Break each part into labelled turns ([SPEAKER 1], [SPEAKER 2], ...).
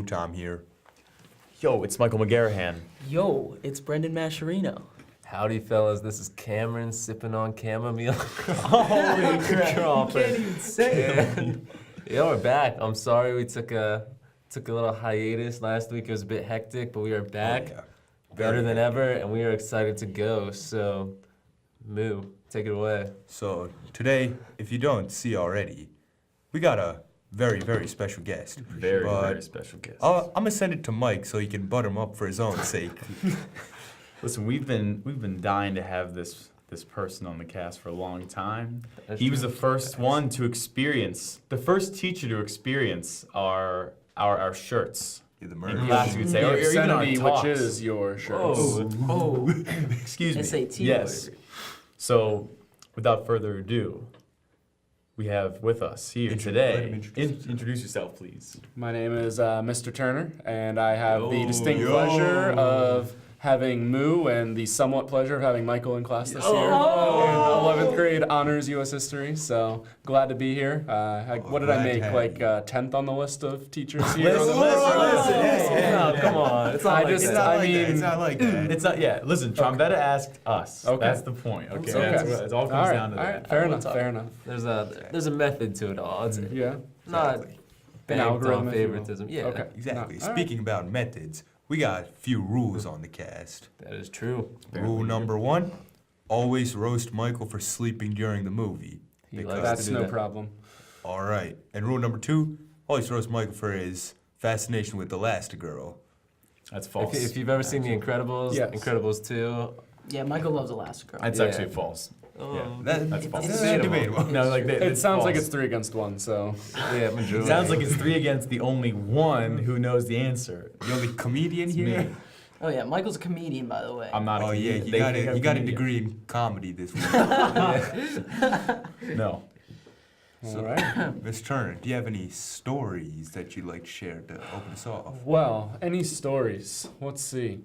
[SPEAKER 1] Tom here.
[SPEAKER 2] Yo, it's Michael McGarrahan.
[SPEAKER 3] Yo, it's Brendan Mascherino.
[SPEAKER 4] Howdy, fellas. This is Cameron sipping on chamomile.
[SPEAKER 3] Holy crap! You can't even say it.
[SPEAKER 4] Yeah, we're back. I'm sorry we took a little hiatus last week. It was a bit hectic, but we are back, better than ever, and we are excited to go. So, Moo, take it away.
[SPEAKER 1] So today, if you don't see already, we got a very, very special guest.
[SPEAKER 2] Very special guest.
[SPEAKER 1] I'm gonna send it to Mike so he can butter him up for his own sake.
[SPEAKER 2] Listen, we've been dying to have this person on the cast for a long time. He was the first one to experience, the first teacher to experience our shirts.
[SPEAKER 1] You're the
[SPEAKER 2] In
[SPEAKER 1] murderer.
[SPEAKER 2] class, you would say, or even our
[SPEAKER 5] Obscenity,
[SPEAKER 2] talks.
[SPEAKER 5] which is your shirts.
[SPEAKER 3] Oh,
[SPEAKER 2] Excuse me.
[SPEAKER 3] SAT
[SPEAKER 2] Yes.
[SPEAKER 3] word.
[SPEAKER 2] So, without further ado, we have with us here today. Introduce yourself, please.
[SPEAKER 5] My name is Mr. Turner, and I have the distinct
[SPEAKER 1] Yo.
[SPEAKER 5] pleasure of having Moo and the somewhat pleasure of having Michael in class this year. In 11th grade honors U.S. history, so glad to be here. What did I
[SPEAKER 1] glad
[SPEAKER 5] make,
[SPEAKER 1] to have
[SPEAKER 5] like
[SPEAKER 1] you.
[SPEAKER 5] 10th on the list of teachers here? on the
[SPEAKER 2] Listen.
[SPEAKER 4] No, come on. It's not
[SPEAKER 5] I
[SPEAKER 4] like
[SPEAKER 5] just-
[SPEAKER 4] that.
[SPEAKER 1] It's not like that.
[SPEAKER 2] It's not, yeah, listen, Trombetta asked us.
[SPEAKER 5] Okay.
[SPEAKER 2] That's the point, okay?
[SPEAKER 5] Okay.
[SPEAKER 2] It all comes down to
[SPEAKER 5] all
[SPEAKER 2] that.
[SPEAKER 5] right, fair
[SPEAKER 4] We'll
[SPEAKER 5] enough,
[SPEAKER 4] talk.
[SPEAKER 5] fair enough.
[SPEAKER 4] There's a method to it all. It's
[SPEAKER 5] Yeah,
[SPEAKER 4] not
[SPEAKER 1] Exactly.
[SPEAKER 4] banked
[SPEAKER 5] algorithm,
[SPEAKER 4] on
[SPEAKER 5] if you will.
[SPEAKER 4] favoritism. Yeah,
[SPEAKER 5] okay.
[SPEAKER 1] Exactly.
[SPEAKER 5] No, all right.
[SPEAKER 1] Speaking about methods, we got a few rules on the cast.
[SPEAKER 4] that is true.
[SPEAKER 1] Rule number 1, always roast Michael for sleeping during the movie.
[SPEAKER 4] He
[SPEAKER 1] Because-
[SPEAKER 4] likes
[SPEAKER 5] That's
[SPEAKER 4] to do
[SPEAKER 5] no
[SPEAKER 4] that.
[SPEAKER 5] problem.
[SPEAKER 1] All right. And rule number 2, always roast Michael for his fascination with Elastigirl.
[SPEAKER 2] That's false.
[SPEAKER 4] If you've ever seen The Incredibles,
[SPEAKER 5] Yes.
[SPEAKER 4] Incredibles 2,
[SPEAKER 3] Yeah, Michael loves Elastigirl.
[SPEAKER 2] That's
[SPEAKER 4] Yeah.
[SPEAKER 2] actually false. Yeah.
[SPEAKER 1] That's
[SPEAKER 2] false.
[SPEAKER 3] It's
[SPEAKER 1] debatable.
[SPEAKER 2] No, like
[SPEAKER 5] It sounds like
[SPEAKER 2] false.
[SPEAKER 5] it's 3 against 1, so.
[SPEAKER 4] yeah, majority.
[SPEAKER 2] It sounds like it's 3 against the only one who knows the answer.
[SPEAKER 1] The only comedian
[SPEAKER 2] It's
[SPEAKER 1] here?
[SPEAKER 2] me.
[SPEAKER 3] Oh yeah, Michael's a comedian, by the way.
[SPEAKER 2] I'm not.
[SPEAKER 1] Oh
[SPEAKER 2] a
[SPEAKER 1] yeah,
[SPEAKER 2] comedian.
[SPEAKER 1] you
[SPEAKER 2] They
[SPEAKER 1] got
[SPEAKER 2] think
[SPEAKER 1] a
[SPEAKER 2] I'm
[SPEAKER 1] you got a
[SPEAKER 2] comedian.
[SPEAKER 1] degree in comedy this week.
[SPEAKER 2] No.
[SPEAKER 5] All right.
[SPEAKER 1] Miss Turner, do you have any stories that you'd like to share to open us off?
[SPEAKER 5] Well, any stories? Let's see.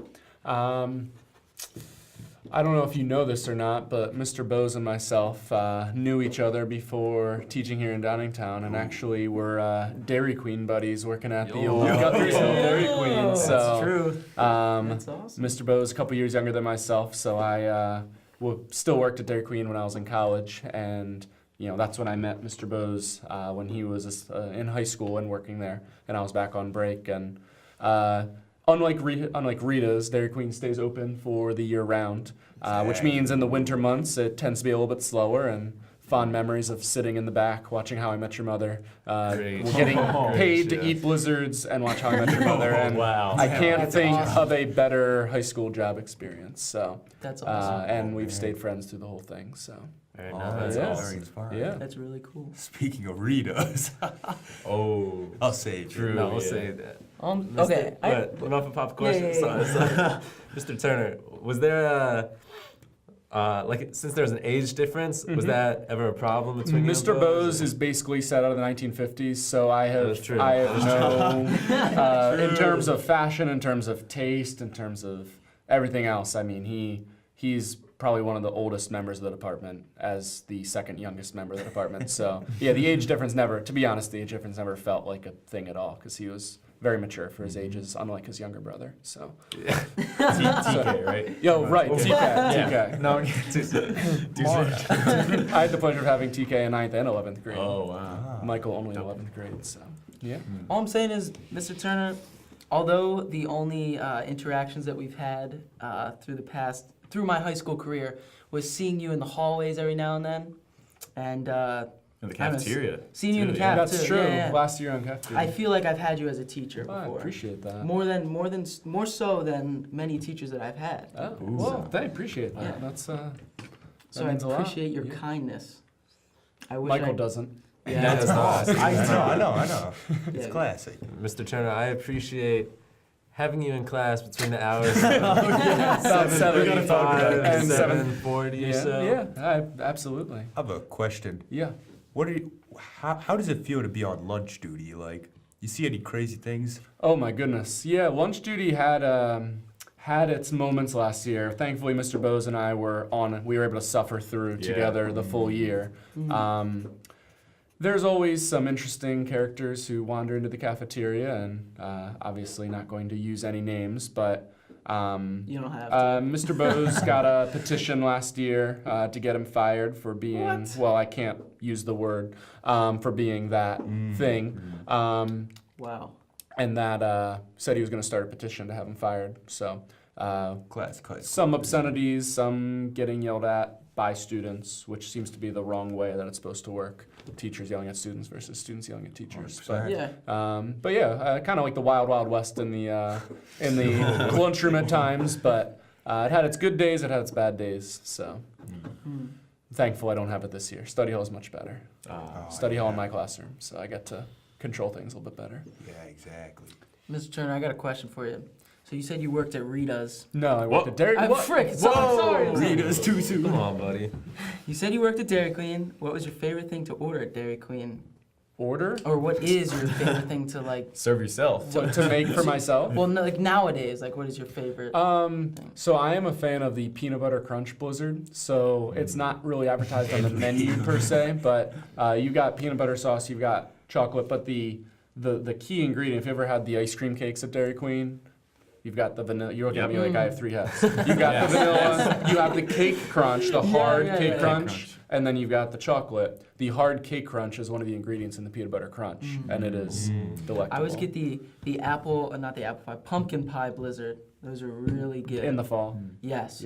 [SPEAKER 5] I don't know if you know this or not, but Mr. Bose and myself knew each other before teaching here in Downingtown, and actually we're Dairy Queen buddies working at the old Guthrie's Hill Dairy Queen. So,
[SPEAKER 4] That's true.
[SPEAKER 3] That's awesome.
[SPEAKER 5] Mr. Bose, a couple years younger than myself, so I still worked at Dairy Queen when I was in college, and that's when I met Mr. Bose when he was in high school and working there, and I was back on break. And unlike Rita's, Dairy Queen stays open for the year round, which means in the winter months it tends to be a little bit slower. And fond memories of sitting in the back watching How I Met Your Mother,
[SPEAKER 4] Great.
[SPEAKER 5] getting paid to
[SPEAKER 4] Yeah.
[SPEAKER 5] eat blizzards and watch How I Met Your Mother. And
[SPEAKER 2] Wow.
[SPEAKER 5] I can't
[SPEAKER 3] That's
[SPEAKER 5] think
[SPEAKER 3] awesome.
[SPEAKER 5] of a better high school job experience. So,
[SPEAKER 3] That's awesome.
[SPEAKER 5] and we've stayed friends through the whole thing. So,
[SPEAKER 4] Very
[SPEAKER 1] Oh,
[SPEAKER 4] nice.
[SPEAKER 5] yeah.
[SPEAKER 1] very inspiring.
[SPEAKER 5] yeah.
[SPEAKER 3] That's really cool.
[SPEAKER 1] Speaking of Rita's,
[SPEAKER 2] Oh.
[SPEAKER 1] I'll save
[SPEAKER 2] True.
[SPEAKER 1] it.
[SPEAKER 4] No, we'll
[SPEAKER 2] Yeah.
[SPEAKER 4] say that.
[SPEAKER 3] Okay.
[SPEAKER 4] We're not for pop question.
[SPEAKER 3] Yeah.
[SPEAKER 4] Sorry. Mr. Turner, was there since there's an age difference, was that ever a problem between you and
[SPEAKER 5] Mr. Bose is basically set out of the 1950s, so I
[SPEAKER 4] That's
[SPEAKER 5] have
[SPEAKER 4] true.
[SPEAKER 5] no in terms of fashion, in terms of taste, in terms of everything else. I mean, he's probably one of the oldest members of the department as the second youngest member of the department. So yeah, the age difference to be honest, the age difference never felt like a thing at all because he was very mature for his ages, unlike his younger brother. So
[SPEAKER 2] TK, right?
[SPEAKER 5] yo, right, TK,
[SPEAKER 2] Yeah.
[SPEAKER 5] TK.
[SPEAKER 2] No.
[SPEAKER 5] I had the pleasure of having TK in 9th and 11th grade.
[SPEAKER 2] Oh wow.
[SPEAKER 5] Michael only in 11th grade, so yeah.
[SPEAKER 3] All I'm saying is, Mr. Turner, although the only interactions that we've had through my high school career was seeing you in the hallways every now and then, and
[SPEAKER 2] In the cafeteria.
[SPEAKER 3] seeing you in the
[SPEAKER 2] too,
[SPEAKER 3] caf
[SPEAKER 5] That's
[SPEAKER 3] too.
[SPEAKER 5] true.
[SPEAKER 3] Yeah, yeah.
[SPEAKER 5] Last year on cafeteria.
[SPEAKER 3] I feel like I've had you as a teacher
[SPEAKER 5] I
[SPEAKER 3] before.
[SPEAKER 5] appreciate that.
[SPEAKER 3] More so than many teachers that I've had.
[SPEAKER 5] Oh, well, I appreciate that.
[SPEAKER 3] Yeah.
[SPEAKER 5] That's
[SPEAKER 3] So I
[SPEAKER 5] means a lot.
[SPEAKER 3] appreciate your
[SPEAKER 5] Yeah.
[SPEAKER 3] kindness. I wish
[SPEAKER 5] Michael
[SPEAKER 3] I,
[SPEAKER 5] doesn't.
[SPEAKER 3] Yeah.
[SPEAKER 4] That's awesome.
[SPEAKER 1] I know. It's
[SPEAKER 3] Yeah.
[SPEAKER 1] classic.
[SPEAKER 4] Mr. Turner, I appreciate having you in class between the hours
[SPEAKER 5] About
[SPEAKER 4] 7:35
[SPEAKER 5] and
[SPEAKER 4] and
[SPEAKER 5] 7
[SPEAKER 4] 7:40 or
[SPEAKER 5] Yeah,
[SPEAKER 4] so.
[SPEAKER 5] absolutely.
[SPEAKER 1] I have a question.
[SPEAKER 5] Yeah.
[SPEAKER 1] How does it feel to be on lunch duty? Like, you see any crazy things?
[SPEAKER 5] Oh my goodness. Yeah, lunch duty had its moments last year. Thankfully, Mr. Bose and I we were able to suffer through together the full year. There's always some interesting characters who wander into the cafeteria, and obviously not going to use any names, but
[SPEAKER 3] You don't have to.
[SPEAKER 5] Mr. Bose got a petition last year to get him fired for being, well, I can't use the word, for being that thing.
[SPEAKER 3] Wow.
[SPEAKER 5] And that said he was going to start a petition to have him fired. So
[SPEAKER 1] Class.
[SPEAKER 5] some obscenities, some getting yelled at by students, which seems to be the wrong way that it's supposed to work. Teachers yelling at students versus students yelling at teachers.
[SPEAKER 1] 100%.
[SPEAKER 3] Yeah.
[SPEAKER 5] But yeah, kind of like the wild, wild west in the lunchroom at times. But it had its good days, it had its bad days. So thankful I don't have it this year. Study hall is much better. Study hall in my classroom, so I get to control things a little bit better.
[SPEAKER 1] Yeah, exactly.
[SPEAKER 3] Mr. Turner, I got a question for you. So you said you worked at Rita's.
[SPEAKER 5] No, I worked at Dairy
[SPEAKER 3] I'm frick. Sorry.
[SPEAKER 1] Rita's too soon.
[SPEAKER 4] Come on, buddy.
[SPEAKER 3] You said you worked at Dairy Queen. What was your favorite thing to order at Dairy Queen?
[SPEAKER 5] Order
[SPEAKER 3] Or what is your favorite thing to like?
[SPEAKER 2] Serve yourself.
[SPEAKER 5] to make for myself.
[SPEAKER 3] Well, no, like nowadays, like what is your favorite?
[SPEAKER 5] So I am a fan of the peanut butter crunch blizzard. So it's not really advertised on the menu per se, but you've got peanut butter sauce, you've got chocolate, but the key ingredient, if you ever had the ice cream cakes at Dairy Queen, you've got the vanilla. You're looking at me like I have 3 heads. You've got the vanilla. You have the cake crunch, the hard cake crunch, and then you've got the chocolate. The hard cake crunch is one of the ingredients in the peanut butter crunch, and it is delectable.
[SPEAKER 3] I always get the apple, not the apple pie, pumpkin pie blizzard. Those are really good.
[SPEAKER 5] in the fall.
[SPEAKER 3] Yes.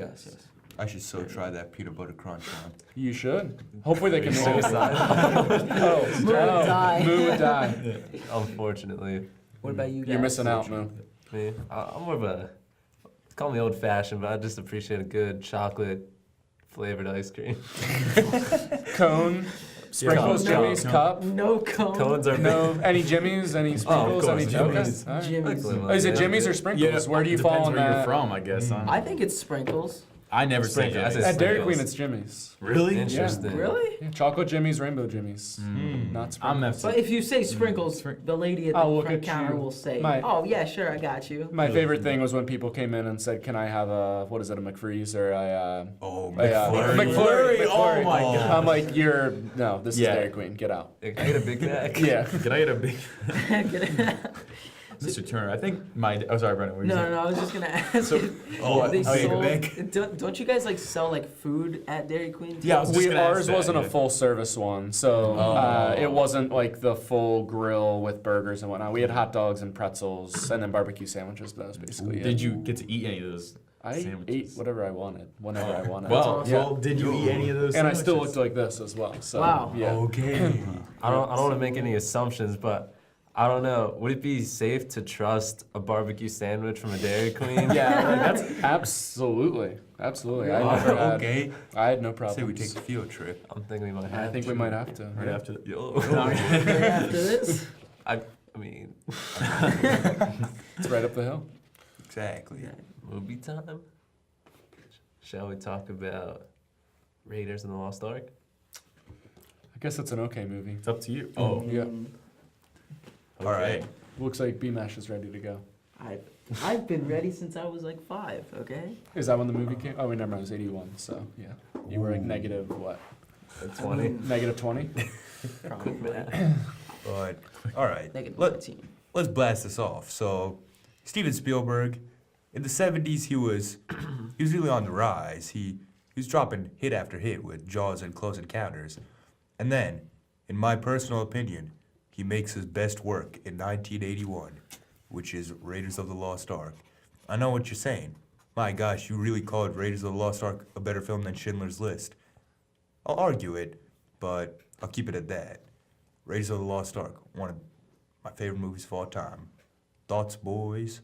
[SPEAKER 1] I should so try that peanut butter crunch one.
[SPEAKER 5] You should. Hopefully they can make it.
[SPEAKER 3] Moo would die.
[SPEAKER 5] Moo would die.
[SPEAKER 4] Unfortunately.
[SPEAKER 3] What about you guys?
[SPEAKER 5] You're missing out, Moo.
[SPEAKER 4] Me, I'm more of a, call me old-fashioned, but I just appreciate a good chocolate-flavored ice cream.
[SPEAKER 5] Cone, sprinkles,
[SPEAKER 3] No.
[SPEAKER 5] Jimmy's, cup.
[SPEAKER 3] No cone.
[SPEAKER 4] Cones are
[SPEAKER 5] No, any Jimmy's, any sprinkles,
[SPEAKER 2] course,
[SPEAKER 5] any
[SPEAKER 2] Jimmy's.
[SPEAKER 5] Okay. All right.
[SPEAKER 3] Jimmy's.
[SPEAKER 5] Oh, is it Jimmy's or sprinkles? Where do you fall
[SPEAKER 2] depends
[SPEAKER 5] on
[SPEAKER 2] where
[SPEAKER 5] that?
[SPEAKER 2] you're from, I guess. Huh?
[SPEAKER 3] I think it's sprinkles.
[SPEAKER 2] I never say
[SPEAKER 4] Sprinkles. I
[SPEAKER 2] Jimmy's.
[SPEAKER 4] say
[SPEAKER 5] At Dairy
[SPEAKER 4] sprinkles.
[SPEAKER 5] Queen, it's Jimmy's.
[SPEAKER 2] Really?
[SPEAKER 4] Interesting.
[SPEAKER 3] Really?
[SPEAKER 5] Yeah, chocolate Jimmy's, rainbow Jimmy's. Not sprinkles.
[SPEAKER 2] I'm F.
[SPEAKER 3] But if you say sprinkles, the lady at the
[SPEAKER 5] I'll look
[SPEAKER 3] front
[SPEAKER 5] at
[SPEAKER 3] counter
[SPEAKER 5] you.
[SPEAKER 3] will say,
[SPEAKER 5] My-
[SPEAKER 3] "Oh yeah, sure, I got you."
[SPEAKER 5] My favorite thing was when people came in and said, "Can I have a what is it, a McFreeze or a
[SPEAKER 1] Oh,
[SPEAKER 5] McFlurry?"
[SPEAKER 2] Oh my God.
[SPEAKER 5] I'm like, no, this
[SPEAKER 2] Yeah.
[SPEAKER 5] is Dairy Queen. Get out.
[SPEAKER 4] Can I get a Big Mac?
[SPEAKER 5] Yeah.
[SPEAKER 2] Can I get a big? Mr. Turner, I think oh sorry, Brendan. What were you saying?
[SPEAKER 3] No, I was just gonna ask.
[SPEAKER 2] So-
[SPEAKER 3] if
[SPEAKER 1] Oh,
[SPEAKER 3] they
[SPEAKER 1] oh, yeah,
[SPEAKER 3] sold-
[SPEAKER 1] Vic.
[SPEAKER 3] don't you guys like sell like food at Dairy Queen? Too?
[SPEAKER 2] Yeah, I was just gonna ask
[SPEAKER 5] Ours
[SPEAKER 2] that,
[SPEAKER 5] wasn't
[SPEAKER 2] yeah.
[SPEAKER 5] a full service one, so it wasn't like the full grill with burgers and whatnot. We had hot dogs and pretzels and then barbecue sandwiches. But that was basically it.
[SPEAKER 2] Did you get to eat any of those?
[SPEAKER 5] I
[SPEAKER 2] sandwiches?
[SPEAKER 5] ate whatever I wanted, whenever I wanted.
[SPEAKER 2] Well, did you eat any of those?
[SPEAKER 5] and I still
[SPEAKER 2] sandwiches?
[SPEAKER 5] looked like this as well. So,
[SPEAKER 3] Wow.
[SPEAKER 5] Yeah.
[SPEAKER 1] Okay.
[SPEAKER 4] I don't want to make any assumptions, but I don't know. Would it be safe to trust a barbecue sandwich from a Dairy Queen?
[SPEAKER 5] Yeah, that's absolutely. I never had.
[SPEAKER 1] Okay.
[SPEAKER 5] I had no
[SPEAKER 1] Say
[SPEAKER 5] problem.
[SPEAKER 1] we take the field trip.
[SPEAKER 4] I'm thinking we might
[SPEAKER 5] I
[SPEAKER 4] have
[SPEAKER 5] think
[SPEAKER 4] to.
[SPEAKER 5] we might have to.
[SPEAKER 2] Right after.
[SPEAKER 4] Yo.
[SPEAKER 3] After this,
[SPEAKER 4] I mean,
[SPEAKER 5] It's right up the hill.
[SPEAKER 1] Exactly.
[SPEAKER 4] movie time? Shall we talk about Raiders and the Lost Ark?
[SPEAKER 5] I guess it's an okay movie.
[SPEAKER 2] It's up to you. Oh,
[SPEAKER 5] Yeah.
[SPEAKER 1] All right.
[SPEAKER 5] Looks like B-Mash is ready to go.
[SPEAKER 3] I've been ready since I was like 5. Okay.
[SPEAKER 5] Is that when the movie came? Oh, wait, never mind. It was 81, so yeah. You were like negative what?
[SPEAKER 4] 20.
[SPEAKER 5] Negative 20?
[SPEAKER 3] Probably.
[SPEAKER 1] But all right.
[SPEAKER 3] Negative
[SPEAKER 1] Let,
[SPEAKER 3] 19.
[SPEAKER 1] let's blast this off. So, Steven Spielberg, in the 70s, he was really on the rise. He was dropping hit after hit with Jaws and Close Encounters. And then, in my personal opinion, he makes his best work in 1981, which is Raiders of the Lost Ark. I know what you're saying. My gosh, you really called Raiders of the Lost Ark a better film than Schindler's List. I'll argue it, but I'll keep it at that. Raiders of the Lost Ark, one of my favorite movies of all time. Thoughts, boys?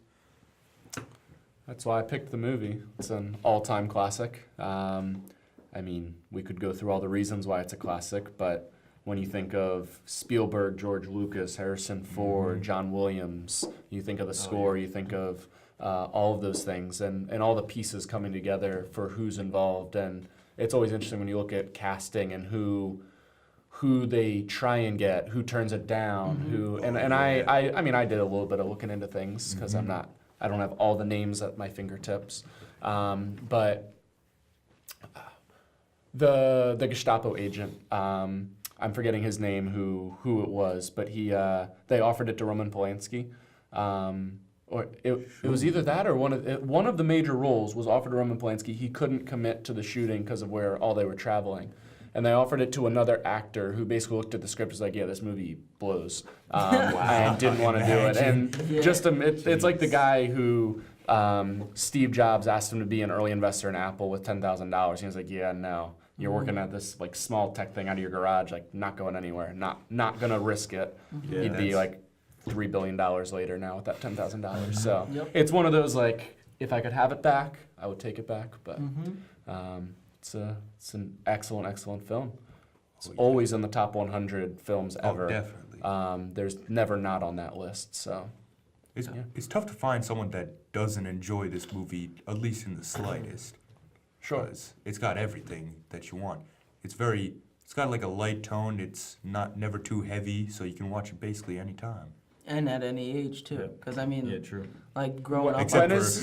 [SPEAKER 5] That's why I picked the movie. It's an all-time classic. I mean, we could go through all the reasons why it's a classic, but when you think of Spielberg, George Lucas, Harrison Ford, John Williams, you think of the score, you think of all of those things and all the pieces coming together for who's involved. And it's always interesting when you look at casting and who they try and get, who turns it down, I mean, I did a little bit of looking into things because I don't have all the names at my fingertips, but the Gestapo agent, I'm forgetting his name, who it was, but they offered it to Roman Polanski. Or it was either that or one of the major roles was offered to Roman Polanski. He couldn't commit to the shooting because of where all they were traveling. And they offered it to another actor who basically looked at the script and was like, yeah, this movie blows. And didn't want to do it. And it's like the guy who Steve Jobs asked him to be an early investor in Apple with $10,000. He was like, yeah, no. You're working at this like small tech thing out of your garage, like not going anywhere, not gonna risk it. You'd be like $3 billion later now with that $10,000. So it's one of those like, if I could have it back, I would take it back. But it's an excellent film. It's always in the top 100 films ever.
[SPEAKER 1] Oh, definitely.
[SPEAKER 5] There's never not on that list. So
[SPEAKER 1] It's tough to find someone that doesn't enjoy this movie, at least in the slightest.
[SPEAKER 5] Sure.
[SPEAKER 1] Because it's got everything that you want. It's got like a light tone. It's never too heavy, so you can watch it basically any time.
[SPEAKER 3] And at any age too, because I mean,
[SPEAKER 4] true.
[SPEAKER 3] like growing up.
[SPEAKER 1] Except
[SPEAKER 5] when
[SPEAKER 1] for-
[SPEAKER 5] is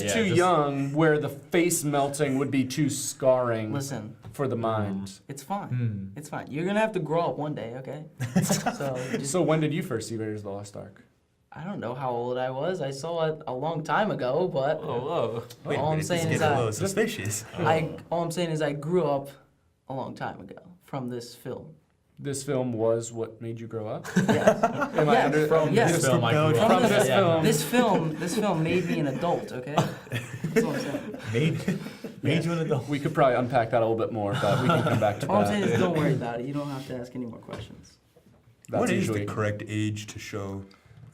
[SPEAKER 5] too
[SPEAKER 2] just-
[SPEAKER 5] young where the face melting would be too scarring
[SPEAKER 3] Listen,
[SPEAKER 5] for the mind?
[SPEAKER 3] it's fine. It's fine. You're gonna have to grow up one day, okay? So just,
[SPEAKER 5] So when did you first see Raiders of the Lost Ark?
[SPEAKER 3] I don't know how old I was. I saw it a long time ago, but
[SPEAKER 4] Whoa.
[SPEAKER 1] Wait a
[SPEAKER 3] all I'm
[SPEAKER 1] minute, this
[SPEAKER 3] saying
[SPEAKER 1] is
[SPEAKER 3] is
[SPEAKER 1] getting a
[SPEAKER 3] I,
[SPEAKER 1] little suspicious.
[SPEAKER 3] all I'm saying is I grew up a long time ago from this film.
[SPEAKER 5] This film was what made you grow up?
[SPEAKER 3] Yes.
[SPEAKER 5] Am I
[SPEAKER 3] Yes.
[SPEAKER 5] under?
[SPEAKER 2] From
[SPEAKER 3] Yes.
[SPEAKER 2] this film, I grew
[SPEAKER 3] From
[SPEAKER 2] up.
[SPEAKER 3] this
[SPEAKER 2] Yeah.
[SPEAKER 3] This film made me an adult, okay? That's all I'm saying.
[SPEAKER 2] Made you an adult.
[SPEAKER 5] We could probably unpack that a little bit more, but we can come back to
[SPEAKER 3] All I'm saying
[SPEAKER 5] that.
[SPEAKER 3] is don't worry about it. You don't have to ask any more questions.
[SPEAKER 5] That's
[SPEAKER 1] What is
[SPEAKER 5] usually
[SPEAKER 1] the correct age to show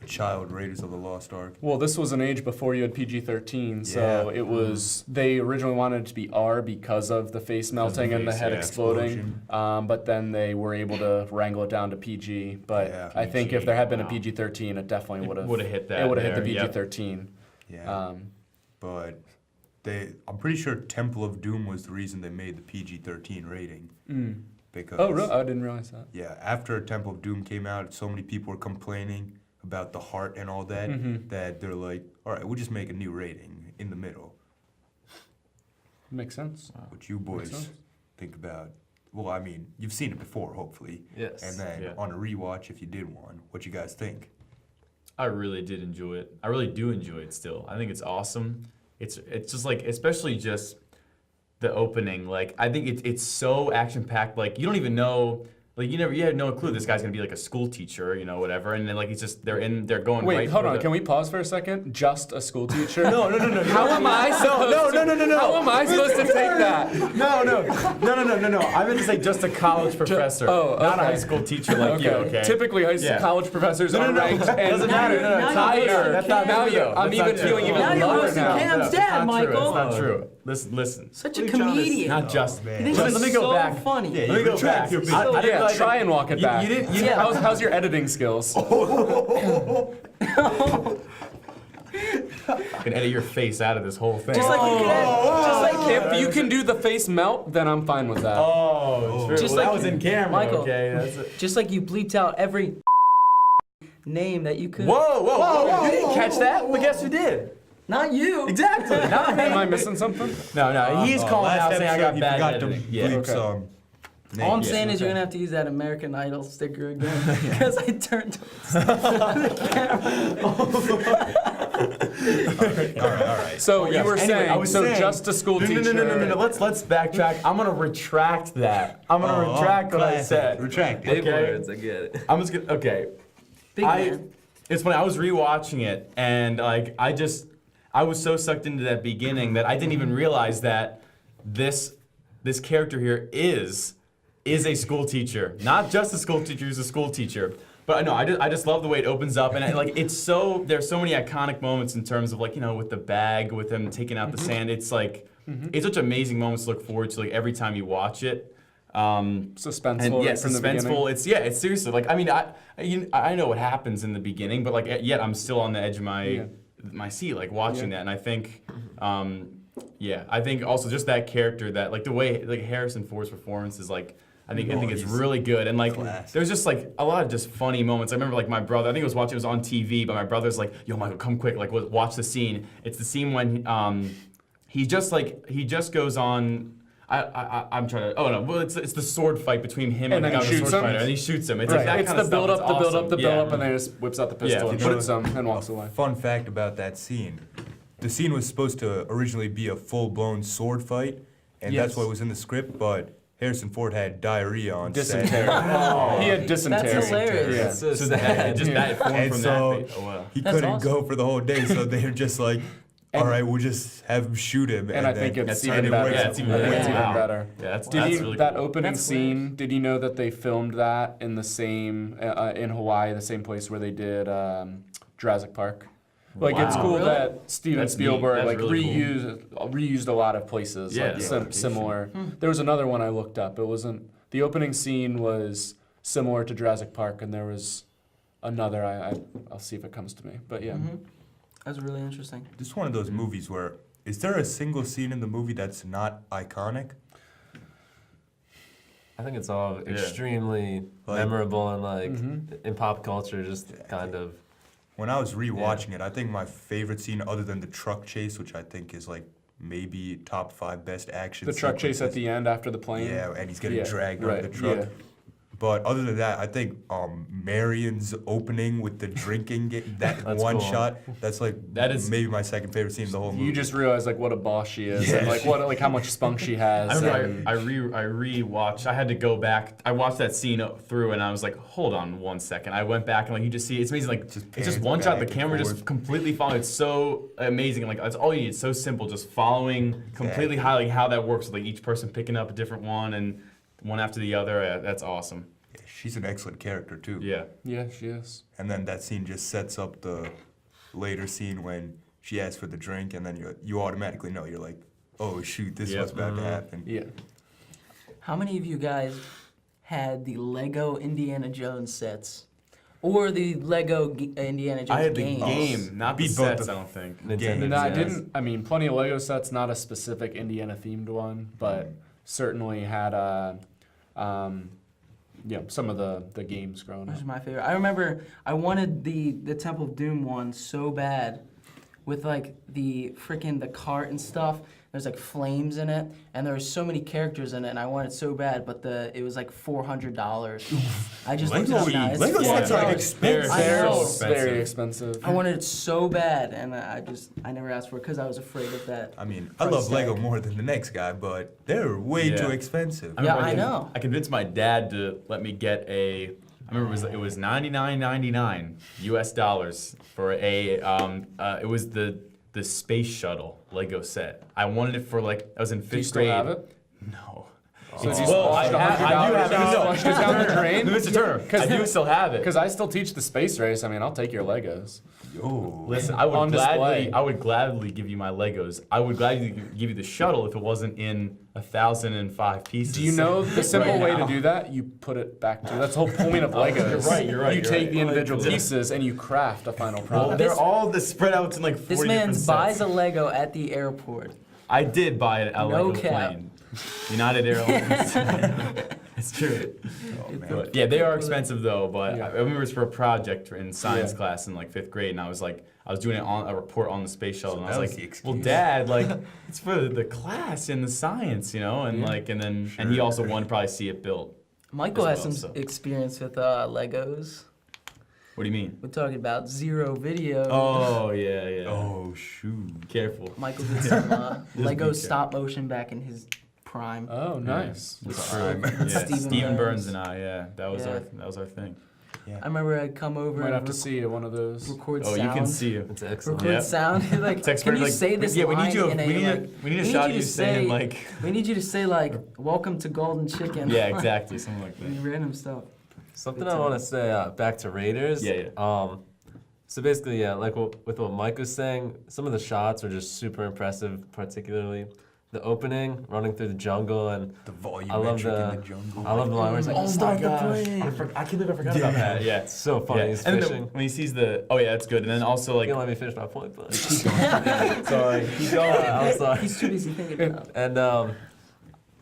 [SPEAKER 1] a child Raiders of the Lost Ark?
[SPEAKER 5] Well, this was an age before you had PG-13, so
[SPEAKER 1] Yeah.
[SPEAKER 5] it was. They originally wanted it to be R because of the face melting and the
[SPEAKER 2] face,
[SPEAKER 5] head
[SPEAKER 2] yeah,
[SPEAKER 5] exploding. But then they were able to wrangle it down to PG. But
[SPEAKER 1] Yeah,
[SPEAKER 5] I think if
[SPEAKER 2] PG,
[SPEAKER 5] there had been a
[SPEAKER 2] wow.
[SPEAKER 5] PG-13, it definitely would have
[SPEAKER 2] hit that.
[SPEAKER 5] It would have hit the
[SPEAKER 2] there, yep.
[SPEAKER 5] PG-13.
[SPEAKER 1] Yeah, but I'm pretty sure Temple of Doom was the reason they made the PG-13 rating. Because
[SPEAKER 5] Oh, really? I didn't realize that.
[SPEAKER 1] yeah, after Temple of Doom came out, so many people were complaining about the heart and all that, that they're like, all right, we'll just make a new rating in the middle.
[SPEAKER 5] Makes sense.
[SPEAKER 1] What you
[SPEAKER 5] Makes
[SPEAKER 1] boys
[SPEAKER 5] sense.
[SPEAKER 1] think about? Well, I mean, you've seen it before, hopefully.
[SPEAKER 4] Yes.
[SPEAKER 1] And then
[SPEAKER 2] Yeah.
[SPEAKER 1] on a rewatch, if you did one, what you guys think?
[SPEAKER 2] I really did enjoy it. I really do enjoy it still. I think it's awesome. It's just like, especially just the opening. Like, I think it's so action packed. Like, you don't even know. Like, you had no clue this guy's gonna be like a school teacher, whatever. And then like they're going.
[SPEAKER 5] Wait,
[SPEAKER 2] right
[SPEAKER 5] hold
[SPEAKER 2] for
[SPEAKER 5] on.
[SPEAKER 2] the-
[SPEAKER 5] Can we pause for a second? Just a school teacher?
[SPEAKER 2] No.
[SPEAKER 5] How am I supposed to? How am I supposed to take that?
[SPEAKER 2] No. I meant to say just a college professor,
[SPEAKER 5] oh,
[SPEAKER 2] not a
[SPEAKER 5] okay.
[SPEAKER 2] high school teacher like you. Okay.
[SPEAKER 5] Typically,
[SPEAKER 2] Yeah.
[SPEAKER 5] college professors are ranked and
[SPEAKER 2] Doesn't matter.
[SPEAKER 3] Now you're
[SPEAKER 5] higher.
[SPEAKER 2] That's not
[SPEAKER 5] Now
[SPEAKER 2] true,
[SPEAKER 5] you-
[SPEAKER 2] though.
[SPEAKER 5] I'm
[SPEAKER 2] That's
[SPEAKER 5] even
[SPEAKER 2] not true.
[SPEAKER 5] feeling even
[SPEAKER 3] Now you're
[SPEAKER 5] lower
[SPEAKER 3] roasting
[SPEAKER 5] now.
[SPEAKER 3] Cam's
[SPEAKER 2] That's
[SPEAKER 3] dad,
[SPEAKER 2] not true.
[SPEAKER 3] Michael.
[SPEAKER 2] That's not true. Listen.
[SPEAKER 3] Such a comedian.
[SPEAKER 2] Not just.
[SPEAKER 1] man.
[SPEAKER 3] You think
[SPEAKER 2] Let
[SPEAKER 3] it's
[SPEAKER 2] me go
[SPEAKER 3] so
[SPEAKER 2] back.
[SPEAKER 3] funny.
[SPEAKER 1] Yeah,
[SPEAKER 2] Let me go back.
[SPEAKER 1] your big-
[SPEAKER 2] I didn't
[SPEAKER 5] Yeah,
[SPEAKER 2] like
[SPEAKER 5] try
[SPEAKER 2] it.
[SPEAKER 5] and walk it back.
[SPEAKER 2] You didn't.
[SPEAKER 3] Yeah.
[SPEAKER 5] How's your editing skills?
[SPEAKER 2] I can edit your face out of this whole thing.
[SPEAKER 3] Just like you could
[SPEAKER 5] If you can do the face melt, then I'm fine with that.
[SPEAKER 2] Oh, true.
[SPEAKER 3] Just
[SPEAKER 2] Well,
[SPEAKER 3] like
[SPEAKER 2] that was in camera.
[SPEAKER 3] Michael.
[SPEAKER 2] Okay, that's it.
[SPEAKER 3] just like you bleeped out every name that you could.
[SPEAKER 2] Whoa! You didn't catch that? But guess who did?
[SPEAKER 3] Not you.
[SPEAKER 2] Exactly. Not me.
[SPEAKER 5] Am I missing something?
[SPEAKER 2] No. He's calling
[SPEAKER 1] last
[SPEAKER 2] out saying I
[SPEAKER 1] episode,
[SPEAKER 2] got
[SPEAKER 1] he
[SPEAKER 2] bad
[SPEAKER 1] forgot to
[SPEAKER 2] editing. Yeah.
[SPEAKER 1] bleep
[SPEAKER 5] Okay.
[SPEAKER 1] some
[SPEAKER 3] All I'm
[SPEAKER 1] names.
[SPEAKER 3] saying is you're gonna have to use that American Idol sticker again because I turned the camera.
[SPEAKER 1] All right.
[SPEAKER 5] So you
[SPEAKER 2] Yes.
[SPEAKER 5] were
[SPEAKER 2] Anyway, I
[SPEAKER 5] saying,
[SPEAKER 2] was
[SPEAKER 5] so
[SPEAKER 2] saying-
[SPEAKER 5] just a school teacher.
[SPEAKER 2] No. Let's backtrack. I'm gonna retract that. I'm gonna retract what I
[SPEAKER 1] classic.
[SPEAKER 2] said.
[SPEAKER 1] Retract it.
[SPEAKER 4] Big
[SPEAKER 2] Okay.
[SPEAKER 4] words, I get it.
[SPEAKER 2] I'm just gonna. Okay.
[SPEAKER 3] Big man.
[SPEAKER 2] It's funny. I was rewatching it, and like I was so sucked into that beginning that I didn't even realize that this character here is a school teacher, not just a school teacher. He's a school teacher. But no, I just love the way it opens up, and there's so many iconic moments in terms of like with the bag, with him taking out the sand. It's like it's such amazing moments to look forward to like every time you watch it.
[SPEAKER 5] Suspenseful
[SPEAKER 2] And
[SPEAKER 5] right
[SPEAKER 2] yeah,
[SPEAKER 5] from the beginning.
[SPEAKER 2] suspenseful. It's seriously like I mean I know what happens in the beginning, but like yet I'm still on the edge of my seat like watching that, and I think I think also just that character that like the way like Harrison Ford's performance is like I think it's
[SPEAKER 1] he's
[SPEAKER 2] really good, and like
[SPEAKER 1] classic.
[SPEAKER 2] there's just like a lot of just funny moments. I remember like my brother, I think it was on TV, but my brother's like, "Yo, Michael, come quick, like watch the scene." It's the scene when he just goes on. I'm trying to. Oh no! Well, it's the sword fight between him and,
[SPEAKER 5] And
[SPEAKER 2] the
[SPEAKER 5] then
[SPEAKER 2] guy
[SPEAKER 5] he
[SPEAKER 2] with the
[SPEAKER 5] shoots
[SPEAKER 2] sword
[SPEAKER 5] him?
[SPEAKER 2] fighter, and he shoots him. It's
[SPEAKER 5] Right.
[SPEAKER 2] like that
[SPEAKER 5] It's
[SPEAKER 2] kind
[SPEAKER 5] the
[SPEAKER 2] of
[SPEAKER 5] build
[SPEAKER 2] stuff.
[SPEAKER 5] up,
[SPEAKER 2] It's
[SPEAKER 5] the build up,
[SPEAKER 2] awesome.
[SPEAKER 5] the build
[SPEAKER 2] Yeah.
[SPEAKER 5] up, and then he just whips out the pistol and
[SPEAKER 2] Yeah.
[SPEAKER 5] shoots him and walks away.
[SPEAKER 1] Fun fact about that scene: the scene was supposed to originally be a full-blown sword fight, and that's
[SPEAKER 5] Yes.
[SPEAKER 1] what was in the script. But Harrison Ford had diarrhea on
[SPEAKER 5] Dysentery.
[SPEAKER 1] set.
[SPEAKER 5] He had dysentery.
[SPEAKER 3] That's hilarious.
[SPEAKER 5] Yeah.
[SPEAKER 3] That's so
[SPEAKER 2] So that just that formed
[SPEAKER 1] And
[SPEAKER 2] from
[SPEAKER 1] so
[SPEAKER 2] that. Oh wow.
[SPEAKER 1] he
[SPEAKER 3] That's
[SPEAKER 1] couldn't
[SPEAKER 3] awesome.
[SPEAKER 1] go for the whole day, so they're just like, all right, we'll just have him shoot him.
[SPEAKER 5] And I
[SPEAKER 1] then-
[SPEAKER 5] think it's
[SPEAKER 2] That's
[SPEAKER 5] even
[SPEAKER 2] even
[SPEAKER 5] better.
[SPEAKER 2] yeah, it's even
[SPEAKER 5] I think
[SPEAKER 2] better.
[SPEAKER 5] it's even
[SPEAKER 2] Wow.
[SPEAKER 5] better.
[SPEAKER 2] Yeah, that's
[SPEAKER 5] Did you
[SPEAKER 2] really
[SPEAKER 5] that
[SPEAKER 2] cool.
[SPEAKER 5] opening
[SPEAKER 3] That's
[SPEAKER 5] scene?
[SPEAKER 3] hilarious.
[SPEAKER 5] Did you know that they filmed that in the same in Hawaii, the same place where they did Jurassic Park? Like it's
[SPEAKER 2] Wow.
[SPEAKER 5] cool
[SPEAKER 3] Really?
[SPEAKER 5] that Steven
[SPEAKER 2] That's neat.
[SPEAKER 5] Spielberg
[SPEAKER 2] That's
[SPEAKER 5] like
[SPEAKER 2] really
[SPEAKER 5] reused a lot of places.
[SPEAKER 2] Yeah,
[SPEAKER 5] like
[SPEAKER 2] yeah,
[SPEAKER 1] location.
[SPEAKER 5] similar. There was another one I looked up. It wasn't the opening scene was similar to Jurassic Park, and there was another. I'll see if it comes to me. But yeah.
[SPEAKER 3] Mhm. That's really interesting.
[SPEAKER 1] This is one of those movies where, is there a single scene in the movie that's not iconic?
[SPEAKER 4] I think it's all
[SPEAKER 2] Yeah.
[SPEAKER 4] extremely
[SPEAKER 1] Like-
[SPEAKER 4] memorable and like
[SPEAKER 5] Mhm.
[SPEAKER 4] in pop culture, just kind of.
[SPEAKER 1] When I was rewatching it, I think my favorite scene, other than the truck chase, which I think is like maybe top 5 best action.
[SPEAKER 5] The truck chase at
[SPEAKER 1] sequences.
[SPEAKER 5] the end after the plane.
[SPEAKER 1] Yeah, and he's getting
[SPEAKER 5] Yeah,
[SPEAKER 1] dragged
[SPEAKER 5] right,
[SPEAKER 1] over the truck.
[SPEAKER 5] yeah.
[SPEAKER 1] But other than that, I think Marion's opening with the drinking that
[SPEAKER 4] That's
[SPEAKER 1] one
[SPEAKER 4] cool.
[SPEAKER 1] shot, that's like
[SPEAKER 2] That is-
[SPEAKER 1] maybe my second favorite scene in the whole movie.
[SPEAKER 5] You just realize like what a boss she is,
[SPEAKER 1] Yeah.
[SPEAKER 5] and like how much spunk she has.
[SPEAKER 2] I remember
[SPEAKER 5] and-
[SPEAKER 2] I re-watched. I had to go back. I watched that scene through, and I was like, "Hold on 1 second." I went back and like you just see it's amazing. Like
[SPEAKER 1] Just
[SPEAKER 2] it's just
[SPEAKER 1] pans
[SPEAKER 2] one shot. The
[SPEAKER 1] back and
[SPEAKER 2] camera just
[SPEAKER 1] forth.
[SPEAKER 2] completely following. It's so amazing. Like that's all you need. It's so simple. Just following completely
[SPEAKER 1] Exactly.
[SPEAKER 2] how that works. Like each person picking up a different one and one after the other. That's awesome.
[SPEAKER 1] Yeah, she's an excellent character too.
[SPEAKER 2] Yeah.
[SPEAKER 5] yeah, she is.
[SPEAKER 1] And then that scene just sets up the later scene when she asks for the drink, and then you automatically know, you're like, oh shoot, this is
[SPEAKER 2] Yep.
[SPEAKER 1] what's about to happen.
[SPEAKER 5] Yeah.
[SPEAKER 3] How many of you guys had the Lego Indiana Jones sets? Or the Lego Indiana Jones
[SPEAKER 2] I had the
[SPEAKER 3] games?
[SPEAKER 2] game, not the
[SPEAKER 1] Beat both
[SPEAKER 2] sets.
[SPEAKER 1] the
[SPEAKER 2] I don't think.
[SPEAKER 4] Nintendo
[SPEAKER 1] Games.
[SPEAKER 5] No, I
[SPEAKER 4] DS.
[SPEAKER 5] didn't. I mean, plenty of Lego sets. Not a specific Indiana themed one, but certainly had some of the games growing
[SPEAKER 3] Which
[SPEAKER 5] up.
[SPEAKER 3] is my favorite. I remember I wanted the Temple of Doom one so bad, with like the cart and stuff. There's like flames in it, and there were so many characters in it, and I wanted it so bad, but it was like $400. I just looked it up now. It's
[SPEAKER 1] Lego sets are
[SPEAKER 3] $400.
[SPEAKER 1] expensive.
[SPEAKER 3] I know.
[SPEAKER 5] Very expensive.
[SPEAKER 3] I wanted it so bad, and I never asked for it because I was afraid of that.
[SPEAKER 1] I mean, I
[SPEAKER 3] Price
[SPEAKER 1] love Lego
[SPEAKER 3] tag.
[SPEAKER 1] more than the next guy, but they're way
[SPEAKER 2] Yeah.
[SPEAKER 1] too expensive.
[SPEAKER 3] Yeah,
[SPEAKER 2] remember
[SPEAKER 3] I know.
[SPEAKER 2] I convinced my dad to let me get a. I remember it was $99.99 US dollars for a. It was the space shuttle Lego set. I wanted it for like I was in 5th
[SPEAKER 5] Do you still
[SPEAKER 2] grade.
[SPEAKER 5] have it?
[SPEAKER 2] No.
[SPEAKER 5] So
[SPEAKER 2] It's-
[SPEAKER 5] you
[SPEAKER 2] well,
[SPEAKER 5] splashed
[SPEAKER 2] I do have it.
[SPEAKER 5] $100
[SPEAKER 2] No,
[SPEAKER 5] flushed it down the drain?
[SPEAKER 2] Mr. Turner, I do still have it.
[SPEAKER 5] Because I still teach the space race. I mean, I'll take your Legos.
[SPEAKER 1] Yo.
[SPEAKER 2] Listen, I
[SPEAKER 5] On
[SPEAKER 2] would gladly give you my Legos. I would gladly give you the shuttle if it wasn't in 1,005 pieces.
[SPEAKER 5] Do you know the simple
[SPEAKER 2] Right
[SPEAKER 5] way
[SPEAKER 2] now.
[SPEAKER 5] to do that? You put it back to. That's the whole point of Legos.
[SPEAKER 2] You're right.
[SPEAKER 5] You take the individual
[SPEAKER 2] Yeah.
[SPEAKER 5] pieces and you craft a final
[SPEAKER 2] Well,
[SPEAKER 5] product.
[SPEAKER 2] they're all spread out in like 40
[SPEAKER 3] This man
[SPEAKER 2] different
[SPEAKER 3] buys
[SPEAKER 2] sets.
[SPEAKER 3] a Lego at the airport.
[SPEAKER 2] I did buy a
[SPEAKER 3] No
[SPEAKER 2] Lego
[SPEAKER 3] cap.
[SPEAKER 2] plane. United Airlines. It's true.
[SPEAKER 1] Oh, man.
[SPEAKER 2] But yeah, they are expensive though. But
[SPEAKER 5] Yeah.
[SPEAKER 2] I remember it was for a project in science
[SPEAKER 5] Yeah.
[SPEAKER 2] class in like 5th grade, and I was doing it on a report on the space shuttle,
[SPEAKER 1] So
[SPEAKER 2] and
[SPEAKER 1] that
[SPEAKER 2] I
[SPEAKER 1] was
[SPEAKER 2] was
[SPEAKER 1] the
[SPEAKER 2] like, well,
[SPEAKER 1] excuse.
[SPEAKER 2] Dad, like it's for the class and the science, and
[SPEAKER 5] Yeah.
[SPEAKER 2] and he also wanted to probably see it built.
[SPEAKER 3] Michael
[SPEAKER 2] As
[SPEAKER 3] has
[SPEAKER 2] well,
[SPEAKER 3] some
[SPEAKER 2] so.
[SPEAKER 3] experience with Legos.
[SPEAKER 2] What do you mean?
[SPEAKER 3] We're talking about Zero Video.
[SPEAKER 2] Oh yeah.
[SPEAKER 1] Oh shoot.
[SPEAKER 2] Careful.
[SPEAKER 3] Michael did some Lego
[SPEAKER 2] careful.
[SPEAKER 3] stop motion back in his prime.
[SPEAKER 5] Oh, nice.
[SPEAKER 2] Yeah,
[SPEAKER 3] Steven
[SPEAKER 2] Steven
[SPEAKER 3] Burns.
[SPEAKER 2] Burns and I. Yeah, that was
[SPEAKER 3] Yeah.
[SPEAKER 2] our thing.
[SPEAKER 3] I remember I'd come over
[SPEAKER 5] Might
[SPEAKER 3] and
[SPEAKER 5] have to see one of those.
[SPEAKER 3] record
[SPEAKER 2] Oh,
[SPEAKER 3] sound.
[SPEAKER 2] you can see it.
[SPEAKER 4] It's excellent.
[SPEAKER 3] Record
[SPEAKER 2] Yeah.
[SPEAKER 3] sound. Like,
[SPEAKER 2] Text
[SPEAKER 3] can
[SPEAKER 2] Bird,
[SPEAKER 3] you
[SPEAKER 2] like,
[SPEAKER 3] say this
[SPEAKER 2] yeah,
[SPEAKER 3] line
[SPEAKER 2] we need you.
[SPEAKER 3] in
[SPEAKER 2] We
[SPEAKER 3] a
[SPEAKER 2] need
[SPEAKER 3] like?
[SPEAKER 2] we need a
[SPEAKER 3] we
[SPEAKER 2] shot
[SPEAKER 3] need
[SPEAKER 2] of
[SPEAKER 3] you
[SPEAKER 2] you
[SPEAKER 3] to
[SPEAKER 2] saying
[SPEAKER 3] say-
[SPEAKER 2] like.
[SPEAKER 3] We need you to say like, "Welcome to Golden Chicken."
[SPEAKER 2] Yeah, exactly, something like
[SPEAKER 3] Any
[SPEAKER 2] that.
[SPEAKER 3] random stuff.
[SPEAKER 4] Something
[SPEAKER 3] Good
[SPEAKER 4] I want to
[SPEAKER 3] times.
[SPEAKER 4] say back to Raiders.
[SPEAKER 2] Yeah.
[SPEAKER 4] So basically, yeah, like with what Mike was saying, some of the shots are just super impressive, particularly the opening, running through the jungle, and
[SPEAKER 1] The volumetric
[SPEAKER 4] I love
[SPEAKER 1] in the jungle.
[SPEAKER 4] I love the line where it's like,
[SPEAKER 2] Oh my
[SPEAKER 4] "Start the
[SPEAKER 2] gosh.
[SPEAKER 4] plane."
[SPEAKER 2] I can't believe I forgot about that. Yeah.
[SPEAKER 4] It's so funny.
[SPEAKER 2] Yeah.
[SPEAKER 4] He's
[SPEAKER 2] And then
[SPEAKER 4] fishing.
[SPEAKER 2] when he sees the, oh yeah, that's good. And then also
[SPEAKER 4] You
[SPEAKER 2] like,
[SPEAKER 4] can let me finish my point, but
[SPEAKER 2] sorry, keep going.
[SPEAKER 4] I'm sorry.
[SPEAKER 3] He's too busy thinking about it.
[SPEAKER 4] And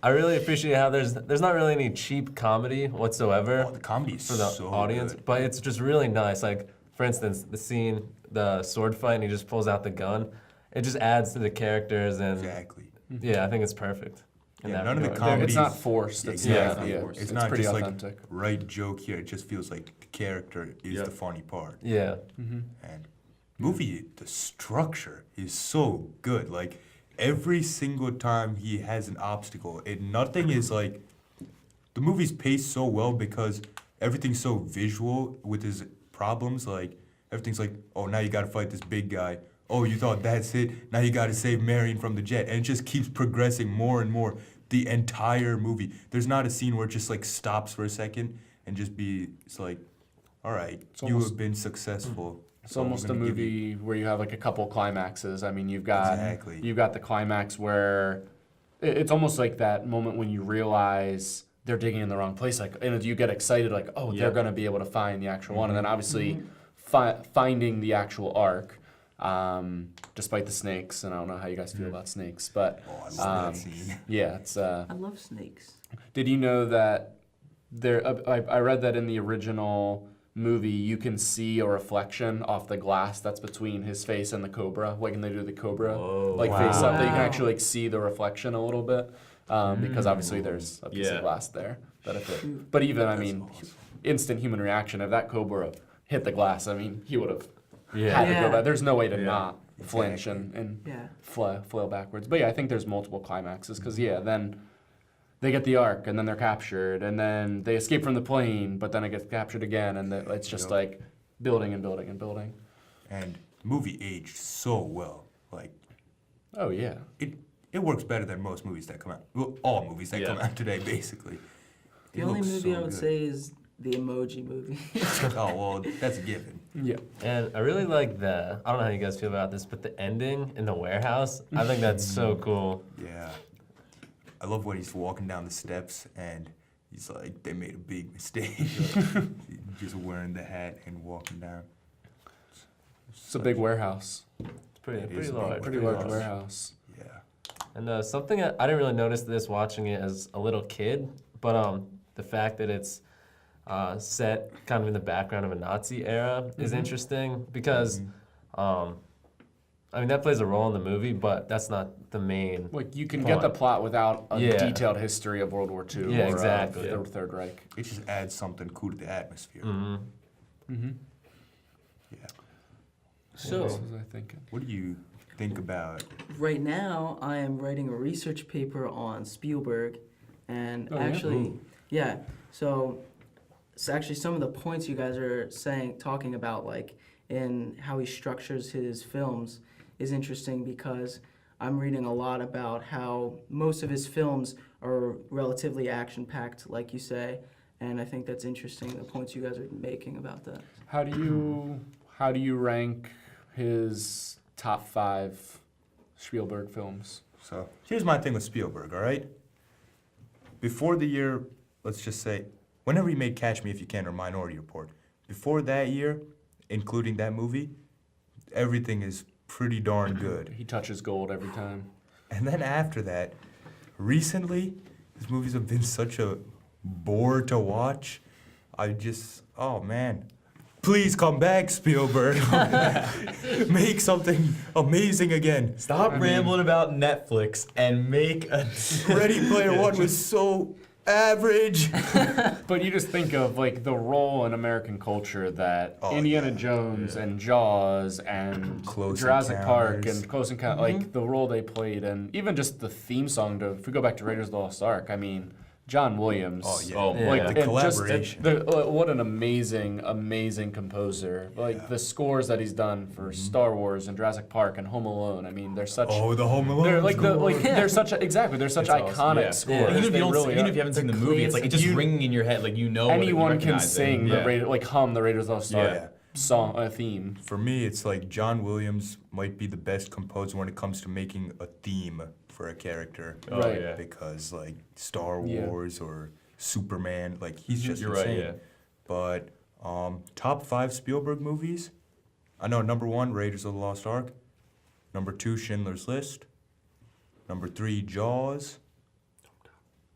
[SPEAKER 4] I really appreciate how there's not really any cheap comedy whatsoever
[SPEAKER 1] Oh, the comedy is
[SPEAKER 4] for the
[SPEAKER 1] so
[SPEAKER 4] audience,
[SPEAKER 1] good.
[SPEAKER 4] but it's just really nice. Like for instance, the scene, the sword fight, and he just pulls out the gun. It just adds to the characters, and
[SPEAKER 1] Exactly.
[SPEAKER 4] yeah, I think it's perfect. in
[SPEAKER 1] Yeah,
[SPEAKER 4] that
[SPEAKER 1] none of the
[SPEAKER 4] regard.
[SPEAKER 1] comedies.
[SPEAKER 5] It's not forced. It's
[SPEAKER 1] Exactly.
[SPEAKER 5] yeah,
[SPEAKER 1] It's
[SPEAKER 5] it's
[SPEAKER 1] not
[SPEAKER 5] pretty
[SPEAKER 1] just
[SPEAKER 5] authentic.
[SPEAKER 1] like right joke here. It just feels like the character is
[SPEAKER 2] Yep.
[SPEAKER 1] the funny part.
[SPEAKER 4] Yeah.
[SPEAKER 1] And movie, the structure is so good. Like every single time he has an obstacle, nothing is like the movie's paced so well because everything's so visual with his problems. Like everything's like, oh, now you got to fight this big guy. Oh, you thought that's it? Now you got to save Marion from the jet, and it just keeps progressing more and more. The entire movie. There's not a scene where it just like stops for a second and just it's like, all right,
[SPEAKER 5] It's
[SPEAKER 1] you
[SPEAKER 5] almost-
[SPEAKER 1] have been successful.
[SPEAKER 5] It's
[SPEAKER 1] so I'm
[SPEAKER 5] almost a
[SPEAKER 1] gonna give you-"
[SPEAKER 5] movie where you have like a couple climaxes. I mean, you've got
[SPEAKER 1] Exactly.
[SPEAKER 5] the climax where it's almost like that moment when you realize they're digging in the wrong place. Like, and you get excited, like, oh, they're
[SPEAKER 2] Yep.
[SPEAKER 5] gonna be able to find the actual one, and then obviously finding the actual arc, despite the snakes. And I don't know how you guys feel about snakes, but
[SPEAKER 1] Oh, I love that scene.
[SPEAKER 5] yeah, it's.
[SPEAKER 3] I love snakes.
[SPEAKER 5] Did you know that there? I read that in the original movie, you can see a reflection off the glass that's between his face and the cobra. Like when they do the cobra,
[SPEAKER 2] Whoa.
[SPEAKER 5] like face up, that you can
[SPEAKER 3] Wow.
[SPEAKER 5] actually like see the reflection a little bit, because obviously there's a piece
[SPEAKER 2] Yeah.
[SPEAKER 5] of glass there. That if it, but even I mean, instant human reaction. If that cobra hit the glass, I mean, he would have had to
[SPEAKER 3] Yeah.
[SPEAKER 5] go back. There's no way to
[SPEAKER 2] Yeah.
[SPEAKER 5] not flinch
[SPEAKER 1] Exactly.
[SPEAKER 5] and
[SPEAKER 3] Yeah.
[SPEAKER 5] flail backwards. But yeah, I think there's multiple climaxes because then they get the arc and then they're captured and then they escape from the plane, but then it gets captured again and it's just
[SPEAKER 1] Yep.
[SPEAKER 5] like building and building and building.
[SPEAKER 1] And movie aged so well. Like
[SPEAKER 5] Oh yeah.
[SPEAKER 1] it works better than most movies that come out. Well, all movies that
[SPEAKER 2] Yeah.
[SPEAKER 1] come out today, basically.
[SPEAKER 3] The
[SPEAKER 1] It
[SPEAKER 3] only
[SPEAKER 1] looks
[SPEAKER 3] movie
[SPEAKER 1] so
[SPEAKER 3] I would
[SPEAKER 1] good.
[SPEAKER 3] say is the Emoji Movie.
[SPEAKER 1] Oh well, that's a given.
[SPEAKER 5] Yeah.
[SPEAKER 4] And I really like I don't know how you guys feel about this, but the ending in the warehouse, I think that's so cool.
[SPEAKER 1] Yeah. I love when he's walking down the steps and he's like, they made a big mistake. Like, just wearing the hat and walking down.
[SPEAKER 5] It's a big warehouse.
[SPEAKER 4] It's pretty,
[SPEAKER 1] It is
[SPEAKER 4] pretty
[SPEAKER 1] a big
[SPEAKER 4] large.
[SPEAKER 5] Pretty large warehouse.
[SPEAKER 1] Yeah.
[SPEAKER 4] And something I didn't really notice this watching it as a little kid, but the fact that it's set kind of in the background of a Nazi era is interesting because, I mean, that plays a role in the movie, but that's not the main.
[SPEAKER 5] Like you can get the
[SPEAKER 4] Point.
[SPEAKER 5] plot without a
[SPEAKER 4] Yeah.
[SPEAKER 5] detailed history of World War II
[SPEAKER 4] Yeah,
[SPEAKER 5] or
[SPEAKER 4] exactly.
[SPEAKER 5] the Third Reich.
[SPEAKER 1] It just adds something cool to the atmosphere.
[SPEAKER 5] Mm-hmm.
[SPEAKER 1] Yeah.
[SPEAKER 3] So,
[SPEAKER 5] What else was I thinking?
[SPEAKER 1] What do you think about?
[SPEAKER 3] right now, I am writing a research paper on Spielberg, and
[SPEAKER 5] Oh, yeah?
[SPEAKER 3] actually, yeah. So, it's actually some of the points you guys are talking about, like in how he structures his films, is interesting because I'm reading a lot about how most of his films are relatively action-packed, like you say, and I think that's interesting. The points you guys are making about that.
[SPEAKER 5] How do you rank his top 5 Spielberg films?
[SPEAKER 1] So here's my thing with Spielberg, all right? Before the year, let's just say, whenever he made Catch Me If You Can or Minority Report, before that year, including that movie, everything is pretty darn good.
[SPEAKER 5] He touches gold every time.
[SPEAKER 1] And then after that, recently, his movies have been such a bore to watch. Oh man. Please come back, Spielberg. Make something amazing again.
[SPEAKER 2] Stop rambling about Netflix and make a.
[SPEAKER 1] Ready Player One was so average.
[SPEAKER 5] But you just think of like the role in American culture that
[SPEAKER 1] Oh,
[SPEAKER 5] Indiana
[SPEAKER 1] yeah.
[SPEAKER 5] Jones and Jaws and
[SPEAKER 1] Close
[SPEAKER 5] Jurassic Park
[SPEAKER 1] Encounters.
[SPEAKER 5] and Close Encounter, like the role they played, and even just the theme song to, if we go back to Raiders of the Lost Ark, I mean, John Williams.
[SPEAKER 1] Oh yeah.
[SPEAKER 2] Oh,
[SPEAKER 5] Like
[SPEAKER 4] Yeah.
[SPEAKER 1] The
[SPEAKER 5] and just
[SPEAKER 1] collaboration.
[SPEAKER 5] what an amazing composer! Like
[SPEAKER 1] Yeah.
[SPEAKER 5] the scores that he's done for Star Wars and Jurassic Park and Home Alone. I mean, they're such.
[SPEAKER 1] Oh, the Home Alone.
[SPEAKER 5] They're like they're such they're such
[SPEAKER 2] It's awesome.
[SPEAKER 5] iconic
[SPEAKER 2] Yeah.
[SPEAKER 5] scores.
[SPEAKER 4] Yeah.
[SPEAKER 2] Even if
[SPEAKER 5] They
[SPEAKER 2] you don't,
[SPEAKER 5] really
[SPEAKER 2] even
[SPEAKER 5] are.
[SPEAKER 2] if you haven't seen the
[SPEAKER 3] The
[SPEAKER 2] movie, it's like it's just
[SPEAKER 5] you-
[SPEAKER 2] ringing in your head, like you know. what
[SPEAKER 5] Anyone
[SPEAKER 2] you're
[SPEAKER 5] can
[SPEAKER 2] recognizing.
[SPEAKER 5] sing
[SPEAKER 2] Yeah.
[SPEAKER 5] hum the Raiders of the Lost Ark
[SPEAKER 1] Yeah.
[SPEAKER 5] song theme.
[SPEAKER 1] For me, it's like John Williams might be the best composer when it comes to making a theme for a character.
[SPEAKER 2] Oh,
[SPEAKER 5] Right.
[SPEAKER 2] yeah.
[SPEAKER 1] Because like Star
[SPEAKER 5] Yeah.
[SPEAKER 1] Wars or Superman, like he's just
[SPEAKER 2] You're right.
[SPEAKER 1] insane.
[SPEAKER 2] Yeah.
[SPEAKER 1] But top 5 Spielberg movies. I know number 1, Raiders of the Lost Ark. Number 2, Schindler's List. Number 3, Jaws.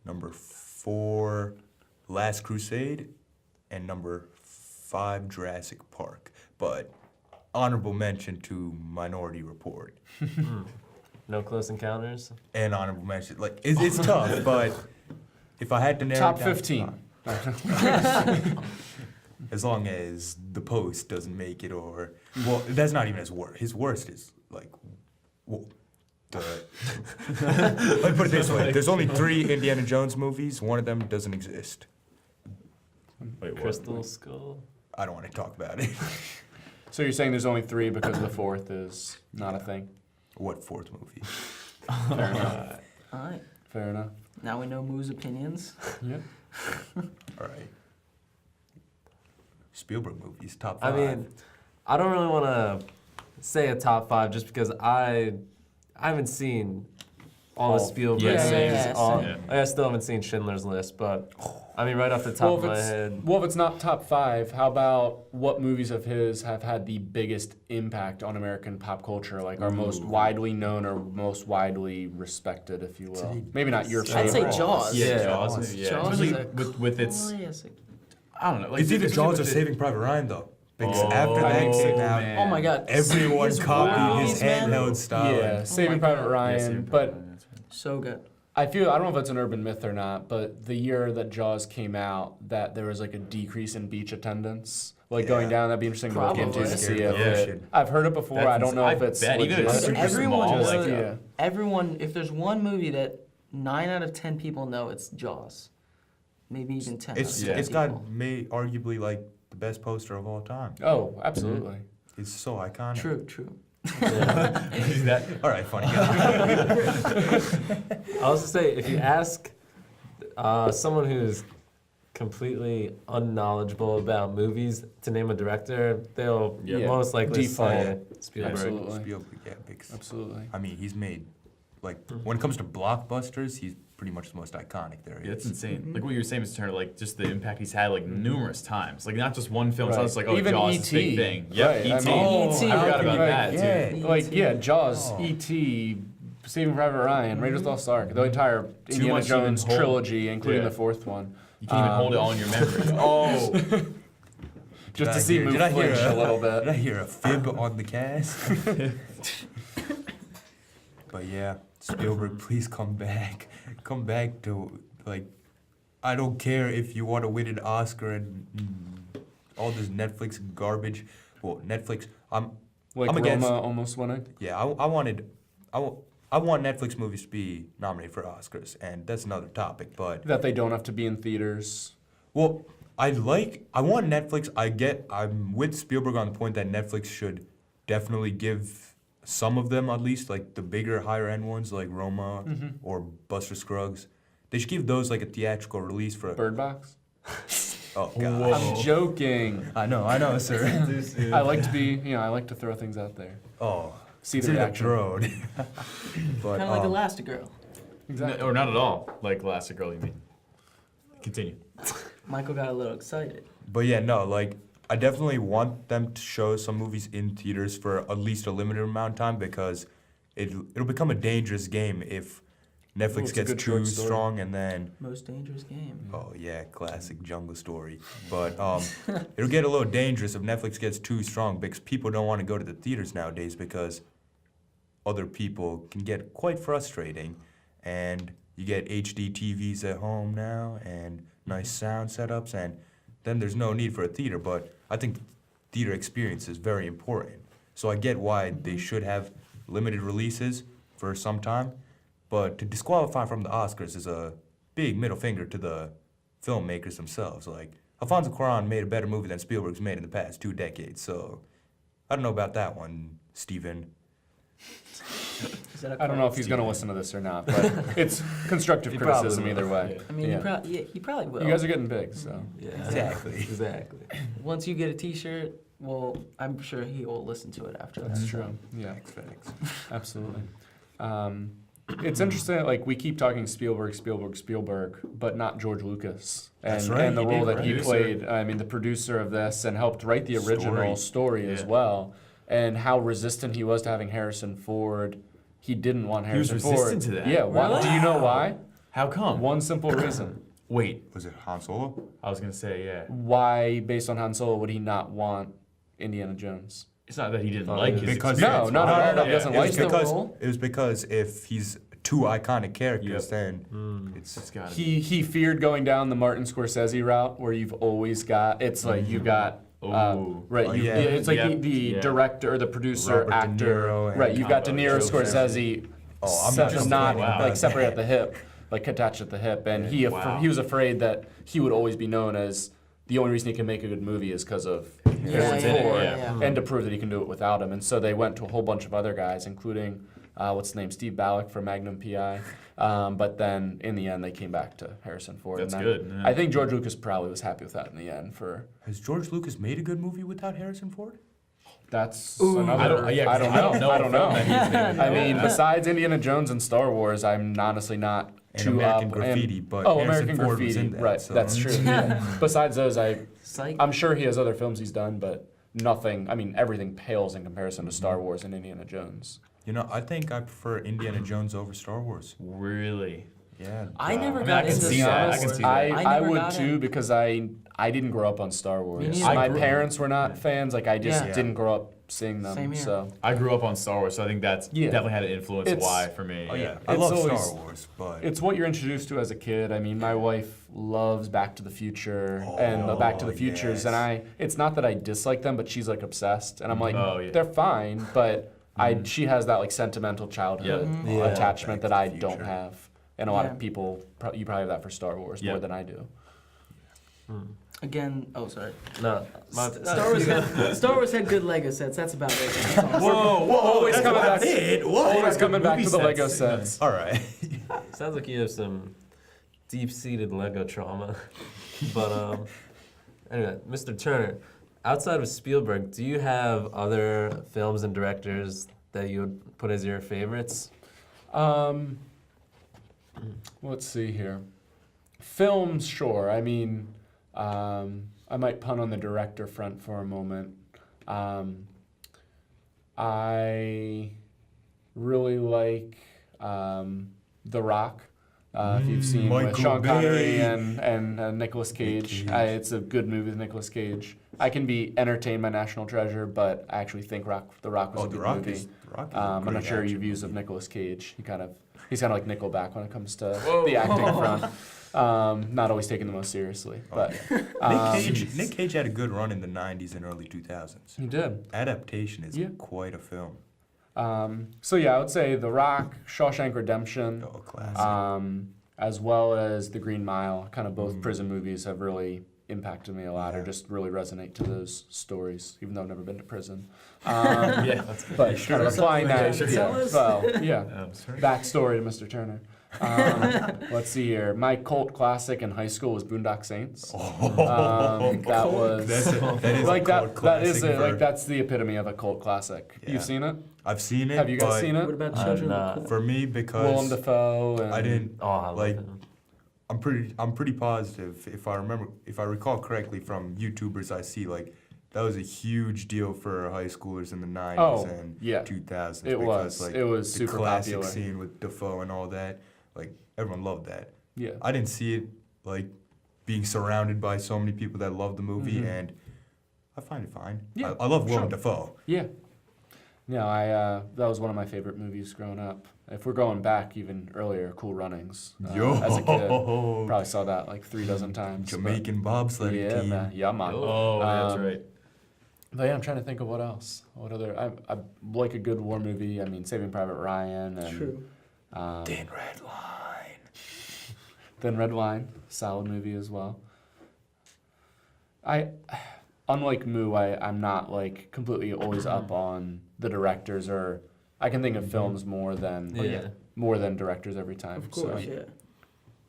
[SPEAKER 1] Number 4, Last Crusade. And number 5, Jurassic Park. But honorable mention to Minority Report.
[SPEAKER 4] No Close Encounters.
[SPEAKER 1] and honorable mention. Like it's tough, but if I had to narrow
[SPEAKER 5] Top
[SPEAKER 1] it down,
[SPEAKER 5] 15.
[SPEAKER 1] as long as The Post doesn't make it, or well, that's not even his worst. His worst is like, well, let me put it this way: there's only 3 Indiana Jones movies. One of them doesn't exist.
[SPEAKER 2] Wait, what?
[SPEAKER 4] Crystal Skull.
[SPEAKER 1] I don't want to talk about it.
[SPEAKER 5] So you're saying there's only 3 because the 4th is not a thing?
[SPEAKER 1] What 4th movie?
[SPEAKER 5] Fair enough.
[SPEAKER 3] All right.
[SPEAKER 5] Fair enough.
[SPEAKER 3] Now we know Moo's opinions.
[SPEAKER 5] Yep.
[SPEAKER 1] All right. Spielberg movies, top 5.
[SPEAKER 4] I mean, I don't really want to say a top 5 just because I haven't seen all the
[SPEAKER 5] Oh,
[SPEAKER 4] Spielberg
[SPEAKER 2] yeah,
[SPEAKER 4] movies.
[SPEAKER 3] yeah,
[SPEAKER 4] all-
[SPEAKER 2] same.
[SPEAKER 4] I still haven't seen Schindler's List, but I mean, right off the top of my head.
[SPEAKER 5] Well, if it's not top 5, how about what movies of his have had the biggest impact on American pop culture, like are most widely known or most widely respected, if you will? Maybe not your
[SPEAKER 3] I'd
[SPEAKER 5] favorite.
[SPEAKER 3] say Jaws.
[SPEAKER 2] Yeah,
[SPEAKER 4] Yeah.
[SPEAKER 2] Jaws. Maybe, yeah.
[SPEAKER 3] Jaws
[SPEAKER 2] Especially
[SPEAKER 3] is a
[SPEAKER 2] with its,
[SPEAKER 3] classic.
[SPEAKER 2] I don't know. Like,
[SPEAKER 1] It's either
[SPEAKER 2] especially
[SPEAKER 1] Jaws or
[SPEAKER 2] with it-
[SPEAKER 1] Saving Private Ryan, though. Because
[SPEAKER 2] Oh,
[SPEAKER 1] after that
[SPEAKER 5] Saving
[SPEAKER 1] came
[SPEAKER 5] Private
[SPEAKER 1] out,
[SPEAKER 2] Man.
[SPEAKER 3] Oh my God.
[SPEAKER 1] everyone
[SPEAKER 3] His
[SPEAKER 1] copied his
[SPEAKER 3] movies, man.
[SPEAKER 1] handheld style.
[SPEAKER 5] Yeah, Saving
[SPEAKER 3] my
[SPEAKER 5] Private
[SPEAKER 3] God.
[SPEAKER 5] Ryan.
[SPEAKER 2] Yeah, Saving
[SPEAKER 5] but
[SPEAKER 2] Private Ryan, that's right.
[SPEAKER 3] So good.
[SPEAKER 5] I don't know if it's an urban myth or not, but the year that Jaws came out, that there was like a decrease in beach attendance. Like going
[SPEAKER 1] Yeah.
[SPEAKER 5] down, that'd be interesting to look into
[SPEAKER 3] Probably.
[SPEAKER 5] to see
[SPEAKER 1] Scared
[SPEAKER 5] if
[SPEAKER 1] of the
[SPEAKER 2] Yeah.
[SPEAKER 1] ocean.
[SPEAKER 5] I've heard it before. I don't know if it's
[SPEAKER 2] bet, even if it's
[SPEAKER 5] legit.
[SPEAKER 2] super
[SPEAKER 3] Everyone
[SPEAKER 2] small,
[SPEAKER 3] knows
[SPEAKER 2] like,
[SPEAKER 5] yeah.
[SPEAKER 3] Everyone, if there's one movie that 9 out of 10 people know, it's Jaws. Maybe even 10
[SPEAKER 1] It's
[SPEAKER 3] out of 10
[SPEAKER 1] it's
[SPEAKER 3] people.
[SPEAKER 1] got arguably like the best poster of all time.
[SPEAKER 5] Oh, absolutely.
[SPEAKER 1] It's so iconic.
[SPEAKER 3] True.
[SPEAKER 1] All right, funny guy.
[SPEAKER 4] I'll also say, if you ask someone who's completely unknowledgeable about movies to name a director, they'll
[SPEAKER 5] Yeah.
[SPEAKER 4] most likely
[SPEAKER 5] Default.
[SPEAKER 4] say Spielberg.
[SPEAKER 5] Absolutely.
[SPEAKER 1] Spielberg, yeah, because
[SPEAKER 5] Absolutely.
[SPEAKER 1] I mean, he's made like when it comes to blockbusters, he's pretty much the most iconic there
[SPEAKER 2] Yeah, it's
[SPEAKER 1] is.
[SPEAKER 2] insane. Like what you were saying, Mr. Turner, like just the impact he's had like numerous times. Like not just one film. It's not
[SPEAKER 5] Right.
[SPEAKER 2] just like, oh,
[SPEAKER 5] Even
[SPEAKER 2] Jaws is a big
[SPEAKER 5] E.T.
[SPEAKER 2] thing. Yep,
[SPEAKER 5] Right, I
[SPEAKER 2] E.T.
[SPEAKER 5] mean-
[SPEAKER 3] E.T.
[SPEAKER 2] I forgot about
[SPEAKER 5] Right,
[SPEAKER 2] that
[SPEAKER 1] yeah.
[SPEAKER 2] too.
[SPEAKER 5] Like, yeah, Jaws,
[SPEAKER 3] Oh.
[SPEAKER 5] E.T., Saving Private Ryan, Raiders of the Lost Ark, the entire Indiana
[SPEAKER 2] much to even
[SPEAKER 5] Jones
[SPEAKER 2] hold.
[SPEAKER 5] trilogy, including
[SPEAKER 2] Yeah.
[SPEAKER 5] the 4th one.
[SPEAKER 2] You can't even hold it all in your memory. Oh,
[SPEAKER 5] Just
[SPEAKER 1] Did
[SPEAKER 5] to
[SPEAKER 1] I
[SPEAKER 5] see
[SPEAKER 1] hear-
[SPEAKER 5] move
[SPEAKER 1] did I hear
[SPEAKER 5] flinch a little
[SPEAKER 1] Did I
[SPEAKER 5] bit.
[SPEAKER 1] hear a fib on the cast? But yeah, Spielberg, please come back. Come back to like. I don't care if you want to win an Oscar and all this Netflix garbage. Well, Netflix.
[SPEAKER 5] Like
[SPEAKER 1] I'm against-
[SPEAKER 5] Roma almost winning.
[SPEAKER 1] Yeah, I want Netflix movies to be nominated for Oscars, and that's another topic. But
[SPEAKER 5] That they don't have to be in theaters.
[SPEAKER 1] well, I want Netflix. I'm with Spielberg on the point that Netflix should definitely give some of them at least, like the bigger, higher end ones, like Roma or Buster Scruggs. They should give those like a theatrical release for.
[SPEAKER 5] Bird Box?
[SPEAKER 1] Oh God.
[SPEAKER 2] Whoa.
[SPEAKER 5] I'm joking.
[SPEAKER 1] I know, sir.
[SPEAKER 5] I like to be, I like to throw things out there.
[SPEAKER 1] Oh,
[SPEAKER 5] See the
[SPEAKER 1] consider that
[SPEAKER 5] reaction.
[SPEAKER 1] drone. But
[SPEAKER 3] Kind of like
[SPEAKER 1] um,
[SPEAKER 3] Elastigirl.
[SPEAKER 5] Exactly.
[SPEAKER 2] or not at all. Like Elastic Girl, you mean? Continue.
[SPEAKER 3] Michael got a little excited.
[SPEAKER 1] But yeah, no, like I definitely want them to show some movies in theaters for at least a limited amount of time because it'll become a dangerous game if Netflix
[SPEAKER 5] it's a
[SPEAKER 1] gets
[SPEAKER 5] good
[SPEAKER 1] too
[SPEAKER 5] short story.
[SPEAKER 1] strong and then
[SPEAKER 3] Most dangerous game.
[SPEAKER 1] oh yeah, classic jungle story. But it'll get a little dangerous if Netflix gets too strong because people don't want to go to the theaters nowadays because other people can get quite frustrating and you get HD TVs at home now and nice sound setups and then there's no need for a theater, but I think theater experience is very important. So I get why they should have limited releases for some time, but to disqualify from the Oscars is a big middle finger to the filmmakers themselves. Like, Alfonso Cuarón made a better movie than Spielberg's made in the past 2 decades, so I don't know about that one, Steven.
[SPEAKER 3] Is that a
[SPEAKER 5] I don't know if he's going to listen to this or not, but it's constructive
[SPEAKER 4] He probably
[SPEAKER 5] criticism
[SPEAKER 4] will.
[SPEAKER 5] either way.
[SPEAKER 3] I mean,
[SPEAKER 5] Yeah.
[SPEAKER 3] he probably will.
[SPEAKER 5] You guys are getting big, so.
[SPEAKER 4] Yeah,
[SPEAKER 1] Exactly.
[SPEAKER 4] exactly.
[SPEAKER 3] Once you get a T-shirt, well, I'm sure he will listen to it after that.
[SPEAKER 5] That's
[SPEAKER 3] so.
[SPEAKER 5] true. Yeah,
[SPEAKER 1] Facts.
[SPEAKER 5] absolutely. It's interesting, like, we keep talking Spielberg, but not George Lucas.
[SPEAKER 1] That's right,
[SPEAKER 5] And the
[SPEAKER 1] he
[SPEAKER 5] role
[SPEAKER 1] did,
[SPEAKER 5] that he
[SPEAKER 2] right.
[SPEAKER 5] played, I mean, the producer of this and helped write the original story as
[SPEAKER 2] Yeah.
[SPEAKER 5] well. And how resistant he was to having Harrison Ford. He didn't want
[SPEAKER 2] He was
[SPEAKER 5] Harrison Ford.
[SPEAKER 2] resistant to that?
[SPEAKER 5] Yeah, why?
[SPEAKER 3] Really?
[SPEAKER 5] Do you know why?
[SPEAKER 2] How come?
[SPEAKER 5] One simple reason.
[SPEAKER 2] Wait,
[SPEAKER 1] Was it Han Solo?
[SPEAKER 2] I was gonna say yeah.
[SPEAKER 5] Why, based on Han Solo, would he not want Indiana Jones?
[SPEAKER 2] It's not that he didn't
[SPEAKER 4] Oh,
[SPEAKER 2] like
[SPEAKER 4] yeah.
[SPEAKER 2] his
[SPEAKER 1] Because-
[SPEAKER 2] experience.
[SPEAKER 5] No, not at all. He doesn't
[SPEAKER 1] It
[SPEAKER 5] like
[SPEAKER 1] was
[SPEAKER 3] the
[SPEAKER 1] because
[SPEAKER 3] role?
[SPEAKER 1] it was because if he's two iconic characters,
[SPEAKER 2] Yep.
[SPEAKER 1] then
[SPEAKER 2] It's got
[SPEAKER 5] He feared going down the Martin Scorsese route, where you've always got it's like you've got
[SPEAKER 2] Ooh.
[SPEAKER 5] right.
[SPEAKER 1] Oh,
[SPEAKER 5] You,
[SPEAKER 1] yeah.
[SPEAKER 5] it's like
[SPEAKER 2] Yep.
[SPEAKER 5] the
[SPEAKER 2] Yeah.
[SPEAKER 5] director or the producer,
[SPEAKER 1] Robert De
[SPEAKER 5] actor.
[SPEAKER 1] Niro and
[SPEAKER 5] Right. You've got De
[SPEAKER 2] combo,
[SPEAKER 5] Niro,
[SPEAKER 2] Joe
[SPEAKER 5] Scorsese.
[SPEAKER 1] Oh, I'm
[SPEAKER 5] se-
[SPEAKER 1] just
[SPEAKER 5] not
[SPEAKER 1] thinking
[SPEAKER 2] wow.
[SPEAKER 1] about
[SPEAKER 5] like separate
[SPEAKER 1] that.
[SPEAKER 5] at the hip, like attached at the hip, and he
[SPEAKER 2] Wow.
[SPEAKER 5] he was afraid that he would always be known as the only reason he can make a good movie is because of
[SPEAKER 3] Yeah,
[SPEAKER 5] Harrison
[SPEAKER 3] yeah,
[SPEAKER 5] Ford,
[SPEAKER 3] yeah.
[SPEAKER 5] and to prove that he can do it without him. And so they went to a whole bunch of other guys, including what's his name, Steve Ballack from Magnum PI. But then in the end, they came back to Harrison Ford.
[SPEAKER 2] That's
[SPEAKER 5] and
[SPEAKER 2] good.
[SPEAKER 5] I think George Lucas probably was happy with that in the end. For
[SPEAKER 1] Has George Lucas made a good movie without Harrison Ford?
[SPEAKER 5] that's
[SPEAKER 3] Ooh.
[SPEAKER 5] another.
[SPEAKER 2] I don't- yeah, 'cause I don't know
[SPEAKER 5] I
[SPEAKER 2] a
[SPEAKER 5] don't
[SPEAKER 2] film
[SPEAKER 5] know.
[SPEAKER 2] that he's made.
[SPEAKER 5] I mean, besides Indiana Jones and Star Wars, I'm honestly not
[SPEAKER 1] And
[SPEAKER 5] too
[SPEAKER 1] American
[SPEAKER 5] up.
[SPEAKER 1] Graffiti,
[SPEAKER 5] and,
[SPEAKER 1] but
[SPEAKER 5] oh,
[SPEAKER 1] Harrison
[SPEAKER 5] American
[SPEAKER 1] Ford
[SPEAKER 5] Graffiti,
[SPEAKER 1] was in that,
[SPEAKER 5] right?
[SPEAKER 1] so-
[SPEAKER 5] That's true. Yeah. Besides those,
[SPEAKER 3] Psych.
[SPEAKER 5] I'm sure he has other films he's done, but nothing. I mean, everything pales in comparison to Star Wars and Indiana Jones.
[SPEAKER 1] You know, I think I prefer Indiana Jones over Star Wars.
[SPEAKER 2] Really?
[SPEAKER 1] Yeah.
[SPEAKER 3] I never
[SPEAKER 2] I mean,
[SPEAKER 3] got
[SPEAKER 2] I can
[SPEAKER 3] into
[SPEAKER 2] see
[SPEAKER 3] Star
[SPEAKER 2] that. I
[SPEAKER 3] Wars.
[SPEAKER 2] can see that.
[SPEAKER 5] I
[SPEAKER 3] never
[SPEAKER 5] would
[SPEAKER 3] got
[SPEAKER 5] too
[SPEAKER 3] in.
[SPEAKER 5] because I didn't grow up on Star Wars.
[SPEAKER 3] neither.
[SPEAKER 5] My
[SPEAKER 2] I grew-
[SPEAKER 5] parents were not fans. Like I just
[SPEAKER 3] Yeah.
[SPEAKER 5] didn't grow up seeing them.
[SPEAKER 3] Same here.
[SPEAKER 5] So
[SPEAKER 2] I grew up on Star Wars, so I think that's
[SPEAKER 5] Yeah.
[SPEAKER 2] definitely had an influence
[SPEAKER 5] It's-
[SPEAKER 2] why for me.
[SPEAKER 1] Oh yeah, I
[SPEAKER 5] It's
[SPEAKER 1] love
[SPEAKER 5] always-
[SPEAKER 1] Star Wars, but
[SPEAKER 5] it's what you're introduced to as a kid. I mean, my wife loves Back to the Future and the Back to the
[SPEAKER 1] Oh,
[SPEAKER 5] Futures,
[SPEAKER 1] yes.
[SPEAKER 5] and it's not that I dislike them, but she's like obsessed, and I'm like,
[SPEAKER 2] Oh, yeah.
[SPEAKER 5] they're fine, but she has that like sentimental childhood
[SPEAKER 2] Yeah.
[SPEAKER 1] Yeah.
[SPEAKER 5] attachment
[SPEAKER 1] Back
[SPEAKER 5] that
[SPEAKER 1] to
[SPEAKER 5] I
[SPEAKER 1] the
[SPEAKER 5] don't
[SPEAKER 1] Future.
[SPEAKER 5] have, and a lot
[SPEAKER 3] Yeah.
[SPEAKER 5] of people, you probably have that for Star Wars
[SPEAKER 2] Yeah.
[SPEAKER 5] more than I do.
[SPEAKER 3] Again, oh sorry.
[SPEAKER 4] No,
[SPEAKER 3] Star Wars had good Lego sets. That's about it. That's all.
[SPEAKER 5] Whoa, always coming back.
[SPEAKER 1] What?
[SPEAKER 5] Always coming back to the Lego sets.
[SPEAKER 1] All right.
[SPEAKER 4] sounds like you have some deep-seated Lego trauma. But anyway, Mr. Turner, outside of Spielberg, do you have other films and directors that you would put as your favorites?
[SPEAKER 5] Let's see here. Films, sure. I mean, I might pun on the director front for a moment. I really like The Rock. If you've seen with
[SPEAKER 1] Michael
[SPEAKER 5] Sean Connery
[SPEAKER 1] Bay.
[SPEAKER 5] and Nicolas Cage,
[SPEAKER 1] Cage.
[SPEAKER 5] it's a good movie with Nicolas Cage. I can be entertained by National Treasure, but I actually think The Rock was
[SPEAKER 1] Oh,
[SPEAKER 5] a
[SPEAKER 1] The
[SPEAKER 5] good
[SPEAKER 1] Rock
[SPEAKER 5] movie.
[SPEAKER 1] is. The Rock is a
[SPEAKER 5] I'm not
[SPEAKER 1] great
[SPEAKER 5] sure your
[SPEAKER 1] action
[SPEAKER 5] views of
[SPEAKER 1] movie.
[SPEAKER 5] Nicolas Cage. He's kind of like Nickelback when it comes to the acting front. Not always taken the most seriously, but
[SPEAKER 1] Nick Cage had a good run in the '90s and early 2000s.
[SPEAKER 5] he did.
[SPEAKER 1] Adaptation is
[SPEAKER 5] Yeah.
[SPEAKER 1] quite a film.
[SPEAKER 5] So yeah, I would say The Rock, Shawshank Redemption,
[SPEAKER 1] Oh, classic.
[SPEAKER 5] as well as The Green Mile. Kind of both prison movies have really impacted me a lot, or
[SPEAKER 1] Yeah.
[SPEAKER 5] just really resonate to those stories, even though I've never been to prison.
[SPEAKER 2] Yeah, that's good.
[SPEAKER 5] But kind of applying that,
[SPEAKER 3] Sure.
[SPEAKER 5] yeah,
[SPEAKER 3] Tell us.
[SPEAKER 5] well, yeah.
[SPEAKER 2] Sorry.
[SPEAKER 5] Backstory to Mr. Turner. Let's see here. My cult classic in high school was Boondock Saints. That was
[SPEAKER 1] that is
[SPEAKER 5] like
[SPEAKER 1] a
[SPEAKER 5] that.
[SPEAKER 1] cult
[SPEAKER 5] That is
[SPEAKER 1] classic
[SPEAKER 5] like
[SPEAKER 1] for-
[SPEAKER 5] that's the epitome of a cult classic.
[SPEAKER 1] Yeah.
[SPEAKER 5] You've seen it?
[SPEAKER 1] I've seen it.
[SPEAKER 5] Have you guys
[SPEAKER 1] but
[SPEAKER 5] seen
[SPEAKER 3] What
[SPEAKER 5] it?
[SPEAKER 3] about
[SPEAKER 4] I'm
[SPEAKER 3] Children
[SPEAKER 4] not.
[SPEAKER 3] of the Corn?
[SPEAKER 1] For me,
[SPEAKER 5] Willem
[SPEAKER 1] because
[SPEAKER 5] Dafoe. And
[SPEAKER 1] I didn't.
[SPEAKER 4] Oh, I love
[SPEAKER 1] Like-
[SPEAKER 4] him.
[SPEAKER 1] I'm pretty positive if I recall correctly from YouTubers I see, like that was a huge deal for high schoolers in the 90s
[SPEAKER 5] Oh,
[SPEAKER 1] and
[SPEAKER 5] yeah.
[SPEAKER 1] 2000s.
[SPEAKER 5] It
[SPEAKER 1] because,
[SPEAKER 5] was.
[SPEAKER 1] like,
[SPEAKER 5] It was
[SPEAKER 1] the
[SPEAKER 5] super
[SPEAKER 1] classic
[SPEAKER 5] popular.
[SPEAKER 1] scene with Dafoe and all that. Like everyone loved that.
[SPEAKER 5] Yeah.
[SPEAKER 1] I didn't see it like being surrounded by so many people that loved the movie,
[SPEAKER 5] Mhm.
[SPEAKER 1] and I find it fine.
[SPEAKER 5] Yeah,
[SPEAKER 1] I love
[SPEAKER 5] sure.
[SPEAKER 1] Willem Dafoe.
[SPEAKER 5] Yeah. No, that was one of my favorite movies growing up. If we're going back even earlier, Cool Runnings. As a kid, probably saw that like 3 dozen times. but-
[SPEAKER 1] Jamaican bobsled
[SPEAKER 5] Yeah,
[SPEAKER 1] team.
[SPEAKER 5] man. Yeah, man.
[SPEAKER 2] Oh, that's
[SPEAKER 5] Um,
[SPEAKER 2] right.
[SPEAKER 5] But yeah, I'm trying to think of what else. What other? I like a good war movie. I mean, Saving Private Ryan and
[SPEAKER 3] True.
[SPEAKER 1] Thin Red Line.
[SPEAKER 5] Thin Red Line, solid movie as well. Unlike Moo, I'm not like completely always up on the directors, or I can think of films more than directors every time.
[SPEAKER 3] Of course,
[SPEAKER 5] So,
[SPEAKER 3] yeah.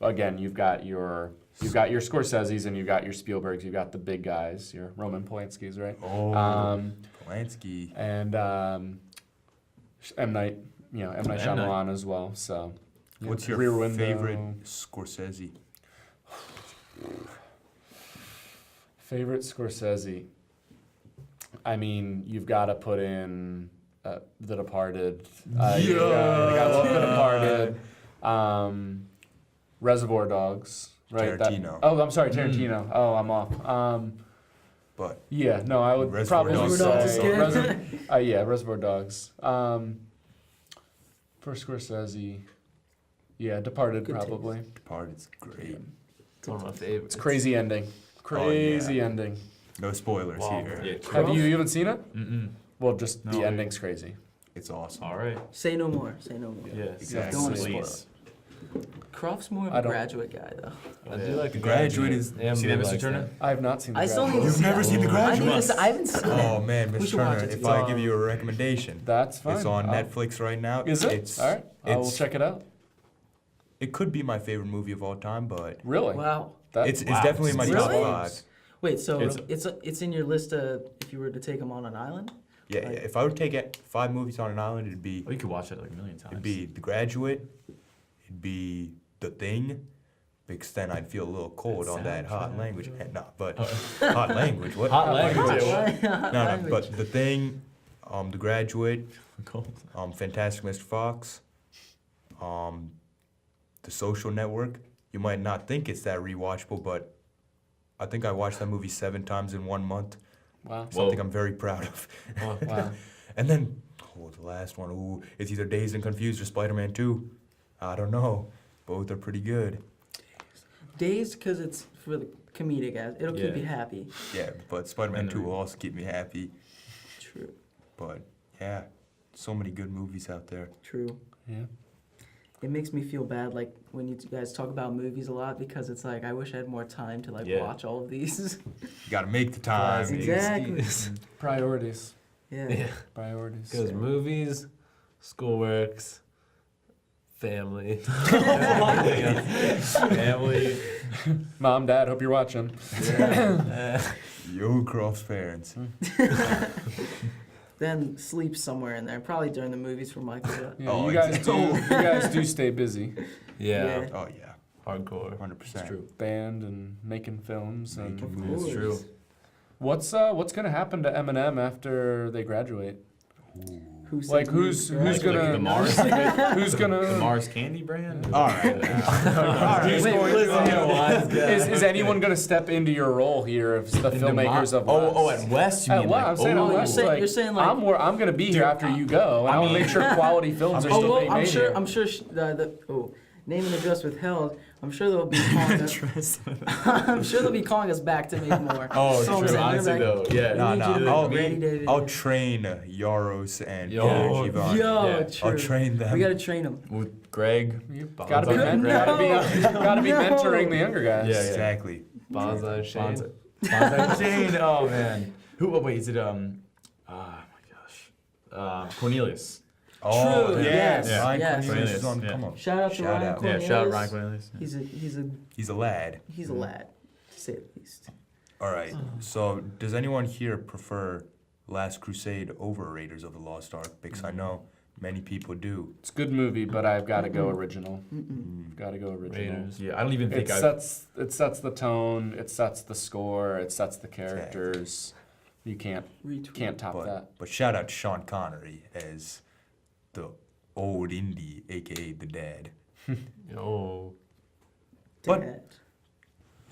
[SPEAKER 5] again, you've got your Scorseses and you've got your Spielbergs, you've got the big guys, your Roman Polanski's, right?
[SPEAKER 1] Oh,
[SPEAKER 5] Um,
[SPEAKER 1] Polanski.
[SPEAKER 5] and M. Night
[SPEAKER 2] M. Night.
[SPEAKER 5] Shyamalan as well. So, yeah,
[SPEAKER 1] What's your
[SPEAKER 5] Rear Window.
[SPEAKER 1] favorite Scorsese?
[SPEAKER 5] Favorite Scorsese? I mean, you've got to put in The Departed. You got to The Departed. Reservoir Dogs. Right.
[SPEAKER 1] Tarantino.
[SPEAKER 5] I'm sorry, Tarantino. Oh, I'm off.
[SPEAKER 1] but
[SPEAKER 5] Yeah, no, I would
[SPEAKER 1] Reservoir
[SPEAKER 5] probably
[SPEAKER 3] Dogs is
[SPEAKER 5] say
[SPEAKER 3] good.
[SPEAKER 5] yeah, Reservoir Dogs. For Scorsese, yeah, Departed
[SPEAKER 3] Good taste.
[SPEAKER 5] probably.
[SPEAKER 1] Departed's great.
[SPEAKER 4] It's one of my favorites.
[SPEAKER 5] It's crazy ending. Crazy ending.
[SPEAKER 1] No spoilers
[SPEAKER 4] Wow.
[SPEAKER 1] here.
[SPEAKER 2] Yeah.
[SPEAKER 5] Have you even seen it?
[SPEAKER 2] Mm-mm.
[SPEAKER 5] Well, just
[SPEAKER 2] No.
[SPEAKER 5] the ending's crazy.
[SPEAKER 1] It's awesome.
[SPEAKER 2] All right.
[SPEAKER 3] Say no more. Say no more.
[SPEAKER 2] Yeah.
[SPEAKER 5] Exactly.
[SPEAKER 3] Don't wanna spoil
[SPEAKER 2] Please.
[SPEAKER 3] Croft's more of
[SPEAKER 5] I
[SPEAKER 3] a
[SPEAKER 5] don't-
[SPEAKER 3] graduate guy, though.
[SPEAKER 4] I do like
[SPEAKER 1] The Graduate is-
[SPEAKER 4] Emily
[SPEAKER 2] See that, Mr.
[SPEAKER 4] likes
[SPEAKER 2] Turner?
[SPEAKER 5] I have not seen The
[SPEAKER 3] I still need
[SPEAKER 5] Graduate.
[SPEAKER 3] to
[SPEAKER 1] You've
[SPEAKER 3] see
[SPEAKER 1] never
[SPEAKER 3] that.
[SPEAKER 1] seen The
[SPEAKER 3] I need
[SPEAKER 1] Graduate?
[SPEAKER 3] to. I haven't seen
[SPEAKER 1] Oh
[SPEAKER 3] it.
[SPEAKER 1] man,
[SPEAKER 3] We
[SPEAKER 1] Miss
[SPEAKER 3] should watch
[SPEAKER 1] Turner,
[SPEAKER 3] it
[SPEAKER 1] if I
[SPEAKER 3] together.
[SPEAKER 1] give you a recommendation,
[SPEAKER 5] That's fine.
[SPEAKER 1] it's on
[SPEAKER 5] I'll-
[SPEAKER 1] Netflix right now.
[SPEAKER 5] Is it?
[SPEAKER 1] It's,
[SPEAKER 5] All right. I will
[SPEAKER 1] it's-
[SPEAKER 5] check it out.
[SPEAKER 1] It could be my favorite movie of all time, but
[SPEAKER 5] Really?
[SPEAKER 3] Wow.
[SPEAKER 1] it's
[SPEAKER 2] Wow.
[SPEAKER 1] definitely in my top
[SPEAKER 3] Really?
[SPEAKER 1] 5.
[SPEAKER 3] Wait, so
[SPEAKER 2] It's-
[SPEAKER 3] it's in your list of if you were to take them on an island?
[SPEAKER 1] Yeah, yeah. If I would take 5 movies on an island,
[SPEAKER 2] Oh, you could watch it like a million times.
[SPEAKER 1] it'd be The Graduate, it'd be The Thing, because then I'd feel a little cold on that hot language. No, but hot language. What?
[SPEAKER 2] Hot language.
[SPEAKER 1] No, but The Thing, The Graduate,
[SPEAKER 2] Cool.
[SPEAKER 1] Fantastic Mr. Fox, The Social Network. You might not think it's that rewatchable, but I think I watched that movie 7 times in 1 month.
[SPEAKER 5] Wow.
[SPEAKER 1] Something I'm very proud of.
[SPEAKER 5] Wow.
[SPEAKER 1] And then, the last one, it's either Dazed and Confused or Spider-Man 2. I don't know. Both are pretty good.
[SPEAKER 3] Dazed because it's for the comedic as it'll keep
[SPEAKER 2] Yeah.
[SPEAKER 3] you happy.
[SPEAKER 1] Yeah, but Spider-Man
[SPEAKER 2] And
[SPEAKER 1] 2 will also keep me happy.
[SPEAKER 3] True.
[SPEAKER 1] But yeah, so many good movies out there.
[SPEAKER 3] True.
[SPEAKER 5] Yeah.
[SPEAKER 3] It makes me feel bad, like when you guys talk about movies a lot, because it's like I wish I had more time to like
[SPEAKER 2] Yeah.
[SPEAKER 3] watch all of these.
[SPEAKER 1] You gotta make the time.
[SPEAKER 3] Exactly.
[SPEAKER 5] Priorities.
[SPEAKER 3] Yeah.
[SPEAKER 4] Yeah.
[SPEAKER 5] Priorities.
[SPEAKER 4] Because movies, schoolworks, family.
[SPEAKER 2] Family.
[SPEAKER 5] Mom, Dad, hope you're watching.
[SPEAKER 1] Yo, Croft's parents.
[SPEAKER 3] Then sleep somewhere in there, probably during the movies for Michael. But
[SPEAKER 5] Yeah,
[SPEAKER 1] Oh,
[SPEAKER 5] you guys do stay busy.
[SPEAKER 4] Yeah.
[SPEAKER 1] Oh yeah,
[SPEAKER 4] Hardcore.
[SPEAKER 1] 100%.
[SPEAKER 2] It's true.
[SPEAKER 5] Band and making films and
[SPEAKER 1] Making
[SPEAKER 3] of
[SPEAKER 1] movies.
[SPEAKER 3] course.
[SPEAKER 2] true.
[SPEAKER 5] what's gonna happen to Eminem after they graduate?
[SPEAKER 3] Who said
[SPEAKER 5] Like
[SPEAKER 3] we
[SPEAKER 5] who's
[SPEAKER 3] graduate?
[SPEAKER 5] gonna
[SPEAKER 2] the Mars?
[SPEAKER 5] who's gonna
[SPEAKER 2] The Mars candy brand?
[SPEAKER 1] All right.
[SPEAKER 5] Who's
[SPEAKER 3] Wait,
[SPEAKER 5] going-
[SPEAKER 4] listen here, wise guy.
[SPEAKER 5] is anyone gonna step into your role here as the filmmakers of West?
[SPEAKER 2] Oh, at West you
[SPEAKER 5] At
[SPEAKER 2] mean?
[SPEAKER 5] West, I'm saying
[SPEAKER 3] oh,
[SPEAKER 5] at
[SPEAKER 3] you're
[SPEAKER 5] West,
[SPEAKER 3] saying-
[SPEAKER 5] like,
[SPEAKER 3] you're saying, like-
[SPEAKER 5] I'm gonna be here after you go, and I want to make sure quality films are
[SPEAKER 3] Oh
[SPEAKER 5] still
[SPEAKER 3] well,
[SPEAKER 5] being
[SPEAKER 3] I'm
[SPEAKER 5] made
[SPEAKER 3] sure.
[SPEAKER 5] here.
[SPEAKER 3] I'm sure. Name and address withheld. I'm sure they'll be calling us. I'm sure they'll be calling us back to make more.
[SPEAKER 2] Oh,
[SPEAKER 3] films,
[SPEAKER 2] true.
[SPEAKER 3] and they're
[SPEAKER 2] Honestly,
[SPEAKER 3] like,
[SPEAKER 2] though, yeah.
[SPEAKER 3] we
[SPEAKER 1] No,
[SPEAKER 3] need
[SPEAKER 1] no,
[SPEAKER 3] you to
[SPEAKER 1] I'll-
[SPEAKER 3] be ready to-
[SPEAKER 1] I'll train Yaros and
[SPEAKER 4] Yo.
[SPEAKER 1] Yvonne.
[SPEAKER 3] Yo,
[SPEAKER 2] Yeah.
[SPEAKER 3] true.
[SPEAKER 1] I'll train them.
[SPEAKER 3] We gotta train them.
[SPEAKER 2] With Greg.
[SPEAKER 5] Gotta be,
[SPEAKER 2] Bonsai.
[SPEAKER 5] gotta be
[SPEAKER 3] No.
[SPEAKER 5] mentoring the younger guys.
[SPEAKER 2] Yeah, yeah.
[SPEAKER 1] Exactly.
[SPEAKER 4] Bonsai Shane.
[SPEAKER 2] Bonsai Shane. Oh man. Who? Oh, wait, is it oh my gosh. Cornelius.
[SPEAKER 1] Oh,
[SPEAKER 3] True,
[SPEAKER 1] yeah.
[SPEAKER 3] yes,
[SPEAKER 1] Ryan
[SPEAKER 3] yes.
[SPEAKER 1] Cornelius is on.
[SPEAKER 2] Yeah.
[SPEAKER 1] Come on.
[SPEAKER 3] Shout out to
[SPEAKER 1] Shout
[SPEAKER 3] Ryan
[SPEAKER 1] out.
[SPEAKER 3] Cornelius.
[SPEAKER 2] Yeah, shout out Ryan Cornelius. Yeah.
[SPEAKER 3] He's
[SPEAKER 1] He's a lad.
[SPEAKER 3] a lad, to say the least.
[SPEAKER 1] All right. So, does anyone here prefer Last Crusade over Raiders of the Lost Ark? Because I know many people do.
[SPEAKER 5] It's a good movie, but I've got to go original.
[SPEAKER 3] Mm-mm.
[SPEAKER 5] Got to go original.
[SPEAKER 4] Raiders.
[SPEAKER 2] Yeah, I don't even think
[SPEAKER 5] It
[SPEAKER 2] I.
[SPEAKER 5] sets the tone. It sets the score. It sets the characters. You can't
[SPEAKER 3] Retweet.
[SPEAKER 5] top that.
[SPEAKER 1] But shout out to Sean Connery as the old Indy, aka the dad.
[SPEAKER 4] Yo.
[SPEAKER 1] But-
[SPEAKER 3] Dad.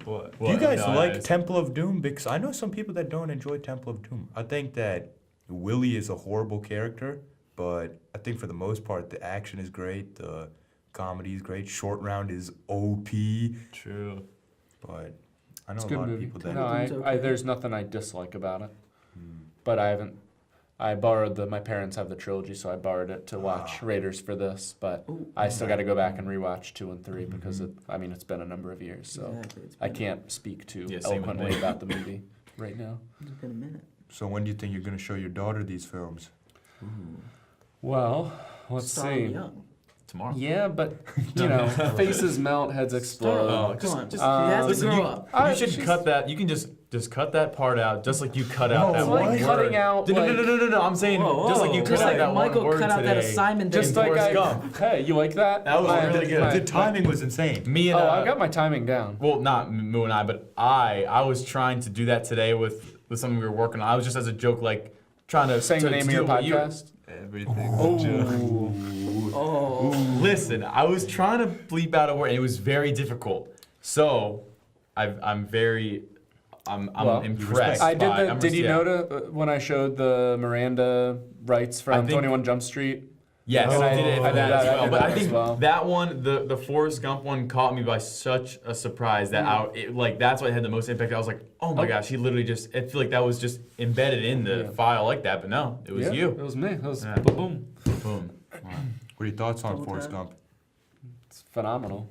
[SPEAKER 4] What?
[SPEAKER 1] Do you guys
[SPEAKER 2] No,
[SPEAKER 1] like
[SPEAKER 2] it's-
[SPEAKER 1] Temple of Doom? Because I know some people that don't enjoy Temple of Doom. I think that Willie is a horrible character, but I think for the most part the action is great, the comedy is great, Short Round is OP,
[SPEAKER 4] True.
[SPEAKER 1] but I know
[SPEAKER 5] It's a
[SPEAKER 1] a
[SPEAKER 5] good
[SPEAKER 1] lot
[SPEAKER 5] movie.
[SPEAKER 1] of people that.
[SPEAKER 5] No,
[SPEAKER 3] It's
[SPEAKER 5] I
[SPEAKER 3] okay.
[SPEAKER 5] there's nothing I dislike about it.
[SPEAKER 1] Hmm.
[SPEAKER 5] But I haven't. I borrowed my parents have the trilogy, so I borrowed it to watch
[SPEAKER 1] Ah.
[SPEAKER 5] Raiders for this. But
[SPEAKER 3] Ooh,
[SPEAKER 5] I still got to go back and rewatch 2 and 3 because it's been a number of years, so
[SPEAKER 3] exactly. It's
[SPEAKER 5] I
[SPEAKER 3] been-
[SPEAKER 5] can't speak too
[SPEAKER 2] Yeah, same with
[SPEAKER 5] eloquently
[SPEAKER 2] me.
[SPEAKER 5] about the movie right now.
[SPEAKER 3] It's been a minute.
[SPEAKER 1] So when do you think you're gonna show your daughter these films?
[SPEAKER 5] Well, let's
[SPEAKER 3] Starting
[SPEAKER 5] see.
[SPEAKER 3] young.
[SPEAKER 2] Tomorrow.
[SPEAKER 5] Yeah, but you know, faces melt, heads explode.
[SPEAKER 2] Oh,
[SPEAKER 3] Come on,
[SPEAKER 2] just-
[SPEAKER 3] she has to
[SPEAKER 2] listen,
[SPEAKER 3] grow
[SPEAKER 2] you-
[SPEAKER 3] up.
[SPEAKER 2] You should cut that. You can just cut that part out, just like you cut out that
[SPEAKER 5] It's
[SPEAKER 2] one
[SPEAKER 5] like
[SPEAKER 2] word.
[SPEAKER 5] cutting out.
[SPEAKER 2] No,
[SPEAKER 5] like,
[SPEAKER 2] no. I'm saying
[SPEAKER 3] Whoa,
[SPEAKER 2] just like you
[SPEAKER 3] whoa.
[SPEAKER 2] cut
[SPEAKER 3] Just
[SPEAKER 2] out
[SPEAKER 3] like
[SPEAKER 2] that
[SPEAKER 3] Michael
[SPEAKER 2] one word
[SPEAKER 3] cut out
[SPEAKER 2] today.
[SPEAKER 3] that assignment. that
[SPEAKER 5] Just
[SPEAKER 3] he
[SPEAKER 5] like
[SPEAKER 2] Forrest
[SPEAKER 5] I.
[SPEAKER 2] Gump.
[SPEAKER 5] Hey, you like that?
[SPEAKER 2] That was really good.
[SPEAKER 1] The timing was insane.
[SPEAKER 2] Me and
[SPEAKER 5] Oh, I got my timing down.
[SPEAKER 2] well, not Moo and I, but I was trying to do that today with something we were working on. I was just as a joke, like trying to
[SPEAKER 5] Saying
[SPEAKER 2] to,
[SPEAKER 5] the name
[SPEAKER 2] to
[SPEAKER 5] of your
[SPEAKER 2] do what you-
[SPEAKER 5] podcast.
[SPEAKER 4] Everything's
[SPEAKER 5] Oh.
[SPEAKER 4] a joke.
[SPEAKER 3] Oh.
[SPEAKER 2] Listen, I was trying to bleep out a word, and it was very difficult. So, I'm very I'm
[SPEAKER 5] Well,
[SPEAKER 2] impressed.
[SPEAKER 5] I did
[SPEAKER 2] by-
[SPEAKER 5] the.
[SPEAKER 2] I'm
[SPEAKER 5] Did you
[SPEAKER 2] yeah.
[SPEAKER 5] notice when I showed the Miranda rights
[SPEAKER 2] I
[SPEAKER 5] from
[SPEAKER 2] think-
[SPEAKER 5] 21 Jump Street?
[SPEAKER 2] Yes,
[SPEAKER 5] And
[SPEAKER 2] I did it for
[SPEAKER 5] I did
[SPEAKER 2] that
[SPEAKER 5] that-
[SPEAKER 2] as
[SPEAKER 5] I
[SPEAKER 2] well.
[SPEAKER 5] did
[SPEAKER 2] But
[SPEAKER 5] that
[SPEAKER 2] I
[SPEAKER 5] as
[SPEAKER 2] think
[SPEAKER 5] well.
[SPEAKER 2] that one, the Forrest Gump one, caught me by such a surprise that like that's what had the most impact. I was like, oh my gosh, he literally just. I feel like that was just embedded in the
[SPEAKER 5] Yeah.
[SPEAKER 2] file like that, but no, it was
[SPEAKER 5] Yeah,
[SPEAKER 2] you.
[SPEAKER 5] It was me. It was
[SPEAKER 2] Yeah.
[SPEAKER 5] boom.
[SPEAKER 2] Boom.
[SPEAKER 1] What are your thoughts on
[SPEAKER 3] Double
[SPEAKER 1] Forrest
[SPEAKER 3] tap.
[SPEAKER 1] Gump?
[SPEAKER 5] It's phenomenal.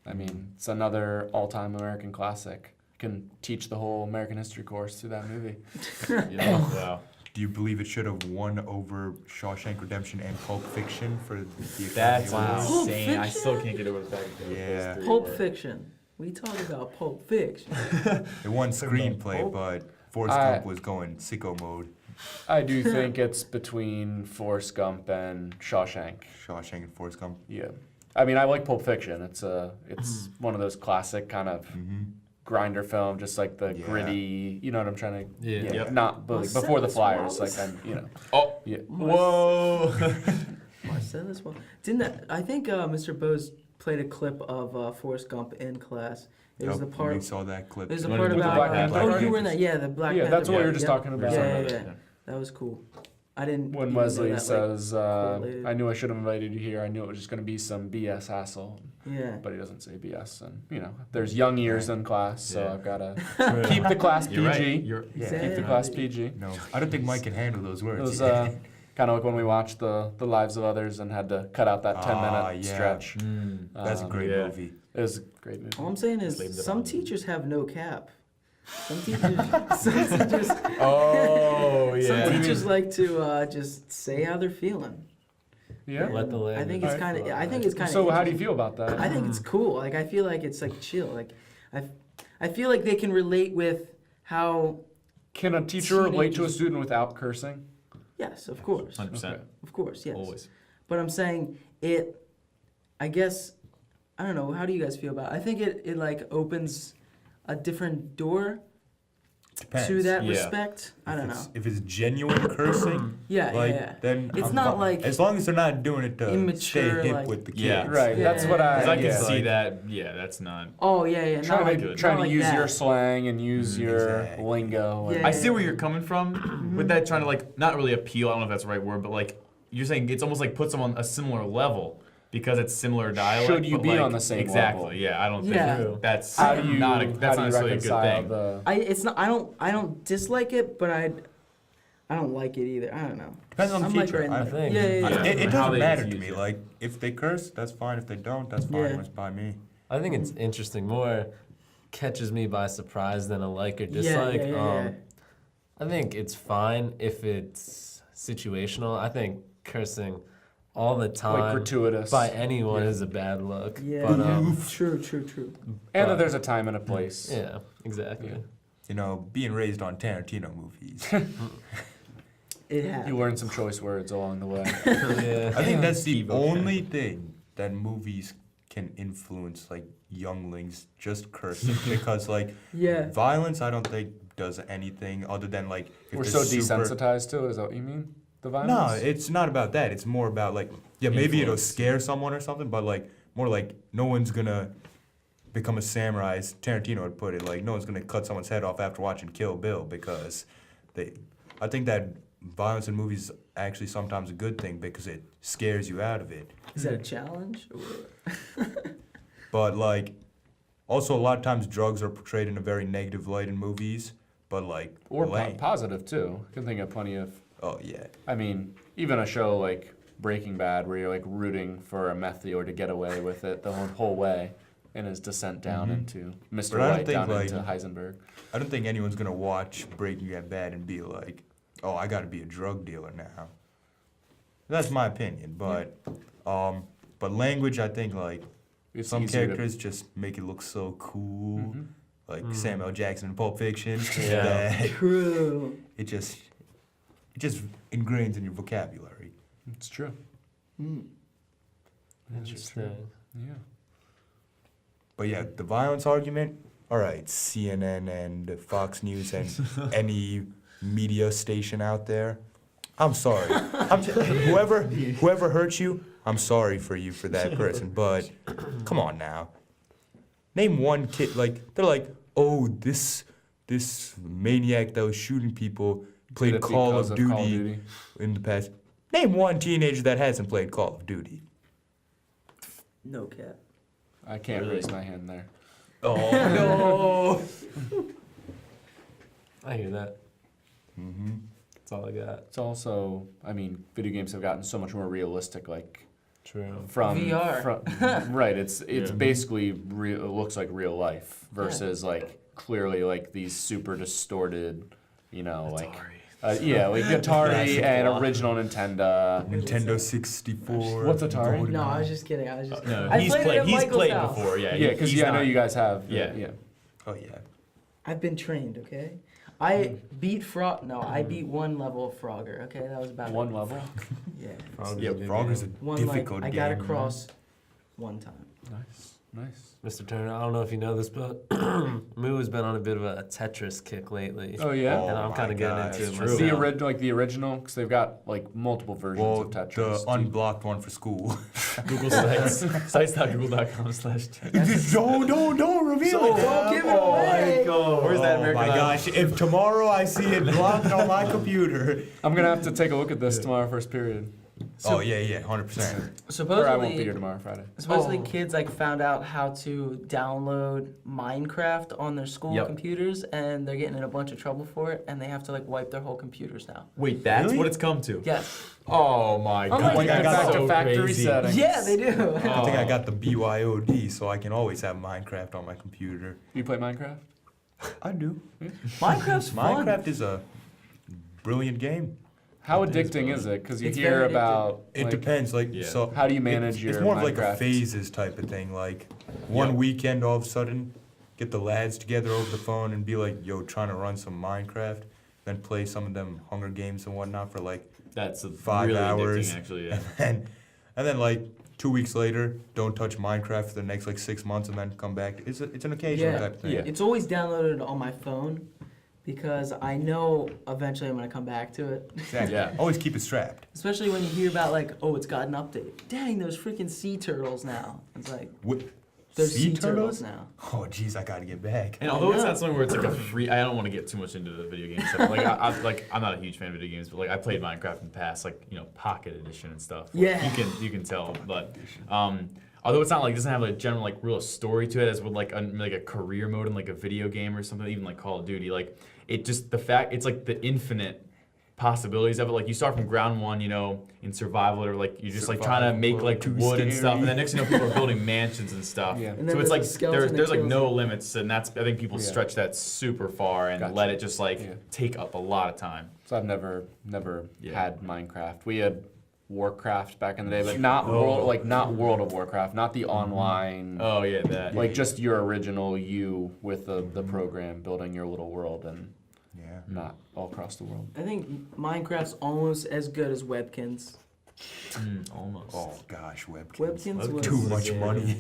[SPEAKER 5] I mean, it's another all-time American classic. You can teach the whole American history course through that movie.
[SPEAKER 2] Yeah. Wow.
[SPEAKER 1] Do you believe it should have won over Shawshank Redemption and Pulp Fiction for the Academy
[SPEAKER 2] That's
[SPEAKER 1] Awards?
[SPEAKER 3] Pulp
[SPEAKER 2] insane. I
[SPEAKER 3] Fiction?
[SPEAKER 2] still can't get over the fact that
[SPEAKER 1] Yeah.
[SPEAKER 2] those three
[SPEAKER 3] Pulp
[SPEAKER 2] were-
[SPEAKER 3] Fiction. We talk about Pulp Fiction.
[SPEAKER 1] It won screenplay,
[SPEAKER 3] Pulp.
[SPEAKER 1] but Forrest Gump was going sicko mode.
[SPEAKER 5] I do think it's between Forrest Gump and Shawshank.
[SPEAKER 1] Shawshank and Forrest Gump.
[SPEAKER 5] Yeah. I mean, I like Pulp Fiction. It's one of those classic kind of grinder film, just like the
[SPEAKER 1] Yeah.
[SPEAKER 5] gritty. You know what I'm trying to?
[SPEAKER 4] Yeah.
[SPEAKER 2] Yep.
[SPEAKER 5] Not but like
[SPEAKER 3] Marcellus
[SPEAKER 5] before the Flyers.
[SPEAKER 3] Wallace.
[SPEAKER 5] Like I'm, you know.
[SPEAKER 2] Oh.
[SPEAKER 5] Yeah.
[SPEAKER 2] Whoa.
[SPEAKER 3] Marcellus Wallace. Didn't that? I think Mr. Bose played a clip of Forrest Gump in class. It was
[SPEAKER 1] Yep,
[SPEAKER 3] the part.
[SPEAKER 1] we saw that clip.
[SPEAKER 3] There's a
[SPEAKER 2] What
[SPEAKER 3] part
[SPEAKER 2] did- with the
[SPEAKER 3] about.
[SPEAKER 2] Black Panther?
[SPEAKER 3] oh, you were in that. Yeah, the Black
[SPEAKER 5] Yeah,
[SPEAKER 3] Panther.
[SPEAKER 5] that's what we were just
[SPEAKER 3] Yep.
[SPEAKER 5] talking about.
[SPEAKER 3] Yeah. That was cool. I didn't.
[SPEAKER 5] When
[SPEAKER 3] even know
[SPEAKER 5] Wesley
[SPEAKER 3] that, like,
[SPEAKER 5] says,
[SPEAKER 3] correlated.
[SPEAKER 5] "I knew I should have invited you here. I knew it was just going to be some BS hassle,"
[SPEAKER 3] Yeah.
[SPEAKER 5] but he doesn't say BS. And you know, there's young ears in class, so
[SPEAKER 2] Yeah.
[SPEAKER 5] I've got to keep the class PG.
[SPEAKER 2] You're right. You're,
[SPEAKER 5] Keep the class PG.
[SPEAKER 1] No, I don't think Mike can handle those
[SPEAKER 5] It
[SPEAKER 1] words.
[SPEAKER 5] was kind of like when we watched the Lives of Others and had to cut out that 10-minute
[SPEAKER 1] yeah.
[SPEAKER 5] stretch.
[SPEAKER 1] That's a great
[SPEAKER 2] yeah.
[SPEAKER 1] movie.
[SPEAKER 5] It was a great movie.
[SPEAKER 3] All I'm saying is,
[SPEAKER 2] Slave
[SPEAKER 3] some
[SPEAKER 2] Development.
[SPEAKER 3] teachers have no cap. Some teachers,
[SPEAKER 2] Oh yeah.
[SPEAKER 3] some teachers like to just say how they're feeling.
[SPEAKER 5] Yeah.
[SPEAKER 4] Let the land.
[SPEAKER 3] I think it's
[SPEAKER 5] Alright.
[SPEAKER 3] kind of. I think it's kind of.
[SPEAKER 5] So how do you feel about that?
[SPEAKER 3] I think it's cool. Like I feel like it's like chill. Like I feel like they can relate with how.
[SPEAKER 5] Can a teacher relate to a
[SPEAKER 3] Teenagers-
[SPEAKER 5] student without cursing?
[SPEAKER 3] Yes, of course,
[SPEAKER 2] 100%.
[SPEAKER 3] of course, yes.
[SPEAKER 2] Always.
[SPEAKER 3] But I'm saying it. I guess I don't know. How do you guys feel about it? I think it like opens a different door
[SPEAKER 1] Depends.
[SPEAKER 3] to that
[SPEAKER 2] Yeah.
[SPEAKER 3] respect. I don't know.
[SPEAKER 1] If it's genuine cursing,
[SPEAKER 3] Yeah,
[SPEAKER 1] like
[SPEAKER 3] yeah.
[SPEAKER 1] then
[SPEAKER 3] It's
[SPEAKER 1] I'm
[SPEAKER 3] not
[SPEAKER 1] fine.
[SPEAKER 3] like
[SPEAKER 1] as long as they're not doing it to
[SPEAKER 3] immature,
[SPEAKER 1] stay hip
[SPEAKER 3] like-
[SPEAKER 1] with the kids.
[SPEAKER 2] Yeah.
[SPEAKER 5] Right. That's what
[SPEAKER 3] Yeah.
[SPEAKER 2] Because I can
[SPEAKER 5] yeah.
[SPEAKER 2] see
[SPEAKER 1] Like-
[SPEAKER 2] that. Yeah, that's not.
[SPEAKER 3] Oh yeah,
[SPEAKER 5] Trying
[SPEAKER 3] not like,
[SPEAKER 5] to
[SPEAKER 2] good.
[SPEAKER 5] trying
[SPEAKER 3] not
[SPEAKER 5] to
[SPEAKER 3] like
[SPEAKER 5] use
[SPEAKER 3] that.
[SPEAKER 5] your slang and use your
[SPEAKER 1] Exactly.
[SPEAKER 5] lingo. And,
[SPEAKER 3] Yeah.
[SPEAKER 2] I see where you're coming from with that, trying to like not really appeal. I don't know if that's the right word, but like you're saying it's almost like puts them on a similar level because it's similar dialect.
[SPEAKER 5] Should you
[SPEAKER 2] but,
[SPEAKER 5] be
[SPEAKER 2] like,
[SPEAKER 5] on the same
[SPEAKER 2] exactly?
[SPEAKER 5] level?
[SPEAKER 2] Yeah, I don't
[SPEAKER 3] Yeah.
[SPEAKER 2] think that's
[SPEAKER 5] How do you
[SPEAKER 2] not. That's
[SPEAKER 5] how
[SPEAKER 2] not
[SPEAKER 5] do you
[SPEAKER 2] necessarily a good
[SPEAKER 5] reconcile
[SPEAKER 2] thing.
[SPEAKER 5] the?
[SPEAKER 3] It's not. I don't dislike it, but I don't like it either. I don't know.
[SPEAKER 1] Depends on the
[SPEAKER 3] I'm like
[SPEAKER 1] teacher.
[SPEAKER 3] right in
[SPEAKER 1] I
[SPEAKER 3] the-
[SPEAKER 4] think.
[SPEAKER 3] Yeah, yeah,
[SPEAKER 1] It,
[SPEAKER 3] yeah.
[SPEAKER 2] Yeah.
[SPEAKER 1] it
[SPEAKER 2] How
[SPEAKER 1] doesn't
[SPEAKER 2] they
[SPEAKER 1] matter to
[SPEAKER 2] use
[SPEAKER 1] me.
[SPEAKER 2] it.
[SPEAKER 1] Like if they curse, that's fine. If they don't, that's fine.
[SPEAKER 3] Yeah.
[SPEAKER 1] It's by me.
[SPEAKER 4] I think it's interesting. More catches me by surprise than a like or
[SPEAKER 3] Yeah,
[SPEAKER 4] dislike.
[SPEAKER 3] yeah.
[SPEAKER 4] I think it's fine if it's situational. I think cursing all the
[SPEAKER 5] Like
[SPEAKER 4] time
[SPEAKER 5] gratuitous.
[SPEAKER 4] by anyone
[SPEAKER 5] Yeah.
[SPEAKER 4] is a bad look.
[SPEAKER 3] Yeah,
[SPEAKER 4] But,
[SPEAKER 3] true.
[SPEAKER 5] And that there's a time and a place.
[SPEAKER 4] yeah, exactly.
[SPEAKER 5] Yeah.
[SPEAKER 1] You know, being raised on Tarantino movies.
[SPEAKER 3] It happens.
[SPEAKER 5] You learn some choice words along the way.
[SPEAKER 4] Yeah.
[SPEAKER 1] I think that's the
[SPEAKER 2] Steve Ocean.
[SPEAKER 1] only thing that movies can influence like younglings just cursing because like
[SPEAKER 3] Yeah.
[SPEAKER 1] violence I don't think does anything other than like if
[SPEAKER 5] We're
[SPEAKER 1] the
[SPEAKER 5] so
[SPEAKER 1] super-
[SPEAKER 5] desensitized to it. Is that what you mean? The
[SPEAKER 1] No,
[SPEAKER 5] violence?
[SPEAKER 1] it's not about that. It's more about like yeah, maybe it'll
[SPEAKER 2] Influence.
[SPEAKER 1] scare someone or something, but like more like no one's gonna become a samurai, as Tarantino would put it. Like no one's gonna cut someone's head off after watching Kill Bill because I think that violence in movies is actually sometimes a good thing because it scares you out of it.
[SPEAKER 3] Is that a challenge? Or-
[SPEAKER 1] But like, also a lot of times drugs are portrayed in a very negative light in movies. But like,
[SPEAKER 5] Or
[SPEAKER 1] Lane-
[SPEAKER 5] positive too. I can think of plenty of.
[SPEAKER 1] oh yeah,
[SPEAKER 5] I mean, even a show like Breaking Bad, where you're like rooting for a meth dealer to get away with it the whole way, in his descent down into Mr.
[SPEAKER 1] But I don't
[SPEAKER 5] White,
[SPEAKER 1] think,
[SPEAKER 5] down
[SPEAKER 1] like-
[SPEAKER 5] into Heisenberg.
[SPEAKER 1] I don't think anyone's gonna watch Breaking Bad and be like, oh, I got to be a drug dealer now. That's my opinion. But language, I think like
[SPEAKER 5] It's
[SPEAKER 1] some
[SPEAKER 5] easier to-
[SPEAKER 1] characters just make it look so cool,
[SPEAKER 5] Mhm.
[SPEAKER 1] like Samuel Jackson in Pulp Fiction.
[SPEAKER 4] Yeah.
[SPEAKER 1] that
[SPEAKER 3] True.
[SPEAKER 1] it just ingrains in your vocabulary.
[SPEAKER 5] It's true.
[SPEAKER 4] Interesting.
[SPEAKER 5] Yeah.
[SPEAKER 1] But yeah, the violence argument. All right, CNN and Fox News and any media station out there. I'm sorry. Whoever hurt you, I'm sorry for you for that person. But come on now. Name one kid like they're like, oh, this this maniac that was shooting people played
[SPEAKER 5] Did it
[SPEAKER 1] Call
[SPEAKER 5] because
[SPEAKER 1] of
[SPEAKER 5] Call of
[SPEAKER 1] Duty
[SPEAKER 5] Duty?
[SPEAKER 1] in the past. Name one teenager that hasn't played Call of Duty.
[SPEAKER 3] No cap.
[SPEAKER 5] I can't
[SPEAKER 4] Really?
[SPEAKER 5] raise my hand there.
[SPEAKER 1] Oh no!
[SPEAKER 4] I hear that.
[SPEAKER 1] Mm-hmm.
[SPEAKER 4] That's all I got.
[SPEAKER 5] It's also, I mean, video games have gotten so much more realistic. Like
[SPEAKER 4] True.
[SPEAKER 5] from
[SPEAKER 3] VR.
[SPEAKER 5] Right. It's
[SPEAKER 4] Yeah.
[SPEAKER 5] basically real. It looks like real life versus like clearly like these super distorted, you know, like like Atari
[SPEAKER 4] Massive
[SPEAKER 5] and
[SPEAKER 4] block.
[SPEAKER 5] original Nintendo.
[SPEAKER 1] Nintendo 64.
[SPEAKER 5] What's Atari?
[SPEAKER 3] No, I was just kidding. I was just.
[SPEAKER 2] No,
[SPEAKER 3] I
[SPEAKER 2] he's
[SPEAKER 3] played it
[SPEAKER 2] played.
[SPEAKER 3] at
[SPEAKER 2] He's
[SPEAKER 3] Michael's
[SPEAKER 2] played
[SPEAKER 3] house.
[SPEAKER 2] before. Yeah.
[SPEAKER 5] Yeah, because
[SPEAKER 2] he's
[SPEAKER 5] I know
[SPEAKER 2] not-
[SPEAKER 5] you guys have.
[SPEAKER 2] Yeah.
[SPEAKER 5] Yeah.
[SPEAKER 1] Oh yeah.
[SPEAKER 3] I've been trained. Okay. I beat Frog. No, I beat one level of Frogger. Okay, that was about
[SPEAKER 5] One
[SPEAKER 3] it.
[SPEAKER 5] level.
[SPEAKER 3] Yeah.
[SPEAKER 1] Yeah, Frog is a
[SPEAKER 3] One
[SPEAKER 1] difficult
[SPEAKER 3] like I
[SPEAKER 1] game.
[SPEAKER 3] got across one time.
[SPEAKER 5] Nice.
[SPEAKER 4] Mr. Turner, I don't know if you know this, but Moo has been on a bit of a Tetris kick lately.
[SPEAKER 5] Oh yeah.
[SPEAKER 1] Oh,
[SPEAKER 4] And I'm
[SPEAKER 1] my
[SPEAKER 4] kind of getting
[SPEAKER 1] God,
[SPEAKER 4] into it
[SPEAKER 1] it's
[SPEAKER 4] myself.
[SPEAKER 1] true.
[SPEAKER 5] The original, because they've got like multiple versions
[SPEAKER 1] Well,
[SPEAKER 5] of
[SPEAKER 1] the
[SPEAKER 5] Tetris.
[SPEAKER 1] unblocked one for school.
[SPEAKER 2] Google sites. sites.google.com/.
[SPEAKER 1] Don't reveal it.
[SPEAKER 3] Don't give it away.
[SPEAKER 2] Where's that
[SPEAKER 1] Oh
[SPEAKER 2] American
[SPEAKER 1] my
[SPEAKER 2] Idol?
[SPEAKER 1] gosh! If tomorrow I see it blocked on my computer.
[SPEAKER 5] I'm gonna have to take a look at this tomorrow, first period.
[SPEAKER 1] Oh yeah, 100%.
[SPEAKER 5] Or I won't be here
[SPEAKER 3] Supposedly,
[SPEAKER 5] tomorrow, Friday.
[SPEAKER 3] supposedly kids like found out how to download Minecraft on their school
[SPEAKER 2] Yep.
[SPEAKER 3] computers, and they're getting in a bunch of trouble for it, and they have to like wipe their whole computers now.
[SPEAKER 2] Wait, that's
[SPEAKER 1] Really?
[SPEAKER 2] what it's come to.
[SPEAKER 3] Yes.
[SPEAKER 2] Oh my
[SPEAKER 3] I'm
[SPEAKER 2] god.
[SPEAKER 3] like,
[SPEAKER 1] I got
[SPEAKER 5] back
[SPEAKER 1] so
[SPEAKER 5] to factory
[SPEAKER 2] crazy.
[SPEAKER 5] settings.
[SPEAKER 3] Yeah, they do.
[SPEAKER 1] I think I got the BYOD, so I can always have Minecraft on my computer.
[SPEAKER 5] You play Minecraft?
[SPEAKER 1] I do.
[SPEAKER 3] Minecraft's fun.
[SPEAKER 1] Minecraft is a brilliant game.
[SPEAKER 5] How
[SPEAKER 2] It is
[SPEAKER 5] addicting
[SPEAKER 2] fun.
[SPEAKER 5] is it? Because you
[SPEAKER 3] It's
[SPEAKER 5] hear
[SPEAKER 3] very addicting.
[SPEAKER 5] about.
[SPEAKER 1] It
[SPEAKER 5] like,
[SPEAKER 1] depends. Like
[SPEAKER 2] Yeah.
[SPEAKER 1] so.
[SPEAKER 5] How do you manage
[SPEAKER 1] It's
[SPEAKER 5] your
[SPEAKER 1] more of like a
[SPEAKER 5] Minecraft?
[SPEAKER 1] phases type of thing. Like one weekend, all of a sudden, get the lads together over the phone and be like, "Yo, trying to run some Minecraft." Then play some of them Hunger Games and whatnot for like
[SPEAKER 2] That's
[SPEAKER 1] 5
[SPEAKER 2] really
[SPEAKER 1] hours.
[SPEAKER 2] addicting, actually. Yeah.
[SPEAKER 1] and then like 2 weeks later, don't touch Minecraft for the next like 6 months, and then come back. It's an occasional
[SPEAKER 3] Yeah.
[SPEAKER 1] type of thing.
[SPEAKER 5] Yeah.
[SPEAKER 3] It's always downloaded on my phone because I know eventually I'm gonna come back to it.
[SPEAKER 1] Exactly.
[SPEAKER 2] Yeah.
[SPEAKER 1] Always keep it strapped.
[SPEAKER 3] Especially when you hear about like, oh, it's got an update. Dang, there's freaking sea turtles now. It's like there's sea turtles now.
[SPEAKER 1] Oh, jeez, I gotta get back.
[SPEAKER 2] And although it's
[SPEAKER 3] know.
[SPEAKER 2] not something where it's like a free, I don't want to get too much into the video game stuff. Like I'm not a huge fan of video games, but like I played Minecraft in the past, like Pocket Edition and stuff. Like,
[SPEAKER 3] Yeah.
[SPEAKER 2] you can tell, but although it's not like doesn't have like general like real story to it as with like a career mode in like a video game or something, even like Call of Duty. Like it just it's like the infinite possibilities of it. Like you start from ground one, in survival, or like you're just like trying to make like
[SPEAKER 1] Too
[SPEAKER 2] wood and stuff,
[SPEAKER 1] scary.
[SPEAKER 2] and then next thing you know, people are building mansions and stuff.
[SPEAKER 5] Yeah.
[SPEAKER 3] And then
[SPEAKER 2] So it's
[SPEAKER 3] there's
[SPEAKER 2] like
[SPEAKER 3] a skeleton
[SPEAKER 2] there's
[SPEAKER 3] that
[SPEAKER 2] like
[SPEAKER 3] kills
[SPEAKER 2] no
[SPEAKER 3] you.
[SPEAKER 2] limits, and that's I think people
[SPEAKER 5] Yeah.
[SPEAKER 2] stretch that super far and
[SPEAKER 5] Gotcha.
[SPEAKER 2] let it just like
[SPEAKER 5] Yeah.
[SPEAKER 2] take up a lot of time.
[SPEAKER 5] So I've never
[SPEAKER 2] Yeah.
[SPEAKER 5] had Minecraft. We had Warcraft back in the day, but not World of Warcraft, not the online.
[SPEAKER 2] Oh yeah, that.
[SPEAKER 5] Like just your original you with the program building your little world and
[SPEAKER 1] Yeah.
[SPEAKER 5] not all across the world.
[SPEAKER 3] I think Minecraft's almost as good as Webkins.
[SPEAKER 2] Almost.
[SPEAKER 1] Oh gosh, Webkins.
[SPEAKER 3] Webkins was
[SPEAKER 1] Too much money.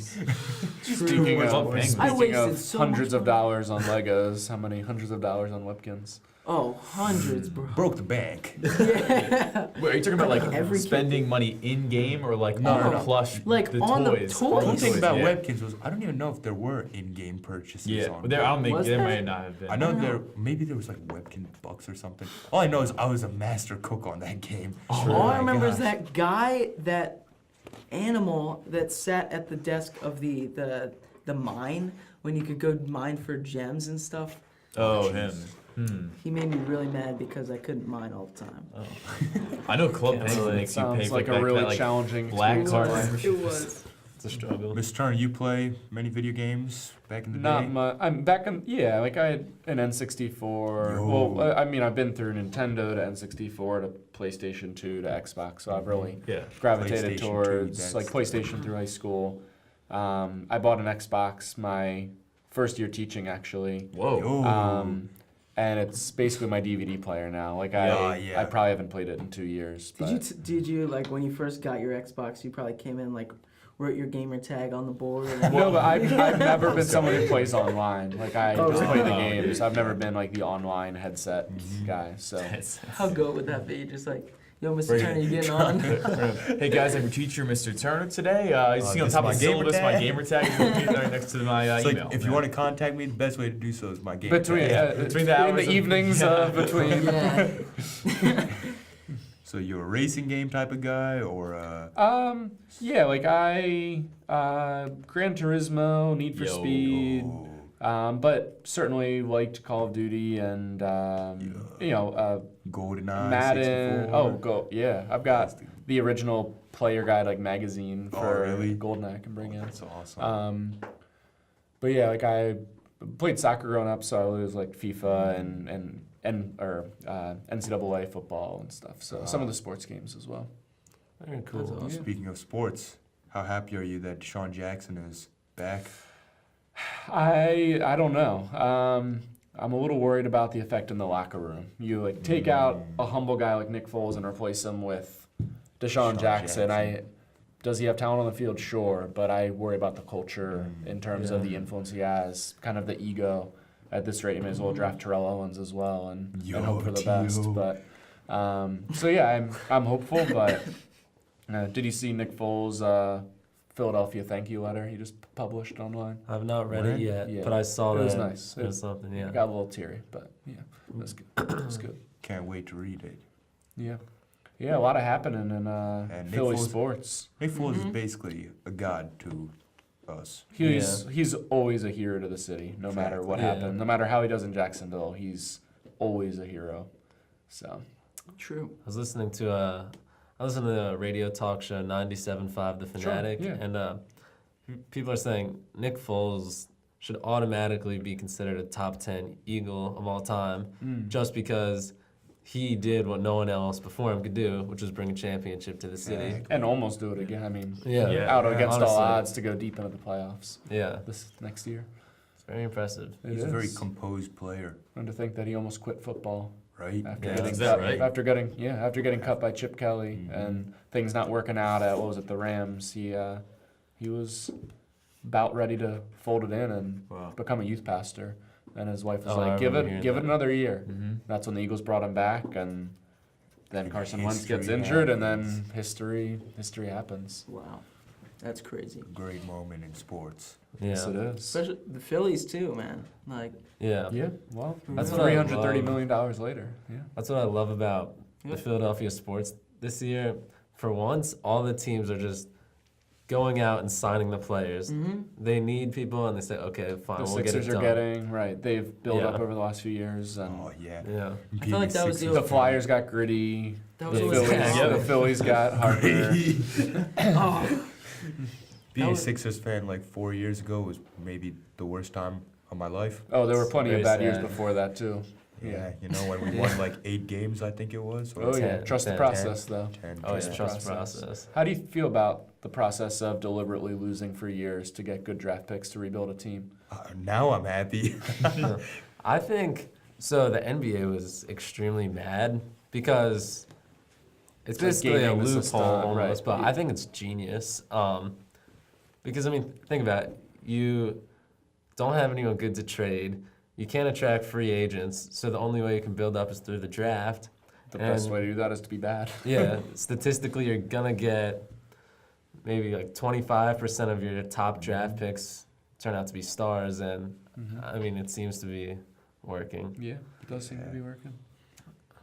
[SPEAKER 5] Speaking
[SPEAKER 2] What's
[SPEAKER 5] of,
[SPEAKER 2] up, Penguin?
[SPEAKER 3] I
[SPEAKER 5] speaking
[SPEAKER 3] wasted
[SPEAKER 5] of
[SPEAKER 3] so
[SPEAKER 5] hundreds
[SPEAKER 3] much
[SPEAKER 5] of
[SPEAKER 3] money.
[SPEAKER 5] dollars on Legos, how many hundreds of dollars on Webkins?
[SPEAKER 3] Oh, hundreds, bro.
[SPEAKER 1] Broke the bank.
[SPEAKER 2] Wait, are you talking about like
[SPEAKER 3] Every kid-
[SPEAKER 2] spending money in game or like
[SPEAKER 1] No,
[SPEAKER 2] on
[SPEAKER 1] no, no.
[SPEAKER 2] plush
[SPEAKER 3] Like,
[SPEAKER 2] the
[SPEAKER 3] on the
[SPEAKER 2] toys?
[SPEAKER 3] toys.
[SPEAKER 1] The cool thing about
[SPEAKER 2] yeah.
[SPEAKER 1] Webkins was I don't even know if there were in-game purchases
[SPEAKER 2] Yeah,
[SPEAKER 1] on.
[SPEAKER 2] but there I don't think
[SPEAKER 3] Was
[SPEAKER 2] there
[SPEAKER 3] there?
[SPEAKER 2] might not have been.
[SPEAKER 1] I know
[SPEAKER 3] don't
[SPEAKER 1] there maybe there was like Webkin bucks or something. All I know is I was a master cook on that game.
[SPEAKER 3] All I remember is
[SPEAKER 1] gosh.
[SPEAKER 3] that guy, that animal that sat at the desk of the mine when you could go mine for gems and stuff.
[SPEAKER 2] Oh, him.
[SPEAKER 3] He made me really mad because I couldn't mine all the time.
[SPEAKER 2] I know Club
[SPEAKER 4] Can't
[SPEAKER 2] Penguin
[SPEAKER 4] relate.
[SPEAKER 2] makes you pay
[SPEAKER 5] Sounds
[SPEAKER 2] for
[SPEAKER 5] like a
[SPEAKER 2] that,
[SPEAKER 5] really
[SPEAKER 2] that, like,
[SPEAKER 5] challenging
[SPEAKER 2] black
[SPEAKER 5] experience.
[SPEAKER 2] card
[SPEAKER 5] Life.
[SPEAKER 2] membership.
[SPEAKER 3] It was.
[SPEAKER 4] It's a struggle.
[SPEAKER 1] Miss Turner, you play many video games back in the
[SPEAKER 5] Not
[SPEAKER 1] day?
[SPEAKER 5] much. I'm back in. Yeah, like I had an N64.
[SPEAKER 1] Yo.
[SPEAKER 5] Well, I mean, I've been through Nintendo to N64 to PlayStation 2 to Xbox, so I've really
[SPEAKER 2] Yeah.
[SPEAKER 5] gravitated
[SPEAKER 1] PlayStation 2,
[SPEAKER 5] towards like
[SPEAKER 1] that's-
[SPEAKER 5] PlayStation through high school. I bought an Xbox my first year teaching actually,
[SPEAKER 2] Whoa.
[SPEAKER 1] Yo.
[SPEAKER 5] and it's basically my DVD player now. Like
[SPEAKER 1] Yeah.
[SPEAKER 5] I probably haven't played it in 2 years.
[SPEAKER 3] Did you like when you first got your Xbox? You probably came in like wrote your gamer tag on the board. And
[SPEAKER 5] No, but I've never been someone who plays online. Like I
[SPEAKER 3] Oh,
[SPEAKER 5] just play the
[SPEAKER 2] really?
[SPEAKER 5] games. I've never been like the online headset guy. So
[SPEAKER 3] how good would that be? Just like Yo, Mr.
[SPEAKER 1] Brady.
[SPEAKER 3] Turner, you getting on?
[SPEAKER 2] Hey guys, I'm your teacher, Mr. Turner. Today, you see on
[SPEAKER 1] this
[SPEAKER 2] top
[SPEAKER 1] my
[SPEAKER 2] of the
[SPEAKER 1] gamer
[SPEAKER 2] syllabus, my
[SPEAKER 1] tag?
[SPEAKER 2] gamer tag is located right next to my
[SPEAKER 1] It's
[SPEAKER 2] email.
[SPEAKER 1] like, if you want to contact me, the best way to do so is my game.
[SPEAKER 5] Between
[SPEAKER 2] Between the
[SPEAKER 5] in
[SPEAKER 2] hours
[SPEAKER 5] the
[SPEAKER 2] of-
[SPEAKER 5] evenings, between.
[SPEAKER 3] Yeah.
[SPEAKER 1] So you're a racing game type of guy, or
[SPEAKER 5] Yeah, like I Gran Turismo, Need for Speed, but certainly liked Call of Duty and
[SPEAKER 1] GoldenEye,
[SPEAKER 5] Madden.
[SPEAKER 1] 64?
[SPEAKER 5] Yeah, I've got the original player guide like magazine
[SPEAKER 1] Oh,
[SPEAKER 5] for
[SPEAKER 1] really?
[SPEAKER 5] GoldenEye I can bring in.
[SPEAKER 1] That's awesome.
[SPEAKER 5] But yeah, like I played soccer growing up, so I was like FIFA and NCAA football and stuff. So some of the sports games as well.
[SPEAKER 4] Very cool.
[SPEAKER 3] That's awesome.
[SPEAKER 1] Speaking of sports, how happy are you that Deshaun Jackson is back?
[SPEAKER 5] I don't know. I'm a little worried about the effect in the locker room. You like take out a humble guy like Nick Foles and replace him with Deshaun Jackson. Does he have talent on the field? Sure, but I worry about the culture in terms of the influence he has, kind of the ego. At this rate, you may as well draft Terrell Owens as well and hope for the best. But so yeah, I'm hopeful. But did you see Nick Foles' Philadelphia thank you letter he just published online?
[SPEAKER 4] I've not read it yet,
[SPEAKER 5] Yeah.
[SPEAKER 4] but I saw
[SPEAKER 5] It
[SPEAKER 4] that.
[SPEAKER 5] was nice.
[SPEAKER 4] It was something,
[SPEAKER 5] I
[SPEAKER 4] yeah.
[SPEAKER 5] got a little teary, but yeah, it was good. It was good.
[SPEAKER 1] Can't wait to read it.
[SPEAKER 5] Yeah. Yeah, a lot of happening in
[SPEAKER 1] Nick
[SPEAKER 5] Philly
[SPEAKER 1] Foles-
[SPEAKER 5] sports.
[SPEAKER 1] Nick Foles is basically a god to us.
[SPEAKER 5] He's always a hero to the city, no matter what
[SPEAKER 4] Yeah.
[SPEAKER 5] happened. No matter how he does in Jacksonville, he's always a hero. So
[SPEAKER 3] True.
[SPEAKER 4] I was listening to a radio talk show, 97.5 The Fanatic,
[SPEAKER 5] yeah.
[SPEAKER 4] and people are saying Nick Foles should automatically be considered a top 10 Eagle of all time, just because he did what no one else before him could do, which was bring a championship to the city.
[SPEAKER 5] and almost do it again. I mean,
[SPEAKER 4] Yeah.
[SPEAKER 5] out against all
[SPEAKER 4] honestly.
[SPEAKER 5] odds to go deep into the playoffs
[SPEAKER 4] Yeah,
[SPEAKER 5] this next year.
[SPEAKER 4] it's very impressive.
[SPEAKER 5] It
[SPEAKER 1] He's a very
[SPEAKER 5] is.
[SPEAKER 1] composed player,
[SPEAKER 5] And to think that he almost quit football
[SPEAKER 1] right?
[SPEAKER 5] after
[SPEAKER 4] Yeah.
[SPEAKER 5] getting
[SPEAKER 2] Is that
[SPEAKER 5] cut,
[SPEAKER 2] right?
[SPEAKER 5] after getting cut by Chip Kelly and things not working out at the Rams. He was about ready to fold it in and become a youth pastor. And his wife was
[SPEAKER 4] Oh, I
[SPEAKER 5] like, "Give
[SPEAKER 4] remember
[SPEAKER 5] it
[SPEAKER 4] hearing that.
[SPEAKER 5] another year."
[SPEAKER 2] Mm-hmm.
[SPEAKER 5] That's when the Eagles brought him back, and then Carson Wentz gets
[SPEAKER 1] History
[SPEAKER 5] injured, and then
[SPEAKER 1] happens.
[SPEAKER 5] history happens.
[SPEAKER 3] Wow. That's crazy.
[SPEAKER 1] Great moment in sports.
[SPEAKER 5] Yes,
[SPEAKER 4] Yeah,
[SPEAKER 5] it is.
[SPEAKER 3] Especially the Phillies too, man. Like,
[SPEAKER 4] yeah.
[SPEAKER 5] Yeah, well,
[SPEAKER 4] That's
[SPEAKER 5] that's
[SPEAKER 4] what I
[SPEAKER 5] $330
[SPEAKER 4] love.
[SPEAKER 5] million later. Yeah.
[SPEAKER 4] That's what I love about
[SPEAKER 3] Yep.
[SPEAKER 4] the Philadelphia sports this year. For once, all the teams are just going out and signing the players. They need people, and they say, "Okay, fine,
[SPEAKER 5] The
[SPEAKER 4] we'll get it
[SPEAKER 5] Sixers are
[SPEAKER 4] done."
[SPEAKER 5] getting, right, they've built
[SPEAKER 4] Yeah.
[SPEAKER 5] up over the last few years, and
[SPEAKER 1] Oh yeah.
[SPEAKER 4] Yeah,
[SPEAKER 3] I feel like that was the
[SPEAKER 5] the Flyers got gritty,
[SPEAKER 3] that
[SPEAKER 5] the
[SPEAKER 3] was
[SPEAKER 4] Yeah,
[SPEAKER 3] always
[SPEAKER 5] Phillies,
[SPEAKER 4] yeah.
[SPEAKER 5] the Phillies got harder.
[SPEAKER 3] Oh,
[SPEAKER 1] Being
[SPEAKER 3] That
[SPEAKER 1] a
[SPEAKER 3] was-
[SPEAKER 1] Sixers fan like 4 years ago was maybe the worst time of my life.
[SPEAKER 5] Oh, there were
[SPEAKER 4] It's
[SPEAKER 5] plenty of
[SPEAKER 4] very
[SPEAKER 5] bad years
[SPEAKER 4] sad.
[SPEAKER 5] before that, too.
[SPEAKER 1] Yeah, you know when we won like 8 games, I think it was. Or
[SPEAKER 5] Oh, yeah.
[SPEAKER 4] 10,
[SPEAKER 5] Trust the
[SPEAKER 4] 10.
[SPEAKER 5] process, though.
[SPEAKER 1] 10.
[SPEAKER 4] oh, it's
[SPEAKER 5] Yeah.
[SPEAKER 4] trust
[SPEAKER 5] Process.
[SPEAKER 4] process.
[SPEAKER 5] How do you feel about the process of deliberately losing for years to get good draft picks to rebuild a team?
[SPEAKER 1] Now I'm happy.
[SPEAKER 4] I think so. The NBA was extremely mad because it's
[SPEAKER 5] It's like
[SPEAKER 4] basically a
[SPEAKER 5] gaming the
[SPEAKER 4] loophole
[SPEAKER 5] system,
[SPEAKER 4] almost,
[SPEAKER 5] right.
[SPEAKER 4] but I think it's genius. Because I mean, think about it. You don't have anyone good to trade. You can't attract free agents, so the only way you can build up is through the draft.
[SPEAKER 5] The best
[SPEAKER 4] And-
[SPEAKER 5] way to do that is to be bad.
[SPEAKER 4] Yeah, statistically, you're gonna get maybe like 25% of your top draft picks turn out to be stars, and I mean, it seems to be working.
[SPEAKER 5] Yeah, it does seem to be working.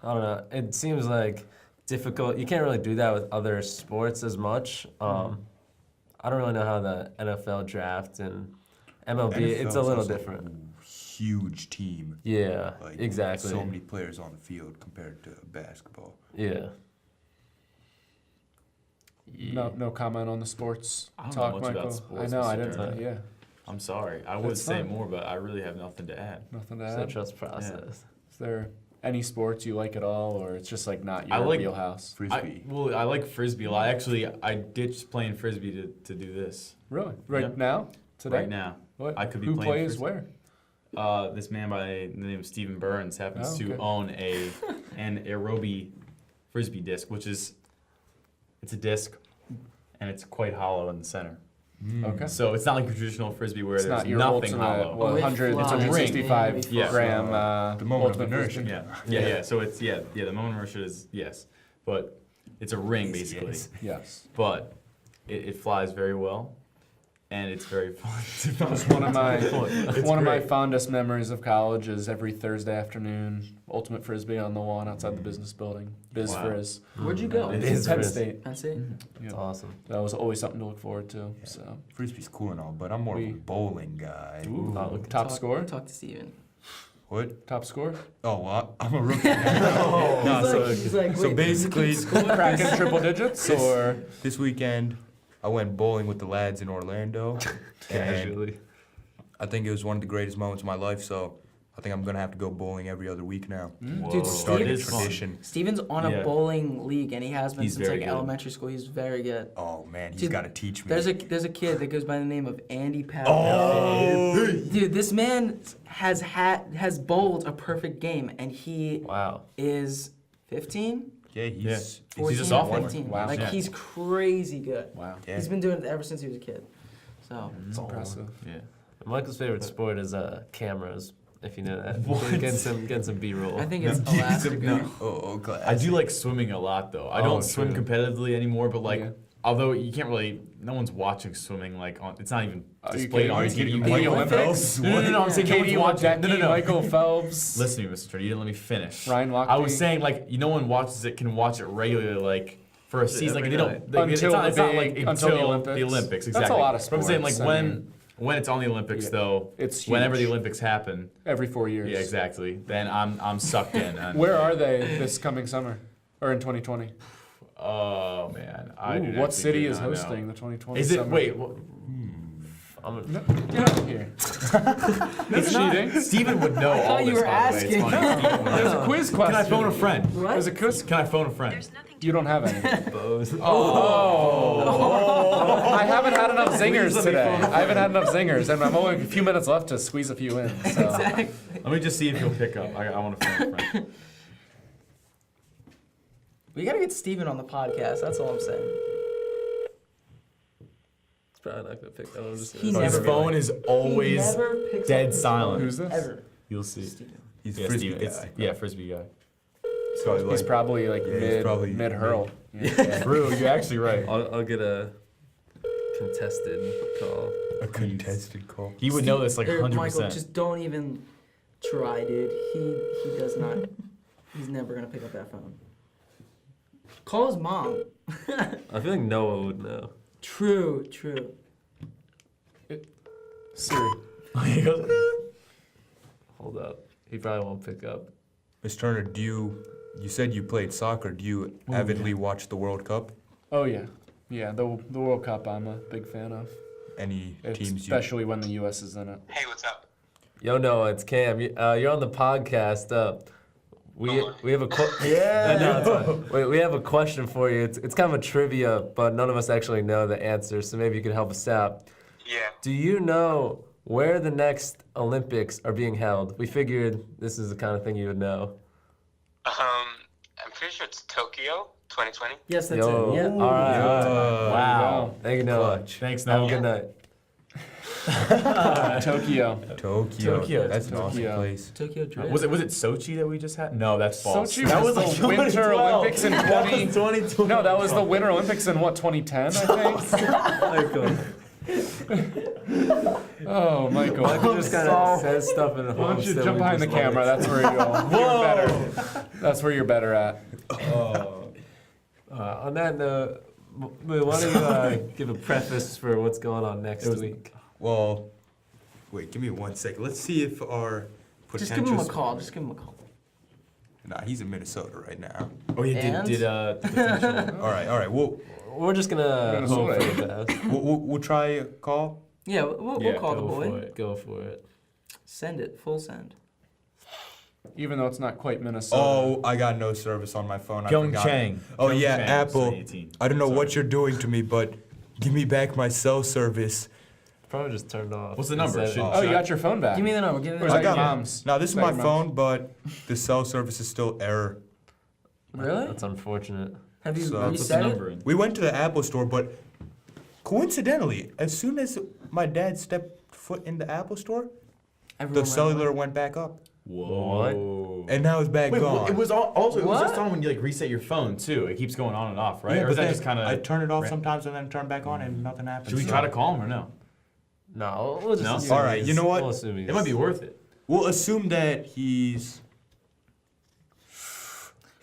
[SPEAKER 4] I don't know. It seems like difficult. You can't really do that with other sports as much. I don't really know how the NFL draft and MLB. It's a
[SPEAKER 1] NFL's
[SPEAKER 4] little
[SPEAKER 1] also
[SPEAKER 4] different.
[SPEAKER 1] a huge team.
[SPEAKER 4] Yeah,
[SPEAKER 1] Like,
[SPEAKER 4] exactly.
[SPEAKER 1] So many players on the field compared to basketball.
[SPEAKER 4] Yeah.
[SPEAKER 5] No comment on the sports
[SPEAKER 2] I don't know
[SPEAKER 5] talk,
[SPEAKER 2] much
[SPEAKER 5] Michael.
[SPEAKER 2] about sports,
[SPEAKER 5] I know, I
[SPEAKER 2] Mr.
[SPEAKER 5] didn't.
[SPEAKER 2] Turner.
[SPEAKER 5] Yeah,
[SPEAKER 2] I'm sorry. I would
[SPEAKER 5] That's
[SPEAKER 2] say
[SPEAKER 5] fine.
[SPEAKER 2] more, but I really have nothing to add.
[SPEAKER 5] nothing to
[SPEAKER 4] It's a
[SPEAKER 5] add.
[SPEAKER 4] trust process.
[SPEAKER 5] Is there any sports you like at all, or it's just like not
[SPEAKER 2] I
[SPEAKER 5] your
[SPEAKER 2] like-
[SPEAKER 5] wheelhouse?
[SPEAKER 1] Frisbee.
[SPEAKER 2] I like frisbee. I ditched playing frisbee to do this
[SPEAKER 5] Really? Right
[SPEAKER 2] Yeah.
[SPEAKER 5] now? Today?
[SPEAKER 2] right now.
[SPEAKER 5] What?
[SPEAKER 2] I could be
[SPEAKER 5] Who
[SPEAKER 2] playing
[SPEAKER 5] plays
[SPEAKER 2] frisbee.
[SPEAKER 5] where?
[SPEAKER 2] This man by the name of Stephen Burns happens
[SPEAKER 5] Oh,
[SPEAKER 2] to
[SPEAKER 5] okay.
[SPEAKER 2] own an aerobie frisbee disc, which is it's a disc and it's quite hollow in the center.
[SPEAKER 5] Okay.
[SPEAKER 2] So it's not like your traditional frisbee where
[SPEAKER 5] It's
[SPEAKER 2] there's
[SPEAKER 5] not your
[SPEAKER 2] nothing
[SPEAKER 5] ultimate,
[SPEAKER 2] hollow.
[SPEAKER 5] what,
[SPEAKER 3] With
[SPEAKER 5] 100, it's
[SPEAKER 3] flies.
[SPEAKER 5] 165
[SPEAKER 2] Yeah.
[SPEAKER 5] gram
[SPEAKER 1] The moment of
[SPEAKER 5] ultimate
[SPEAKER 1] inertia.
[SPEAKER 5] frisbee.
[SPEAKER 2] Yeah. So it's the moment of inertia is yes, but It's a ring,
[SPEAKER 1] Yes,
[SPEAKER 2] basically.
[SPEAKER 1] yes.
[SPEAKER 5] Yes.
[SPEAKER 2] But it flies very well, and it's very fun.
[SPEAKER 5] It's one of my
[SPEAKER 2] It's
[SPEAKER 5] one of my
[SPEAKER 2] great.
[SPEAKER 5] fondest memories of college is every Thursday afternoon, ultimate frisbee on the lawn outside the business building. Biz
[SPEAKER 2] Wow.
[SPEAKER 5] Frizz.
[SPEAKER 3] Where'd you go?
[SPEAKER 2] It
[SPEAKER 5] Penn
[SPEAKER 2] is
[SPEAKER 5] Penn
[SPEAKER 2] Frizz.
[SPEAKER 5] State.
[SPEAKER 3] Penn State?
[SPEAKER 5] Yeah.
[SPEAKER 4] It's awesome.
[SPEAKER 5] That was always something to look forward to. So
[SPEAKER 1] Frisbee's cool and all, but I'm more of a
[SPEAKER 5] We-
[SPEAKER 1] bowling guy.
[SPEAKER 5] Ooh.
[SPEAKER 4] Oh,
[SPEAKER 5] Top scorer?
[SPEAKER 3] Talk to Steven.
[SPEAKER 1] What?
[SPEAKER 5] Top score?
[SPEAKER 1] Oh, well, I'm a rookie. No,
[SPEAKER 3] He's like,
[SPEAKER 1] so
[SPEAKER 3] wait,
[SPEAKER 1] basically,
[SPEAKER 5] Cracking triple digits or
[SPEAKER 1] this weekend, I went bowling with the lads in Orlando. And
[SPEAKER 4] Casually.
[SPEAKER 1] I think it was one of the greatest moments of my life, so I think I'm going to have to go bowling every other week now.
[SPEAKER 2] Whoa.
[SPEAKER 3] Dude,
[SPEAKER 1] Starting a
[SPEAKER 3] Steve-
[SPEAKER 1] tradition.
[SPEAKER 3] Steven's on a
[SPEAKER 2] Yeah.
[SPEAKER 3] bowling league, and he has been
[SPEAKER 2] He's
[SPEAKER 3] since
[SPEAKER 2] very
[SPEAKER 3] like
[SPEAKER 2] good.
[SPEAKER 3] elementary school. He's very good.
[SPEAKER 1] Oh, man, he's
[SPEAKER 3] Dude,
[SPEAKER 1] got to teach me.
[SPEAKER 3] There's a kid that goes by the name of Andy Powell.
[SPEAKER 1] Oh!
[SPEAKER 3] Dude, this man has bowled a perfect game, and he
[SPEAKER 4] Wow.
[SPEAKER 3] is 15,
[SPEAKER 1] Yeah, he's
[SPEAKER 3] 14,
[SPEAKER 2] He's a
[SPEAKER 3] or
[SPEAKER 2] sophomore.
[SPEAKER 3] 15.
[SPEAKER 5] Wow.
[SPEAKER 3] Like
[SPEAKER 2] Yeah.
[SPEAKER 3] he's crazy good.
[SPEAKER 5] wow.
[SPEAKER 1] Yeah.
[SPEAKER 3] He's been doing it ever since he was a kid. So
[SPEAKER 5] It's impressive.
[SPEAKER 2] Yeah.
[SPEAKER 4] Michael's favorite sport is cameras. If you know that.
[SPEAKER 2] What?
[SPEAKER 4] Getting some B-roll.
[SPEAKER 3] I think it's Elastigirl.
[SPEAKER 1] Oh, class.
[SPEAKER 2] I do like swimming a lot, though. I don't swim
[SPEAKER 1] true.
[SPEAKER 2] competitively anymore, but like,
[SPEAKER 5] Yeah.
[SPEAKER 2] although you can't really, no one's watching swimming like on. It's not even
[SPEAKER 5] Are you
[SPEAKER 2] displayed on
[SPEAKER 5] kidding me?
[SPEAKER 2] TV.
[SPEAKER 5] The
[SPEAKER 3] Olympics?
[SPEAKER 2] No, I'm saying no
[SPEAKER 5] Katie
[SPEAKER 2] one's watching.
[SPEAKER 5] Ledecky,
[SPEAKER 2] No.
[SPEAKER 5] Michael Phelps,
[SPEAKER 2] Listen to me, Mr. Turner. You didn't let me finish.
[SPEAKER 5] Ryan Lochte.
[SPEAKER 2] I was saying like, no one watches it can watch it regularly like for a season. Like
[SPEAKER 4] every
[SPEAKER 2] they don't.
[SPEAKER 4] night.
[SPEAKER 2] Like,
[SPEAKER 5] Until
[SPEAKER 2] it's not like
[SPEAKER 5] until the Olympics.
[SPEAKER 2] The Olympics,
[SPEAKER 5] That's a
[SPEAKER 2] exactly.
[SPEAKER 5] lot of
[SPEAKER 2] But I'm saying like
[SPEAKER 5] sports, I
[SPEAKER 2] when it's on the Olympics
[SPEAKER 5] Yeah.
[SPEAKER 2] though,
[SPEAKER 5] It's
[SPEAKER 2] whenever the
[SPEAKER 5] huge.
[SPEAKER 2] Olympics happen.
[SPEAKER 5] every 4 years.
[SPEAKER 2] Yeah, exactly. Then I'm sucked in. And,
[SPEAKER 5] Where are they this coming summer or in 2020?
[SPEAKER 2] Oh man, I do
[SPEAKER 5] What
[SPEAKER 2] actually
[SPEAKER 5] city
[SPEAKER 2] do
[SPEAKER 5] is
[SPEAKER 2] not know.
[SPEAKER 5] hosting the 2020
[SPEAKER 2] Is it?
[SPEAKER 5] summer?
[SPEAKER 2] Wait.
[SPEAKER 4] I'm a,
[SPEAKER 5] No, get out of here. That's cheating.
[SPEAKER 2] Steven would know all
[SPEAKER 3] thought you
[SPEAKER 2] this,
[SPEAKER 3] were
[SPEAKER 2] by the way. It's
[SPEAKER 3] asking.
[SPEAKER 2] funny. Steven would
[SPEAKER 5] There's
[SPEAKER 2] know.
[SPEAKER 5] a quiz question.
[SPEAKER 2] Can I phone a friend?
[SPEAKER 5] There's a quiz.
[SPEAKER 2] Can I phone a friend?
[SPEAKER 5] You don't have any.
[SPEAKER 4] Bose.
[SPEAKER 5] Oh. I haven't had enough zingers today. I haven't had enough zingers, and I'm only a few minutes left to squeeze a few in. So.
[SPEAKER 3] exactly.
[SPEAKER 2] Let me just see if he'll pick up. I want to phone a friend.
[SPEAKER 3] We gotta get Steven on the podcast. That's all I'm saying.
[SPEAKER 4] It's probably not gonna pick up. I'm just
[SPEAKER 3] He
[SPEAKER 4] gonna
[SPEAKER 2] His
[SPEAKER 3] never-
[SPEAKER 2] phone is always
[SPEAKER 3] he never picks
[SPEAKER 2] dead
[SPEAKER 3] up his
[SPEAKER 2] silent.
[SPEAKER 5] Who's this?
[SPEAKER 3] Ever.
[SPEAKER 2] You'll see.
[SPEAKER 3] Steven.
[SPEAKER 1] He's
[SPEAKER 2] Yeah,
[SPEAKER 1] frisbee
[SPEAKER 2] Steven.
[SPEAKER 1] guy.
[SPEAKER 2] Yeah, frisbee guy.
[SPEAKER 1] So
[SPEAKER 5] He's
[SPEAKER 1] like,
[SPEAKER 5] probably like
[SPEAKER 1] Yeah, he's probably
[SPEAKER 5] mid hurl. Yeah.
[SPEAKER 2] True. You're actually right.
[SPEAKER 4] I'll get a contested call.
[SPEAKER 1] a contested call.
[SPEAKER 2] He would know this like
[SPEAKER 3] Or
[SPEAKER 2] 100%.
[SPEAKER 3] Michael, just don't even try, dude. He does not. He's never gonna pick up that phone. Call his mom.
[SPEAKER 4] I feel like Noah would know.
[SPEAKER 3] True.
[SPEAKER 5] Siri.
[SPEAKER 2] He goes,
[SPEAKER 4] Hold up. He probably won't pick up.
[SPEAKER 1] Miss Turner, you said you played soccer. Do you avidly watch the World Cup?
[SPEAKER 5] Oh yeah, the World Cup I'm a big fan of,
[SPEAKER 1] Any teams you
[SPEAKER 5] especially when the U.S. is in it.
[SPEAKER 6] Hey, what's up?
[SPEAKER 4] Yo, Noah, it's Cam. You're on the podcast. We have a
[SPEAKER 2] yeah.
[SPEAKER 4] no, it's fine. We have a question for you. It's kind of a trivia, but none of us actually know the answer. So maybe you could help us out.
[SPEAKER 6] Yeah.
[SPEAKER 4] Do you know where the next Olympics are being held? We figured this is the kind of thing you would know.
[SPEAKER 6] I'm pretty sure it's Tokyo 2020.
[SPEAKER 3] Yes, that's
[SPEAKER 4] Yo,
[SPEAKER 3] it. Yeah.
[SPEAKER 4] all right.
[SPEAKER 2] Wow.
[SPEAKER 4] Thank you, Noah.
[SPEAKER 1] Clutch.
[SPEAKER 2] Thanks,
[SPEAKER 4] Have a
[SPEAKER 2] Noah.
[SPEAKER 4] good night.
[SPEAKER 5] Tokyo.
[SPEAKER 1] Tokyo. That's an awesome
[SPEAKER 5] Tokyo.
[SPEAKER 1] place.
[SPEAKER 3] Tokyo Drift.
[SPEAKER 2] Was it Sochi that we just had? No, that's false.
[SPEAKER 5] Sochi
[SPEAKER 2] that
[SPEAKER 5] was
[SPEAKER 2] like
[SPEAKER 5] the Winter
[SPEAKER 2] 2012.
[SPEAKER 5] Olympics in
[SPEAKER 2] That
[SPEAKER 5] 20.
[SPEAKER 2] was 2012.
[SPEAKER 5] No, that was the Winter Olympics in what 2010, I think. Oh, Michael.
[SPEAKER 4] Michael just kind of says stuff in the
[SPEAKER 5] Why don't you jump behind the camera? That's where you're better. That's where you're better at.
[SPEAKER 4] On that note, Moo, why don't you give a preface for what's going on next week?
[SPEAKER 1] Well, wait, give me 1 second. Let's see if our
[SPEAKER 3] Just
[SPEAKER 1] potential.
[SPEAKER 3] give him a call. Just give him a call.
[SPEAKER 1] Nah, he's in Minnesota right now.
[SPEAKER 2] Oh, yeah,
[SPEAKER 3] And?
[SPEAKER 2] did potential.
[SPEAKER 1] All right.
[SPEAKER 4] We're just gonna hope
[SPEAKER 5] Minnesota.
[SPEAKER 4] for the best.
[SPEAKER 1] We'll try a call.
[SPEAKER 3] Yeah, we'll
[SPEAKER 2] Yeah,
[SPEAKER 3] call the
[SPEAKER 4] Go
[SPEAKER 3] boy.
[SPEAKER 4] for it. Go for it.
[SPEAKER 3] Send it. Full send.
[SPEAKER 5] Even though it's not quite Minnesota.
[SPEAKER 1] Oh, I got no service on my phone. I forgot.
[SPEAKER 2] Pyeongchang.
[SPEAKER 1] Oh yeah,
[SPEAKER 2] Pyeongchang,
[SPEAKER 1] Apple.
[SPEAKER 2] 2018.
[SPEAKER 1] I don't know
[SPEAKER 2] Sorry.
[SPEAKER 1] what you're doing to me, but give me back my cell service.
[SPEAKER 4] Probably just turned off.
[SPEAKER 2] What's the number?
[SPEAKER 4] Instead-
[SPEAKER 2] Should-
[SPEAKER 5] Oh, you got your phone back.
[SPEAKER 3] Give me the number. Give me the
[SPEAKER 5] Or is
[SPEAKER 1] I
[SPEAKER 5] that
[SPEAKER 3] number.
[SPEAKER 5] your
[SPEAKER 1] got-
[SPEAKER 5] mom's?
[SPEAKER 1] Now this is
[SPEAKER 5] Is that
[SPEAKER 1] my
[SPEAKER 5] your mom's?
[SPEAKER 1] phone, but the cell service is still error.
[SPEAKER 3] Really?
[SPEAKER 4] That's unfortunate.
[SPEAKER 3] Have you
[SPEAKER 1] So-
[SPEAKER 2] What's the
[SPEAKER 3] reset it?
[SPEAKER 2] number in?
[SPEAKER 1] We went to the Apple store, but coincidentally, as soon as my dad stepped foot in the Apple store,
[SPEAKER 3] Everyone
[SPEAKER 1] the
[SPEAKER 3] went
[SPEAKER 1] cellular
[SPEAKER 3] away.
[SPEAKER 1] went back up.
[SPEAKER 2] Whoa.
[SPEAKER 1] And now it's back
[SPEAKER 2] Wait,
[SPEAKER 1] gone.
[SPEAKER 2] it was also it was just
[SPEAKER 3] What?
[SPEAKER 2] on when you like reset your phone too. It keeps going on and off, right?
[SPEAKER 1] Yeah,
[SPEAKER 2] or
[SPEAKER 1] but
[SPEAKER 2] is that
[SPEAKER 1] then
[SPEAKER 2] just kind of?
[SPEAKER 1] I turn it off sometimes and then turn back on and nothing happens.
[SPEAKER 2] Should we try to call him or no?
[SPEAKER 4] No, we'll just
[SPEAKER 2] No?
[SPEAKER 4] assume
[SPEAKER 1] All right,
[SPEAKER 4] he's-
[SPEAKER 1] you know what?
[SPEAKER 4] We'll assume he's,
[SPEAKER 2] It might be worth it.
[SPEAKER 1] We'll assume that he's.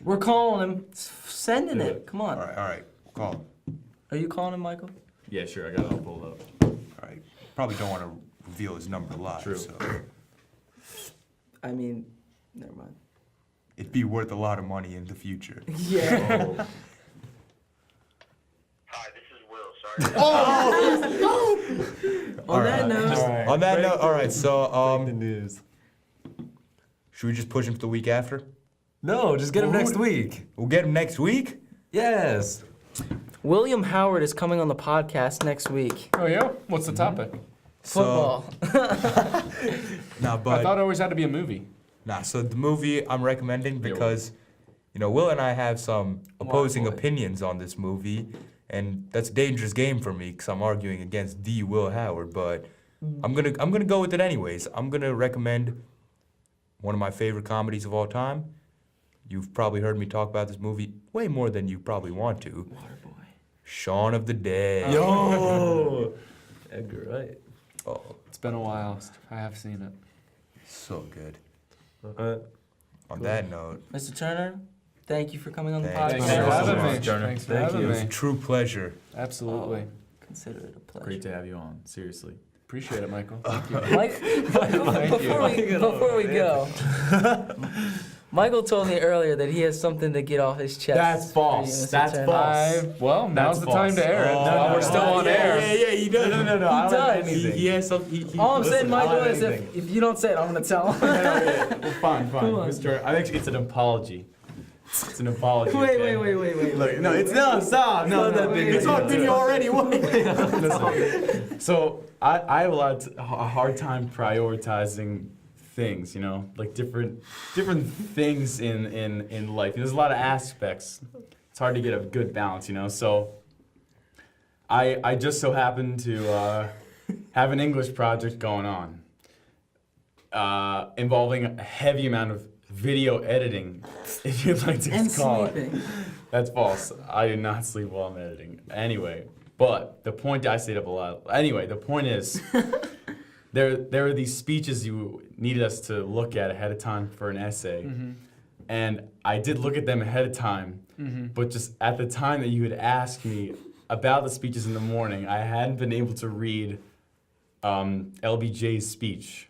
[SPEAKER 3] We're calling him. Sending
[SPEAKER 2] Do
[SPEAKER 3] it.
[SPEAKER 2] it.
[SPEAKER 3] Come on.
[SPEAKER 1] All right. Call him.
[SPEAKER 3] Are you calling him, Michael?
[SPEAKER 2] Yeah, sure. I got it all pulled up.
[SPEAKER 1] All right. Probably don't want to reveal his number live.
[SPEAKER 2] True.
[SPEAKER 1] So
[SPEAKER 3] I mean, never mind.
[SPEAKER 1] it'd be worth a lot of money in the future.
[SPEAKER 3] Yeah.
[SPEAKER 2] Oh.
[SPEAKER 6] Hi, this is Will. Sorry.
[SPEAKER 3] On that note,
[SPEAKER 2] Alright.
[SPEAKER 1] On that note, all right. So
[SPEAKER 4] the news.
[SPEAKER 1] should we just push him to the week after?
[SPEAKER 4] No, just get him next week.
[SPEAKER 1] We'll get him next week.
[SPEAKER 4] Yes.
[SPEAKER 3] William Howard is coming on the podcast next week.
[SPEAKER 5] Oh yeah. What's the topic?
[SPEAKER 3] Football.
[SPEAKER 1] Nah,
[SPEAKER 5] I
[SPEAKER 1] but
[SPEAKER 5] thought it always had to be a movie.
[SPEAKER 1] nah. So the movie I'm recommending because, Will and I have some opposing
[SPEAKER 3] boy.
[SPEAKER 1] opinions on this movie, and that's a dangerous game for me because I'm arguing against the Will Howard. But I'm gonna go with it anyways. I'm gonna recommend one of my favorite comedies of all time. You've probably heard me talk about this movie way more than you probably want to.
[SPEAKER 3] Waterboy.
[SPEAKER 1] Shaun of the Dead.
[SPEAKER 4] Yo. Edgar Wright.
[SPEAKER 1] Oh,
[SPEAKER 5] It's been a while. I have seen it.
[SPEAKER 1] so good.
[SPEAKER 4] Okay.
[SPEAKER 1] On that note,
[SPEAKER 3] Mr. Turner, thank you for coming on the
[SPEAKER 1] Thanks.
[SPEAKER 3] podcast.
[SPEAKER 5] Thanks for
[SPEAKER 1] so
[SPEAKER 5] having
[SPEAKER 1] much,
[SPEAKER 5] me.
[SPEAKER 2] Turner.
[SPEAKER 5] Thanks for
[SPEAKER 4] Thank
[SPEAKER 5] having
[SPEAKER 4] you.
[SPEAKER 1] it was a
[SPEAKER 5] me.
[SPEAKER 1] true pleasure.
[SPEAKER 5] Absolutely.
[SPEAKER 3] Consider it a pleasure.
[SPEAKER 2] Great to have you on. Seriously.
[SPEAKER 5] Appreciate it, Michael. Thank you.
[SPEAKER 3] Before we go, Michael told me earlier that he has something to get off his chest.
[SPEAKER 2] That's false.
[SPEAKER 3] for you, Mr.
[SPEAKER 2] That's
[SPEAKER 3] Turner.
[SPEAKER 2] false.
[SPEAKER 5] Well, now's the time to air it.
[SPEAKER 1] Oh,
[SPEAKER 5] While
[SPEAKER 1] no,
[SPEAKER 5] we're still on air.
[SPEAKER 1] Yeah, he does.
[SPEAKER 2] No.
[SPEAKER 3] He
[SPEAKER 2] I don't have
[SPEAKER 3] does.
[SPEAKER 2] anything.
[SPEAKER 1] He has some. He
[SPEAKER 3] All I'm
[SPEAKER 2] Listen,
[SPEAKER 3] saying, Michael,
[SPEAKER 2] I don't have
[SPEAKER 3] is
[SPEAKER 2] anything.
[SPEAKER 3] if you don't say it, I'm gonna tell him.
[SPEAKER 2] Well, fine.
[SPEAKER 3] Come on.
[SPEAKER 2] Mr. I think it's an apology. It's an apology.
[SPEAKER 3] Wait.
[SPEAKER 2] okay? Look, no, it's no, stop. No,
[SPEAKER 3] not that big a
[SPEAKER 2] It's
[SPEAKER 3] deal.
[SPEAKER 2] on video already. Listen. So I have a hard time prioritizing things, like different things in life. There's a lot of aspects. It's hard to get a good balance, So I just so happen to have an English project going on involving a heavy amount of video editing, if you'd like to
[SPEAKER 3] And
[SPEAKER 2] call it.
[SPEAKER 3] sleeping.
[SPEAKER 2] That's false. I do not sleep while I'm editing. Anyway, but the point, I stayed up a lot. Anyway, the point is, there are these speeches you needed us to look at ahead of time for an essay.
[SPEAKER 5] Mm-hmm.
[SPEAKER 2] And I did look at them ahead of time, but just at the time that you had asked me about the speeches in the morning, I hadn't been able to read LBJ's speech.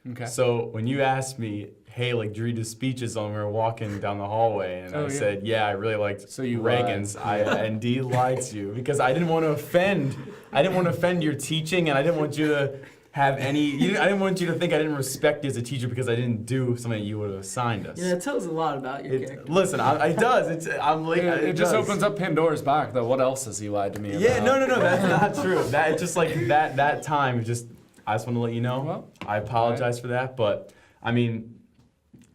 [SPEAKER 5] Okay.
[SPEAKER 2] So when you asked me, hey, did you read his speeches when we were walking down the hallway? And
[SPEAKER 5] Oh,
[SPEAKER 2] I
[SPEAKER 5] yeah.
[SPEAKER 2] said, yeah, I really liked
[SPEAKER 5] So you
[SPEAKER 2] Reagan's.
[SPEAKER 5] lied.
[SPEAKER 2] I indeed lied to you because I didn't want to offend. I didn't want to offend your teaching, and I didn't want you to have any. I didn't want you to think I didn't respect you as a teacher because I didn't do something that you would have assigned us.
[SPEAKER 3] Yeah, it tells a lot about your character.
[SPEAKER 2] Listen, it does. I'm like,
[SPEAKER 5] It just
[SPEAKER 2] does.
[SPEAKER 5] opens up Pandora's box, though. What else has he lied to me about?
[SPEAKER 2] Yeah, no, that's not true. That just that time. Just I just want to let you know.
[SPEAKER 5] Well,
[SPEAKER 2] I apologize for that, but I mean,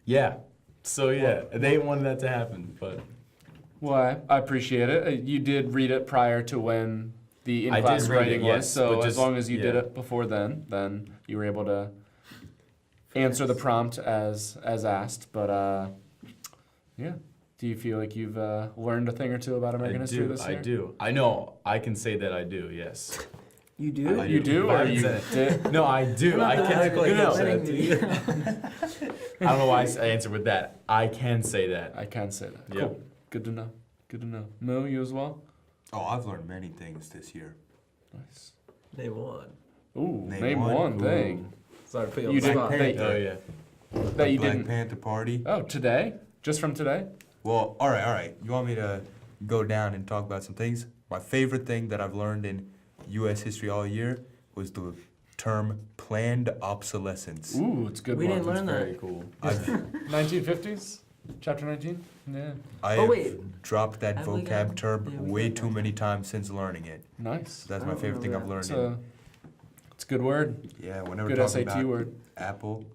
[SPEAKER 2] yeah. So yeah, they wanted that to happen, but
[SPEAKER 5] Well, I appreciate it. You did read it prior to when the
[SPEAKER 2] I
[SPEAKER 5] in-class
[SPEAKER 2] did read it,
[SPEAKER 5] writing
[SPEAKER 2] yes,
[SPEAKER 5] was, so
[SPEAKER 2] but
[SPEAKER 5] as
[SPEAKER 2] just-
[SPEAKER 5] long as you did
[SPEAKER 2] yeah.
[SPEAKER 5] it before then you were able to answer the prompt as asked. But yeah, do you feel like you've learned a thing or two about American history this year?
[SPEAKER 2] I do. I know. I can say that I do. Yes.
[SPEAKER 3] You do?
[SPEAKER 2] I
[SPEAKER 5] You do, or
[SPEAKER 2] I
[SPEAKER 5] you
[SPEAKER 2] can say-
[SPEAKER 5] did?
[SPEAKER 2] No, I do. I can.
[SPEAKER 3] Act like
[SPEAKER 2] No,
[SPEAKER 3] you're
[SPEAKER 2] no.
[SPEAKER 3] letting me.
[SPEAKER 2] I don't know why I answered with that. I can say that.
[SPEAKER 5] I can say that.
[SPEAKER 2] Yeah.
[SPEAKER 5] Cool. Good to know. Good to know. Mo, you as well?
[SPEAKER 1] Oh, I've learned many things this year.
[SPEAKER 5] Nice.
[SPEAKER 4] Name one.
[SPEAKER 5] Ooh,
[SPEAKER 1] Name
[SPEAKER 5] name
[SPEAKER 1] one.
[SPEAKER 5] one thing
[SPEAKER 4] Sorry, put you on
[SPEAKER 5] You
[SPEAKER 4] the
[SPEAKER 5] didn't
[SPEAKER 4] spot.
[SPEAKER 5] think-
[SPEAKER 2] Oh yeah.
[SPEAKER 5] that you
[SPEAKER 1] Black
[SPEAKER 5] didn't.
[SPEAKER 1] Panther Party.
[SPEAKER 5] Oh, today? Just from today?
[SPEAKER 1] Well, all right. You want me to go down and talk about some things? My favorite thing that I've learned in U.S. history all year was the term planned obsolescence.
[SPEAKER 5] Ooh, it's a good.
[SPEAKER 3] We
[SPEAKER 5] one.
[SPEAKER 3] didn't learn that.
[SPEAKER 2] Very cool.
[SPEAKER 1] I've,
[SPEAKER 5] 1950s, chapter 19. Yeah,
[SPEAKER 1] I
[SPEAKER 3] Oh,
[SPEAKER 1] have
[SPEAKER 3] wait.
[SPEAKER 1] dropped that
[SPEAKER 3] Have we
[SPEAKER 1] vocab
[SPEAKER 3] got-
[SPEAKER 1] term
[SPEAKER 3] yeah, we
[SPEAKER 1] way
[SPEAKER 3] got
[SPEAKER 1] too
[SPEAKER 3] that.
[SPEAKER 1] many times since learning it.
[SPEAKER 5] nice.
[SPEAKER 1] That's
[SPEAKER 3] I
[SPEAKER 1] my
[SPEAKER 3] don't
[SPEAKER 1] favorite thing I've
[SPEAKER 3] remember
[SPEAKER 1] learned.
[SPEAKER 5] It's a good word.
[SPEAKER 1] Yeah, whenever
[SPEAKER 5] Good
[SPEAKER 1] talking
[SPEAKER 5] SAT
[SPEAKER 1] about
[SPEAKER 5] word.
[SPEAKER 1] Apple,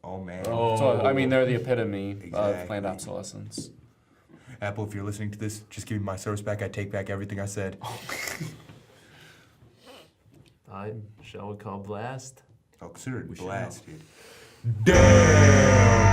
[SPEAKER 1] oh man.
[SPEAKER 2] Oh.
[SPEAKER 5] So I mean, they're the epitome of
[SPEAKER 1] Exactly.
[SPEAKER 5] planned obsolescence.
[SPEAKER 1] Apple, if you're listening to this, just give me my service back. I take back everything I said.
[SPEAKER 4] Shall we call blast?
[SPEAKER 1] Oh, consider it
[SPEAKER 2] We shall.
[SPEAKER 1] blasted. Damn.